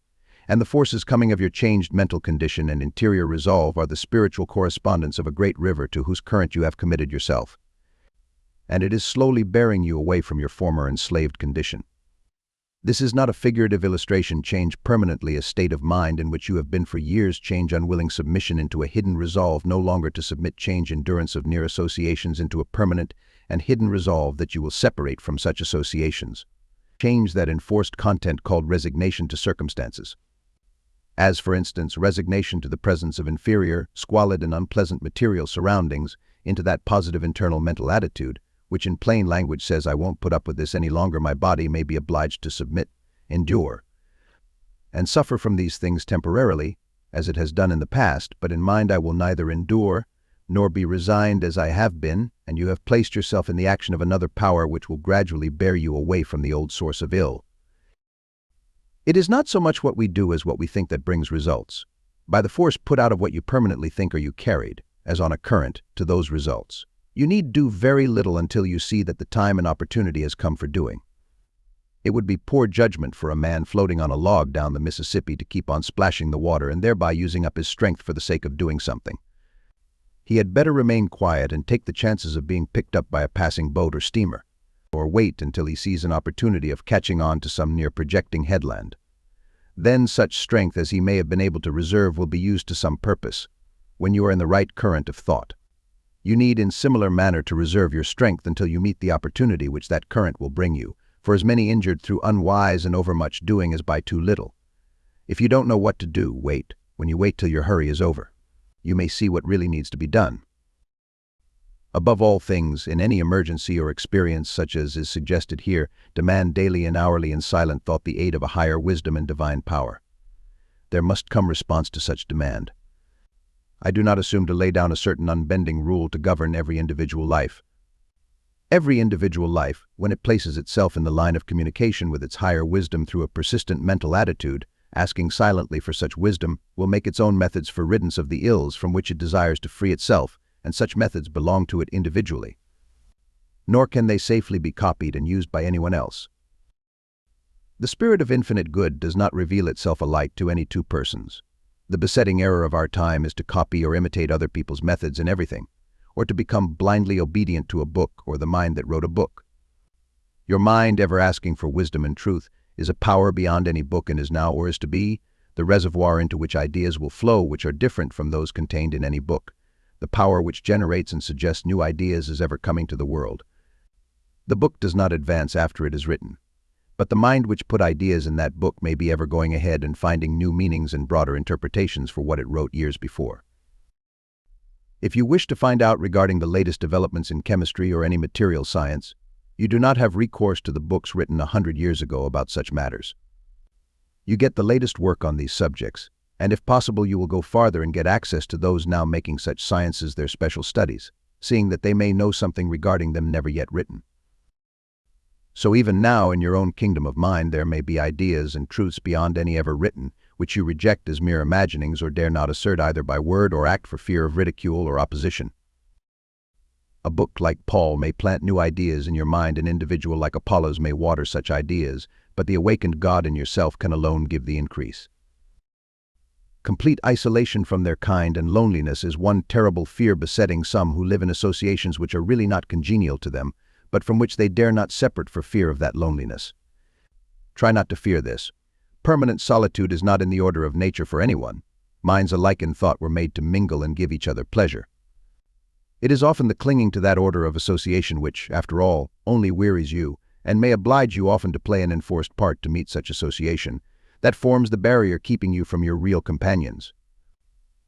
and the forces coming of your changed mental condition and interior resolve are the spiritual correspondence of a great river to whose current you have committed yourself, and it is slowly bearing you away from your former enslaved condition. This is not a figurative illustration. Change permanently a state of mind in which you have been for years. Change unwilling submission into a hidden resolve no longer to submit. Change endurance of near associations into a permanent and hidden resolve that you will separate from such associations. Change that enforced content called resignation to circumstances. As, for instance, resignation to the presence of inferior, squalid, and unpleasant material surroundings into that positive internal mental attitude, which in plain language says, I won't put up with this any longer. My body may be obliged to submit, endure, and suffer from these things temporarily, as it has done in the past, but in mind I will neither endure nor be resigned as I have been, and you have placed yourself in the action of another power which will gradually bear you away from the old source of ill. It is not so much what we do as what we think that brings results. By the force put out of what you permanently think are you carried, as on a current, to those results. You need do very little until you see that the time and opportunity has come for doing. It would be poor judgment for a man floating on a log down the Mississippi to keep on splashing the water and thereby using up his strength for the sake of doing something. He had better remain quiet and take the chances of being picked up by a passing boat or steamer, or wait until he sees an opportunity of catching on to some near projecting headland. Then such strength as he may have been able to reserve will be used to some purpose, when you are in the right current of thought. You need in similar manner to reserve your strength until you meet the opportunity which that current will bring you, for as many injured through unwise and overmuch doing as by too little. If you don't know what to do, wait. When you wait till your hurry is over, you may see what really needs to be done. Above all things, in any emergency or experience such as is suggested here, demand daily and hourly in silent thought the aid of a higher wisdom and divine power. There must come response to such demand. I do not assume to lay down a certain unbending rule to govern every individual life. Every individual life, when it places itself in the line of communication with its higher wisdom through a persistent mental attitude, asking silently for such wisdom, will make its own methods for riddance of the ills from which it desires to free itself, and such methods belong to it individually. Nor can they safely be copied and used by anyone else. The spirit of infinite good does not reveal itself alike to any two persons. The besetting error of our time is to copy or imitate other people's methods in everything, or to become blindly obedient to a book or the mind that wrote a book. Your mind, ever asking for wisdom and truth, is a power beyond any book and is now, or is to be, the reservoir into which ideas will flow which are different from those contained in any book. The power which generates and suggests new ideas is ever coming to the world. The book does not advance after it is written, but the mind which put ideas in that book may be ever going ahead and finding new meanings and broader interpretations for what it wrote years before. If you wish to find out regarding the latest developments in chemistry or any material science, you do not have recourse to the books written 100 years ago about such matters. You get the latest work on these subjects, And if possible, you will go farther and get access to those now making such sciences their special studies, seeing that they may know something regarding them never yet written. So even now in your own kingdom of mind there may be ideas and truths beyond any ever written, which you reject as mere imaginings or dare not assert either by word or act for fear of ridicule or opposition. A book like Paul may plant new ideas in your mind. An individual like Apollos may water such ideas, but the awakened God in yourself can alone give the increase. Complete isolation from their kind and loneliness is one terrible fear besetting some who live in associations which are really not congenial to them, but from which they dare not separate for fear of that loneliness. Try not to fear this. Permanent solitude is not in the order of nature for anyone. Minds alike in thought were made to mingle and give each other pleasure. It is often the clinging to that order of association which, after all, only wearies you, and may oblige you often to play an enforced part to meet such association, that forms the barrier keeping you from your real companions.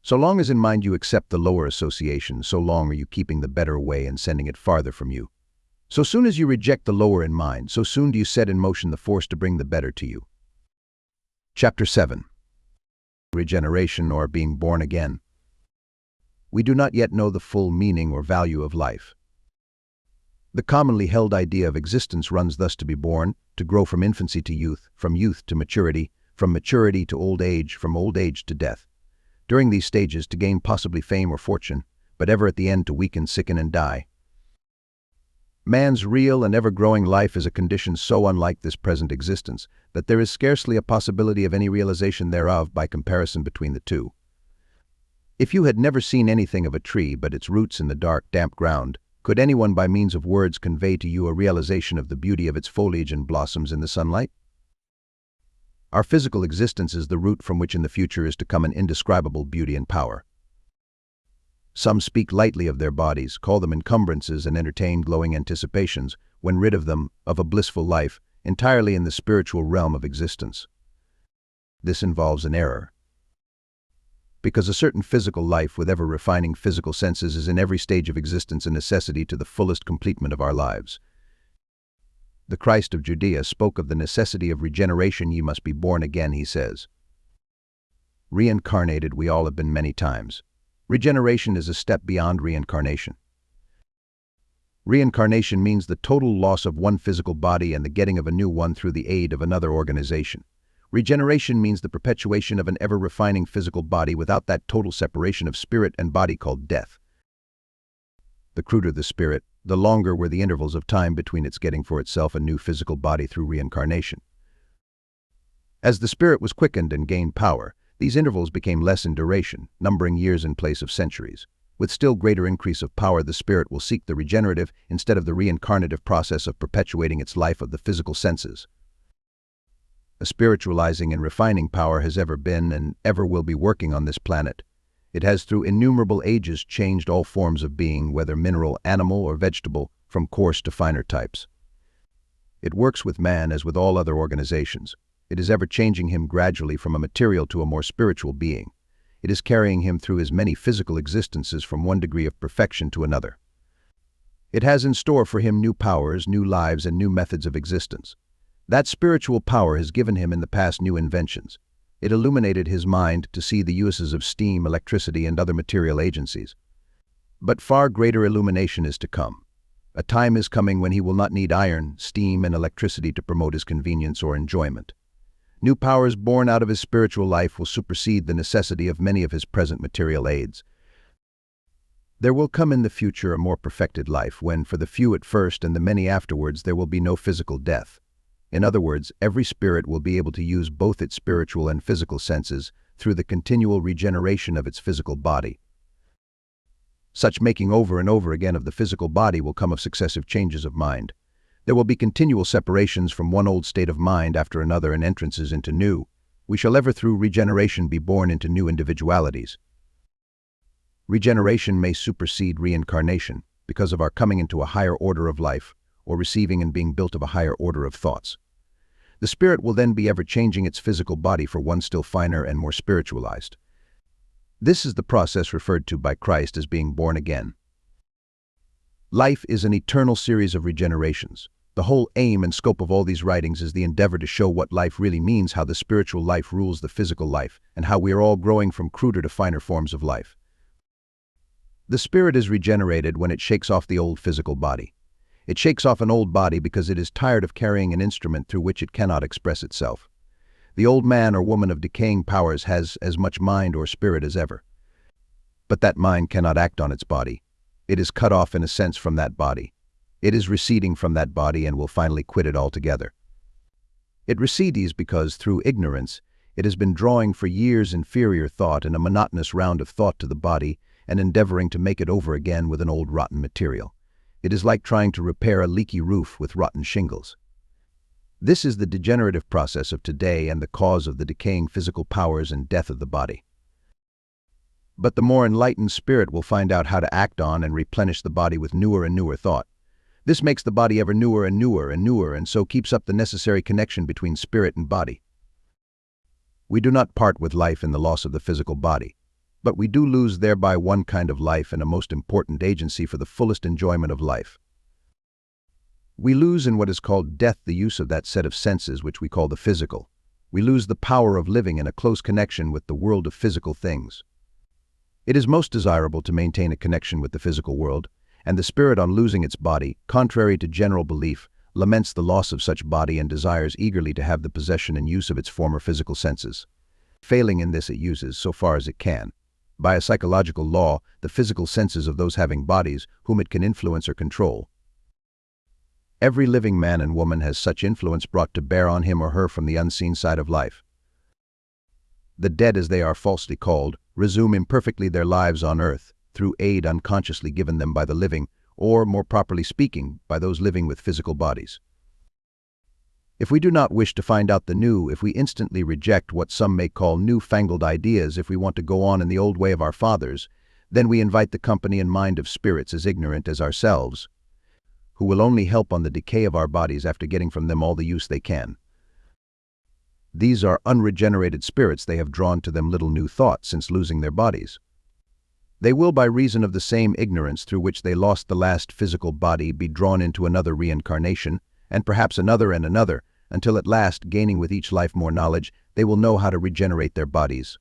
So long as in mind you accept the lower association, so long are you keeping the better away and sending it farther from you. So soon as you reject the lower in mind, so soon do you set in motion the force to bring the better to you. Chapter 7. Regeneration, or being born again. We do not yet know the full meaning or value of life. The commonly held idea of existence runs thus: to be born, to grow from infancy to youth, from youth to maturity, from maturity to old age, from old age to death. During these stages to gain possibly fame or fortune, but ever at the end to weaken, sicken, and die. Man's real and ever-growing life is a condition so unlike this present existence that there is scarcely a possibility of any realization thereof by comparison between the two. If you had never seen anything of a tree but its roots in the dark, damp ground, could anyone by means of words convey to you a realization of the beauty of its foliage and blossoms in the sunlight? Our physical existence is the root from which in the future is to come an indescribable beauty and power. Some speak lightly of their bodies, call them encumbrances, and entertain glowing anticipations, when rid of them, of a blissful life, entirely in the spiritual realm of existence. This involves an error. Because a certain physical life with ever-refining physical senses is in every stage of existence a necessity to the fullest completement of our lives. The Christ of Judea spoke of the necessity of regeneration. Ye must be born again, he says. Reincarnated we all have been many times. Regeneration is a step beyond reincarnation. Reincarnation means the total loss of one physical body and the getting of a new one through the aid of another organization. Regeneration means the perpetuation of an ever-refining physical body without that total separation of spirit and body called death. The cruder the spirit, the longer were the intervals of time between its getting for itself a new physical body through reincarnation. As the spirit was quickened and gained power, these intervals became less in duration, numbering years in place of centuries. With still greater increase of power, the spirit will seek the regenerative instead of the reincarnative process of perpetuating its life of the physical senses. A spiritualizing and refining power has ever been and ever will be working on this planet. It has through innumerable ages changed all forms of being, whether mineral, animal, or vegetable, from coarse to finer types. It works with man as with all other organizations. It is ever changing him gradually from a material to a more spiritual being. It is carrying him through his many physical existences from one degree of perfection to another. It has in store for him new powers, new lives, and new methods of existence. That spiritual power has given him in the past new inventions. It illuminated his mind to see the uses of steam, electricity, and other material agencies. But far greater illumination is to come. A time is coming when he will not need iron, steam, and electricity to promote his convenience or enjoyment. New powers born out of his spiritual life will supersede the necessity of many of his present material aids. There will come in the future a more perfected life when, for the few at first and the many afterwards, there will be no physical death. In other words, every spirit will be able to use both its spiritual and physical senses through the continual regeneration of its physical body. Such making over and over again of the physical body will come of successive changes of mind. There will be continual separations from one old state of mind after another and entrances into new. We shall ever through regeneration be born into new individualities. Regeneration may supersede reincarnation because of our coming into a higher order of life or receiving and being built of a higher order of thoughts. The spirit will then be ever changing its physical body for one still finer and more spiritualized. This is the process referred to by Christ as being born again. Life is an eternal series of regenerations. The The whole aim and scope of all these writings is the endeavor to show what life really means, how the spiritual life rules the physical life, and how we are all growing from cruder to finer forms of life. The spirit is regenerated when it shakes off the old physical body. It shakes off an old body because it is tired of carrying an instrument through which it cannot express itself. The old man or woman of decaying powers has as much mind or spirit as ever. But that mind cannot act on its body. It is cut off in a sense from that body. It is receding from that body and will finally quit it altogether. It recedes because, through ignorance, it has been drawing for years inferior thought and a monotonous round of thought to the body and endeavoring to make it over again with an old rotten material. It is like trying to repair a leaky roof with rotten shingles. This is the degenerative process of today and the cause of the decaying physical powers and death of the body. But the more enlightened spirit will find out how to act on and replenish the body with newer and newer thought. This makes the body ever newer and newer and newer, and so keeps up the necessary connection between spirit and body. We do not part with life in the loss of the physical body, but we do lose thereby one kind of life and a most important agency for the fullest enjoyment of life. We lose in what is called death the use of that set of senses which we call the physical. We lose the power of living in a close connection with the world of physical things. It is most desirable to maintain a connection with the physical world, and the spirit, on losing its body, contrary to general belief, laments the loss of such body and desires eagerly to have the possession and use of its former physical senses. Failing in this, it uses, so far as it can, by a psychological law, the physical senses of those having bodies whom it can influence or control. Every living man and woman has such influence brought to bear on him or her from the unseen side of life. The dead, as they are falsely called, resume imperfectly their lives on earth, through aid unconsciously given them by the living, or, more properly speaking, by those living with physical bodies. If we do not wish to find out the new, if we instantly reject what some may call new-fangled ideas, if we want to go on in the old way of our fathers, then we invite the company and mind of spirits as ignorant as ourselves, who will only help on the decay of our bodies after getting from them all the use they can. These are unregenerated spirits. They have drawn to them little new thought since losing their bodies. They will, by reason of the same ignorance through which they lost the last physical body, be drawn into another reincarnation, and perhaps another and another, until at last, gaining with each life more knowledge, they will know how to regenerate their bodies.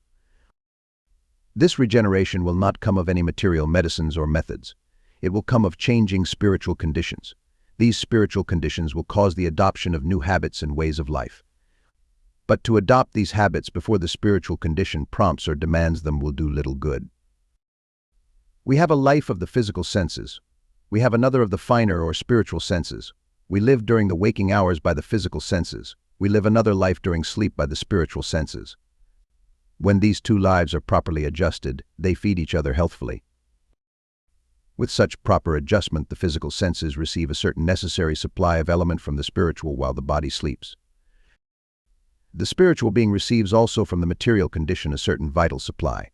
This regeneration will not come of any material medicines or methods. It will come of changing spiritual conditions. These spiritual conditions will cause the adoption of new habits and ways of life. But to adopt these habits before the spiritual condition prompts or demands them will do little good. We have a life of the physical senses. We have another of the finer or spiritual senses. We live during the waking hours by the physical senses. We live another life during sleep by the spiritual senses. When these two lives are properly adjusted, they feed each other healthfully. With such proper adjustment, the physical senses receive a certain necessary supply of element from the spiritual while the body sleeps. The spiritual being receives also from the material condition a certain vital supply.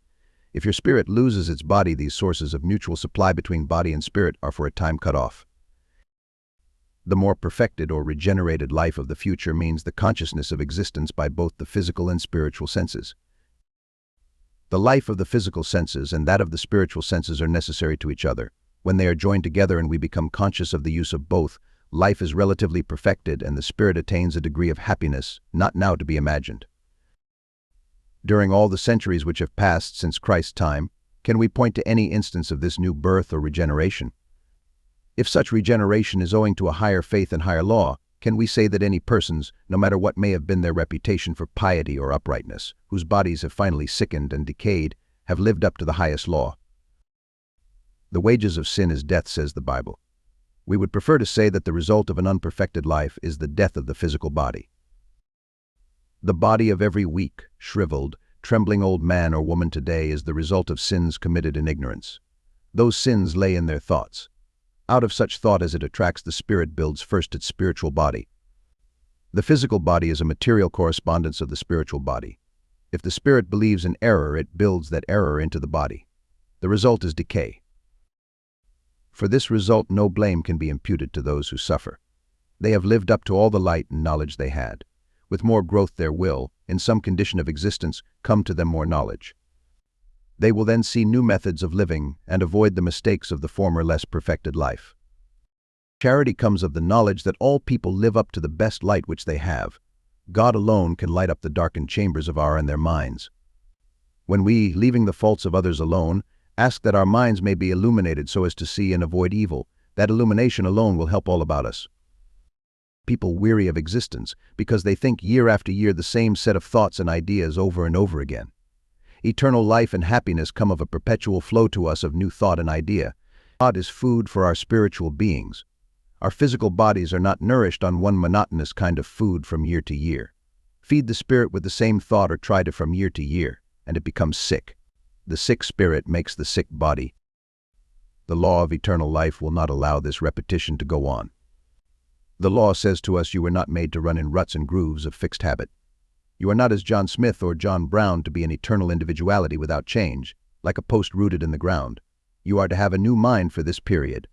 If your spirit loses its body, these sources of mutual supply between body and spirit are for a time cut off. The more perfected or regenerated life of the future means the consciousness of existence by both the physical and spiritual senses. The life of the physical senses and that of the spiritual senses are necessary to each other. When they are joined together and we become conscious of the use of both, life is relatively perfected and the spirit attains a degree of happiness not now to be imagined. During all the centuries which have passed since Christ's time, can we point to any instance of this new birth or regeneration? If such regeneration is owing to a higher faith and higher law, can we say that any persons, no matter what may have been their reputation for piety or uprightness, whose bodies have finally sickened and decayed, have lived up to the highest law? The wages of sin is death, says the Bible. We would prefer to say that the result of an unperfected life is the death of the physical body. The body of every weak, shriveled, trembling old man or woman today is the result of sins committed in ignorance. Those sins lay in their thoughts. Out of such thought as it attracts, the spirit builds first its spiritual body. The physical body is a material correspondence of the spiritual body. If the spirit believes in error, it builds that error into the body. The result is decay. For this result, no blame can be imputed to those who suffer. They have lived up to all the light and knowledge they had. With more growth there will, in some condition of existence, come to them more knowledge. They will then see new methods of living and avoid the mistakes of the former less perfected life. Charity comes of the knowledge that all people live up to the best light which they have. God alone can light up the darkened chambers of our and their minds. When we, leaving the faults of others alone, ask that our minds may be illuminated so as to see and avoid evil, that illumination alone will help all about us. People weary of existence because they think year after year the same set of thoughts and ideas over and over again. Eternal life and happiness come of a perpetual flow to us of new thought and idea. God is food for our spiritual beings. Our physical bodies are not nourished on one monotonous kind of food from year to year. Feed the spirit with the same thought or try to from year to year, and it becomes sick. The sick spirit makes the sick body. The law of eternal life will not allow this repetition to go on. The law says to us you were not made to run in ruts and grooves of fixed habit. You are not as John Smith or John Brown to be an eternal individuality without change, like a post rooted in the ground. You are to have a new mind for this period,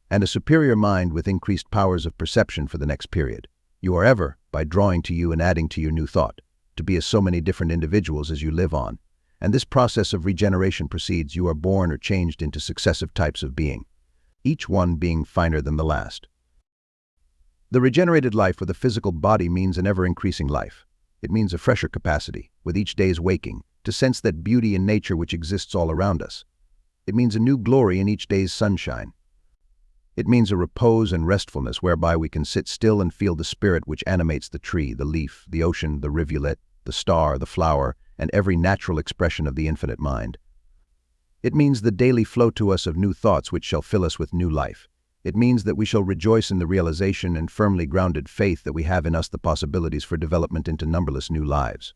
and a superior mind with increased powers of perception for the next period. You are ever, by drawing to you and adding to your new thought, to be as so many different individuals as you live on, and this process of regeneration proceeds. You are born or changed into successive types of being, each one being finer than the last. The regenerated life with a physical body means an ever-increasing life. It means a fresher capacity, with each day's waking, to sense that beauty in nature which exists all around us. It means a new glory in each day's sunshine. It means a repose and restfulness whereby we can sit still and feel the spirit which animates the tree, the leaf, the ocean, the rivulet, the star, the flower, and every natural expression of the infinite mind. It means the daily flow to us of new thoughts which shall fill us with new life. It means that we shall rejoice in the realization and firmly grounded faith that we have in us the possibilities for development into numberless new lives.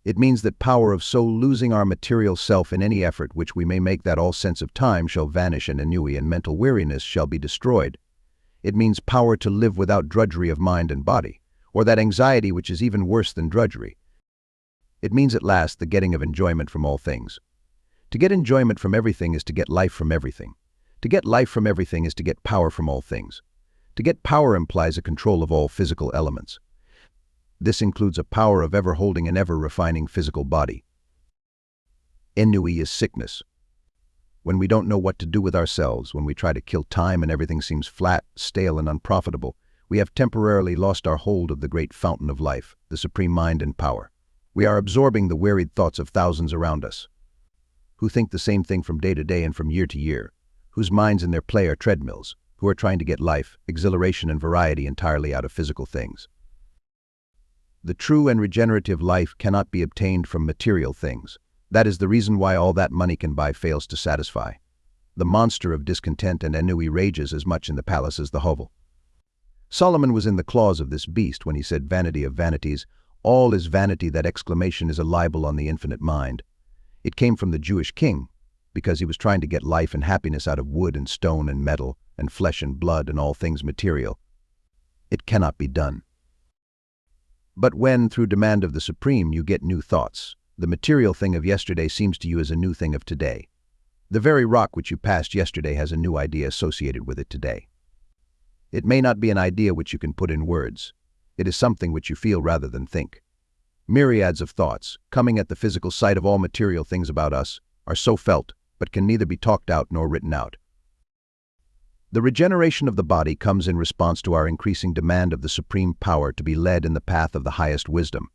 It means that power of soul losing our material self in any effort which we may make, that all sense of time shall vanish and ennui and mental weariness shall be destroyed. It means power to live without drudgery of mind and body, or that anxiety which is even worse than drudgery. It means at last the getting of enjoyment from all things. To get enjoyment from everything is to get life from everything. To get life from everything is to get power from all things. To get power implies a control of all physical elements. This includes a power of ever holding an ever refining physical body. Ennui is sickness. When we don't know what to do with ourselves, when we try to kill time and everything seems flat, stale, and unprofitable, we have temporarily lost our hold of the great fountain of life, the supreme mind and power. We are absorbing the wearied thoughts of thousands around us, who think the same thing from day to day and from year to year, whose minds in their play are treadmills, who are trying to get life, exhilaration, and variety entirely out of physical things. The true and regenerative life cannot be obtained from material things. That is the reason why all that money can buy fails to satisfy. The monster of discontent and ennui rages as much in the palace as the hovel. Solomon was in the claws of this beast when he said, "Vanity of vanities, all is vanity." That exclamation is a libel on the infinite mind. It came from the Jewish king, because he was trying to get life and happiness out of wood and stone and metal and flesh and blood and all things material. It cannot be done. But when, through demand of the Supreme, you get new thoughts, the material thing of yesterday seems to you as a new thing of today. The very rock which you passed yesterday has a new idea associated with it today. It may not be an idea which you can put in words. It is something which you feel rather than think. Myriads of thoughts, coming at the physical sight of all material things about us, are so felt, but can neither be talked out nor written out. The regeneration of the body comes in response to our increasing demand of the supreme power to be led in the path of the highest wisdom.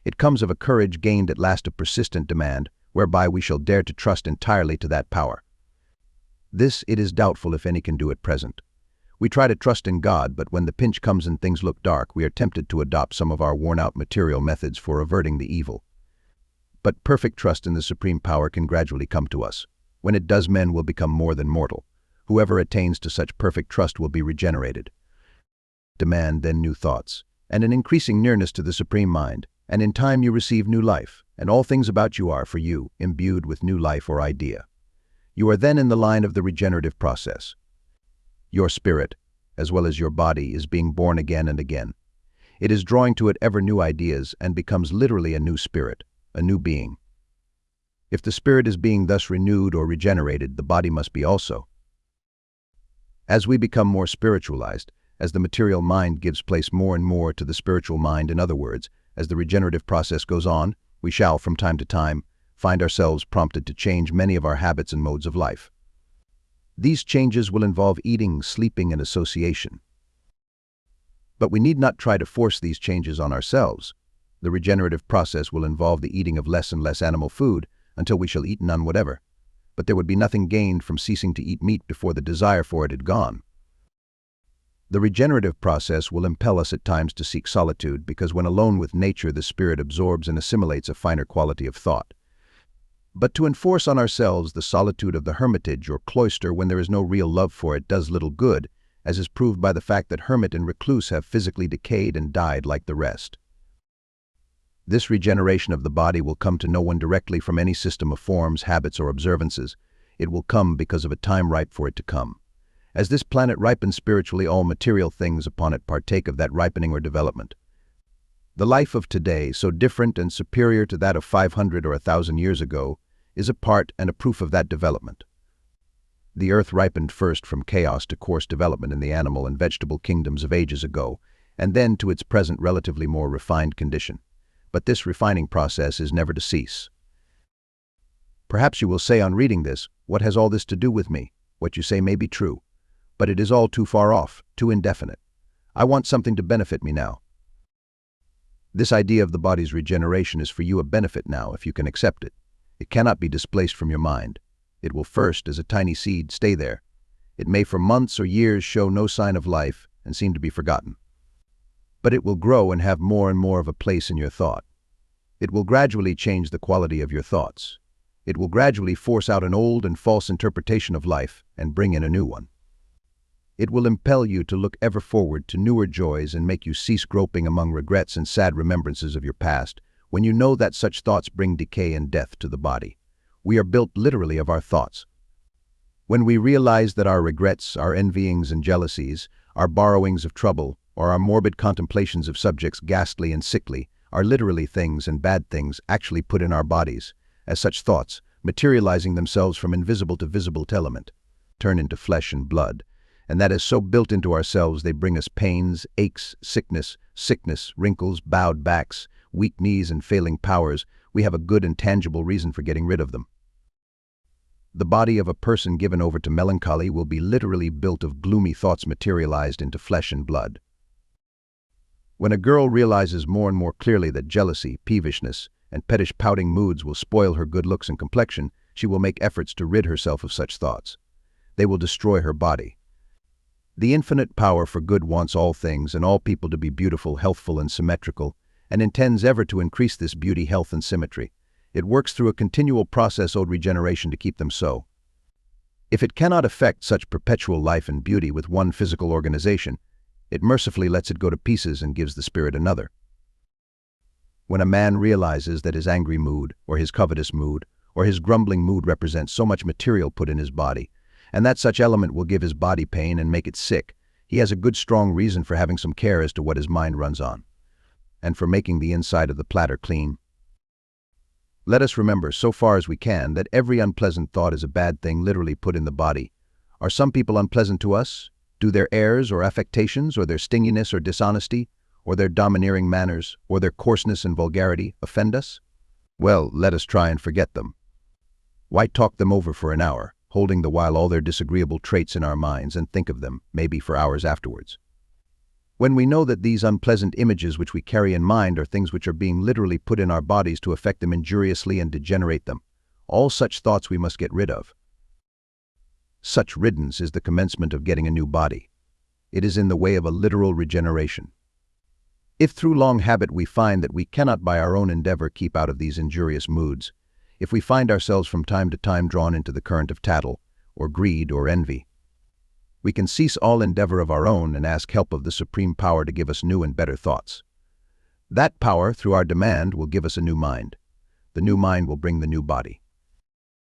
It comes of a courage gained at last of persistent demand, whereby we shall dare to trust entirely to that power. This it is doubtful if any can do at present. We try to trust in God, but when the pinch comes and things look dark, we are tempted to adopt some of our worn-out material methods for averting the evil. But perfect trust in the supreme power can gradually come to us. When it does, men will become more than mortal. Whoever attains to such perfect trust will be regenerated. Demand then new thoughts, and an increasing nearness to the Supreme Mind, and in time you receive new life, and all things about you are, for you, imbued with new life or idea. You are then in the line of the regenerative process. Your spirit, as well as your body, is being born again and again. It is drawing to it ever new ideas and becomes literally a new spirit, a new being. If the spirit is being thus renewed or regenerated, the body must be also. As we become more spiritualized, as the material mind gives place more and more to the spiritual mind, in other words, as the regenerative process goes on, we shall, from time to time, find ourselves prompted to change many of our habits and modes of life. These changes will involve eating, sleeping, and association. But we need not try to force these changes on ourselves. The regenerative process will involve the eating of less and less animal food until we shall eat none whatever. But there would be nothing gained from ceasing to eat meat before the desire for it had gone. The regenerative process will impel us at times to seek solitude because when alone with nature the spirit absorbs and assimilates a finer quality of thought. But to enforce on ourselves the solitude of the hermitage or cloister when there is no real love for it does little good, as is proved by the fact that hermit and recluse have physically decayed and died like the rest. This regeneration of the body will come to no one directly from any system of forms, habits, or observances. It will come because of a time ripe for it to come. As this planet ripens spiritually, all material things upon it partake of that ripening or development. The life of today, so different and superior to that of 500 or 1,000 years ago, is a part and a proof of that development. The earth ripened first from chaos to coarse development in the animal and vegetable kingdoms of ages ago, and then to its present relatively more refined condition. But this refining process is never to cease. Perhaps you will say on reading this, "What has all this to do with me?" What you say may be true, but it is all too far off, too indefinite. I want something to benefit me now. This idea of the body's regeneration is for you a benefit now if you can accept it. It cannot be displaced from your mind. It will first, as a tiny seed, stay there. It may for months or years show no sign of life and seem to be forgotten. But it will grow and have more and more of a place in your thought. It will gradually change the quality of your thoughts. It will gradually force out an old and false interpretation of life and bring in a new one. It will impel you to look ever forward to newer joys and make you cease groping among regrets and sad remembrances of your past, when you know that such thoughts bring decay and death to the body. We are built literally of our thoughts. When we realize that our regrets, our envyings and jealousies, our borrowings of trouble, or our morbid contemplations of subjects ghastly and sickly, are literally things and bad things actually put in our bodies, as such thoughts, materializing themselves from invisible to visible element, turn into flesh and blood, and that is so built into ourselves they bring us pains, aches, sickness, wrinkles, bowed backs, weak knees and failing powers, we have a good and tangible reason for getting rid of them. The body of a person given over to melancholy will be literally built of gloomy thoughts materialized into flesh and blood. When a girl realizes more and more clearly that jealousy, peevishness, and pettish pouting moods will spoil her good looks and complexion, she will make efforts to rid herself of such thoughts. They will destroy her body. The infinite power for good wants all things and all people to be beautiful, healthful, and symmetrical, and intends ever to increase this beauty, health, and symmetry. It works through a continual process of regeneration to keep them so. If it cannot effect such perpetual life and beauty with one physical organization, it mercifully lets it go to pieces and gives the spirit another. When a man realizes that his angry mood, or his covetous mood, or his grumbling mood represents so much material put in his body, and that such element will give his body pain and make it sick, he has a good strong reason for having some care as to what his mind runs on, and for making the inside of the platter clean. Let us remember, so far as we can, that every unpleasant thought is a bad thing literally put in the body. Are some people unpleasant to us? Do their airs or affectations, or their stinginess or dishonesty, or their domineering manners, or their coarseness and vulgarity offend us? Well, let us try and forget them. Why talk them over for an hour, holding the while all their disagreeable traits in our minds and think of them, maybe for hours afterwards? When we know that these unpleasant images which we carry in mind are things which are being literally put in our bodies to affect them injuriously and degenerate them, all such thoughts we must get rid of. Such riddance is the commencement of getting a new body. It is in the way of a literal regeneration. If through long habit we find that we cannot by our own endeavor keep out of these injurious moods, if we find ourselves from time to time drawn into the current of tattle, or greed, or envy, we can cease all endeavor of our own and ask help of the Supreme Power to give us new and better thoughts. That power, through our demand, will give us a new mind. The new mind will bring the new body.